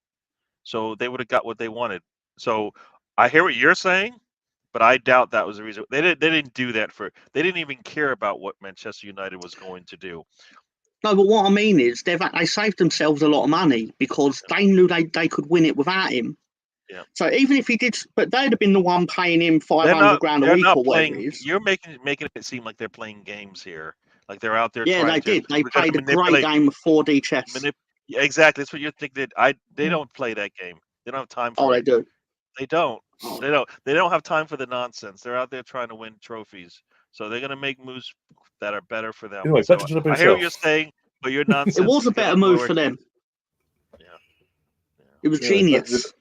So they would have got what they wanted. So I hear what you're saying, but I doubt that was the reason. They didn't do that they didn't even care about what Manchester United was going to do.
No, but what I mean is they saved themselves a lot of money because they knew they could win it without him.
Yeah.
So even if he did, but they'd have been the one paying him $500,000 a week or whatever it is.
You're making it seem like they're playing games here, like they're out there.
Yeah, they did. They played a great game of 4D chess.
Exactly, that's what you're thinking. They don't play that game. They don't have time for it.
Oh, they do.
They don't. They don't have time for the nonsense. They're out there trying to win trophies. So they're going to make moves that are better for them.
Anyway,
so I hear what you're saying, but your nonsense.
It was a better move for them.
Yeah.
It was genius.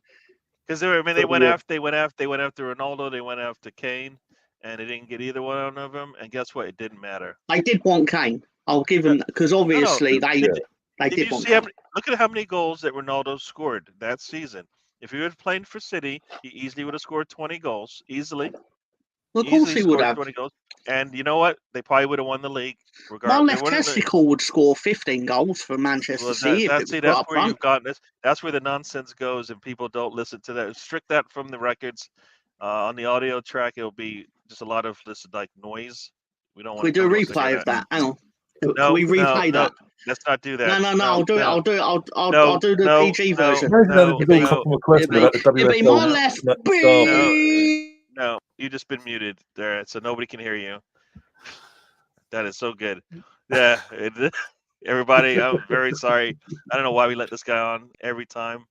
Because they went after Ronaldo, they went after Kane, and they didn't get either one of them. And guess what? It didn't matter.
They did want Kane. I'll give them because obviously they did want Kane.
Look at how many goals that Ronaldo scored that season. If he had played for City, he easily would have scored 20 goals. Easily.
Well, of course he would have.
20 goals. And you know what? They probably would have won the league.
My left testicle would score 15 goals for Manchester City.
That's where you've gotten this. That's where the nonsense goes, and people don't listen to that. Strict that from the records. On the audio track, it'll be just a lot of this like noise. We don't want.
We do a replay of that. Hang on. Can we replay that?
Let's not do that.
No. I'll do it. I'll do the PG version.
It'll
be my left.
No, you've just been muted there, so nobody can hear you. That is so good. Yeah, everybody, I'm very sorry. I don't know why we let this guy on every time,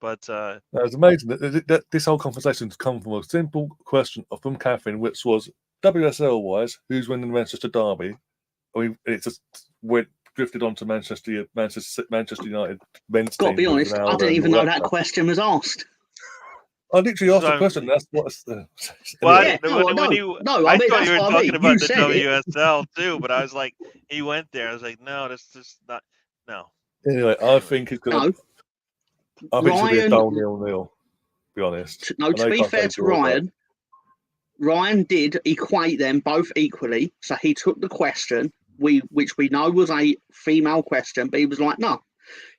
but
it's amazing that this whole conversation has come from a simple question from Catherine, which was WSL-wise, who's winning the Manchester derby? I mean, it just drifted onto Manchester United men's team.
Got to be honest, I didn't even know that question was asked.
I literally asked the question. That's what's the.
I thought you were talking about the WSL too, but I was like, he went there. I was like, no, that's just not. No,
Anyway, I think it's gonna.
No,
I think it's gonna be a
Ryan-
dull 0-0. Be honest.
No,
I
to
know you
be
can't
fair
say
to
draw, but-
Ryan, Ryan did equate them both equally. So he took the question, which we know was a female question, but he was like, no,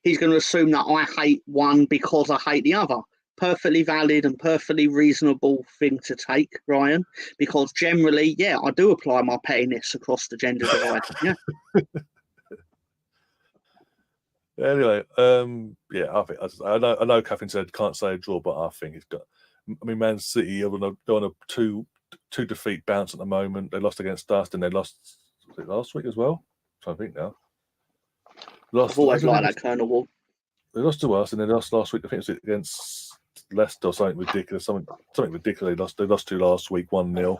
he's going to assume that I hate one because I hate the other. Perfectly valid and perfectly reasonable thing to take, Ryan, because generally, yeah, I do apply my pettiness across the gender divide. Yeah.
Anyway, yeah, I think I know Catherine said can't say a draw, but I think it's got. I mean, Man City are on a two defeat bounce at the moment. They lost against Dustin. They lost last week as well. I'm trying to think now.
I've always liked that Colonel Wall.
They lost to us, and they lost last week. I think it was against Leicester or something ridiculous. Something ridiculous. They lost to last week 1-0.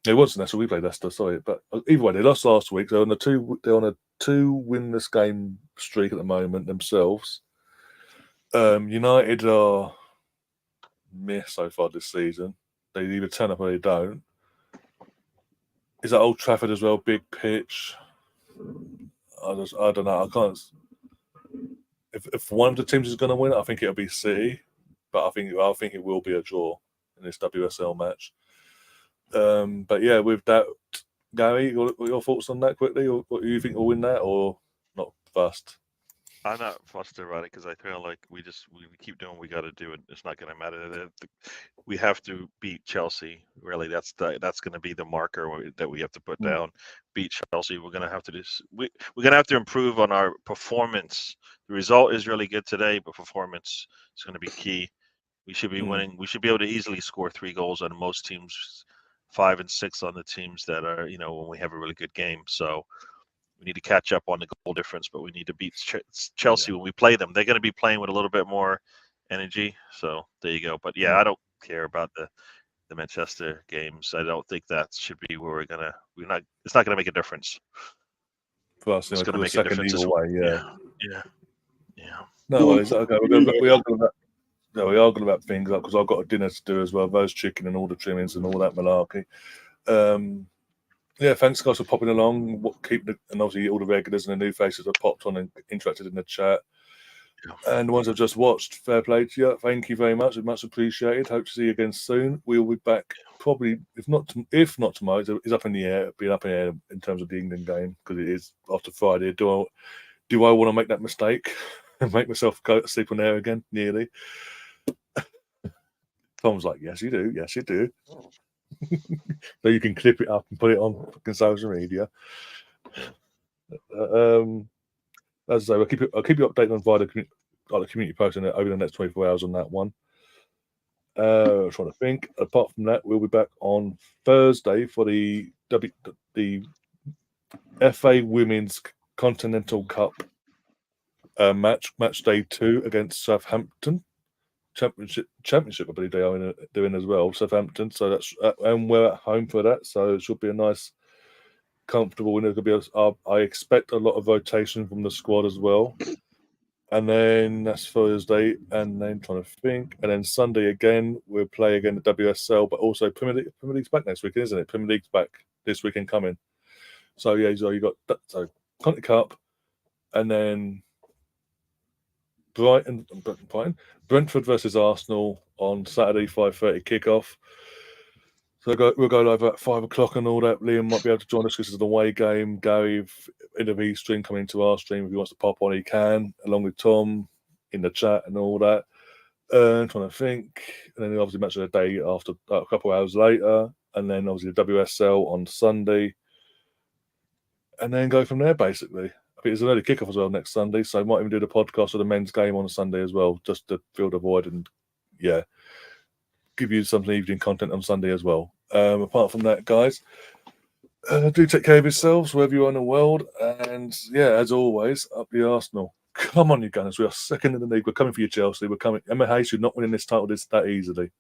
It wasn't Leicester. We played Leicester. Sorry, but either way, they lost last week. They're on a two winless game streak at the moment themselves. United are meh so far this season. They either turn up or they don't. Is that Old Trafford as well? Big pitch. I don't know. I can't. If one of the teams is going to win, I think it'll be City, but I think it will be a draw in this WSL match. But yeah, with that, Gary, what are your thoughts on that quickly? Or what do you think will win that, or not fussed?
I'm not fussed about it because I feel like we keep doing what we got to do, and it's not going to matter. We have to beat Chelsea. Really, that's going to be the marker that we have to put down. Beat Chelsea. We're going to have to we're going to have to improve on our performance. The result is really good today, but performance is going to be key. We should be winning. We should be able to easily score 3 goals on most teams, 5 and 6 on the teams that are, when we have a really good game. So we need to catch up on the goal difference, but we need to beat Chelsea when we play them. They're going to be playing with a little bit more energy. So there you go. But yeah, I don't care about the Manchester games. I don't think that should be where it's not going to make a difference.
For us,
it's going to make a difference
either way.
Yeah.
No, it's okay. We are going to wrap things up because I've got a dinner to do as well. Roast chicken and all the trimmings and all that malarkey. Yeah, thanks guys for popping along. And obviously all the regulars and the new faces have popped on and interacted in the chat. And the ones I've just watched, fair play to you. Thank you very much. It's much appreciated. Hope to see you again soon. We'll be back probably, if not tomorrow. It's up in the air. Being up in the air in terms of the England game because it is after Friday. Do I want to make that mistake and make myself go to sleep on air again? Nearly. Tom's like, yes, you do. Yes, you do. So you can clip it up and put it on fucking social media. As I say, I'll keep you updated on via the community post over the next 24 hours on that one. I'm trying to think. Apart from that, we'll be back on Thursday for the FA Women's Continental Cup match day 2 against Southampton. Championship, I believe they are doing as well. Southampton, so that's and we're at home for that, so it should be a nice, comfortable win. It could be. I expect a lot of rotation from the squad as well. And then that's Thursday, and then trying to think, and then Sunday again we'll play again the WSL, but also Premier League's back next weekend, isn't it? Premier League's back this weekend coming. So yeah, so you got Continental Cup, and then Brentford versus Arsenal on Saturday 5:30 kickoff. So we'll go live at 5 o'clock and all that. Liam might be able to join us because it's an away game. Gary, in the V stream, coming into our stream if he wants to pop on, he can, along with Tom in the chat and all that. I'm trying to think, and then obviously match of the day after a couple of hours later, and then obviously the WSL on Sunday, and then go from there basically. I think there's an early kickoff as well next Sunday, so I might even do the podcast of the men's game on Sunday as well, just to fill the void and give you some evening content on Sunday as well. Apart from that, guys, do take care of yourselves wherever you are in the world, and as always, up the Arsenal. Come on, you Gunners, we are second in the league. We're coming for you, Chelsea. We're coming. Emma Hayes, you're not winning this title that easily.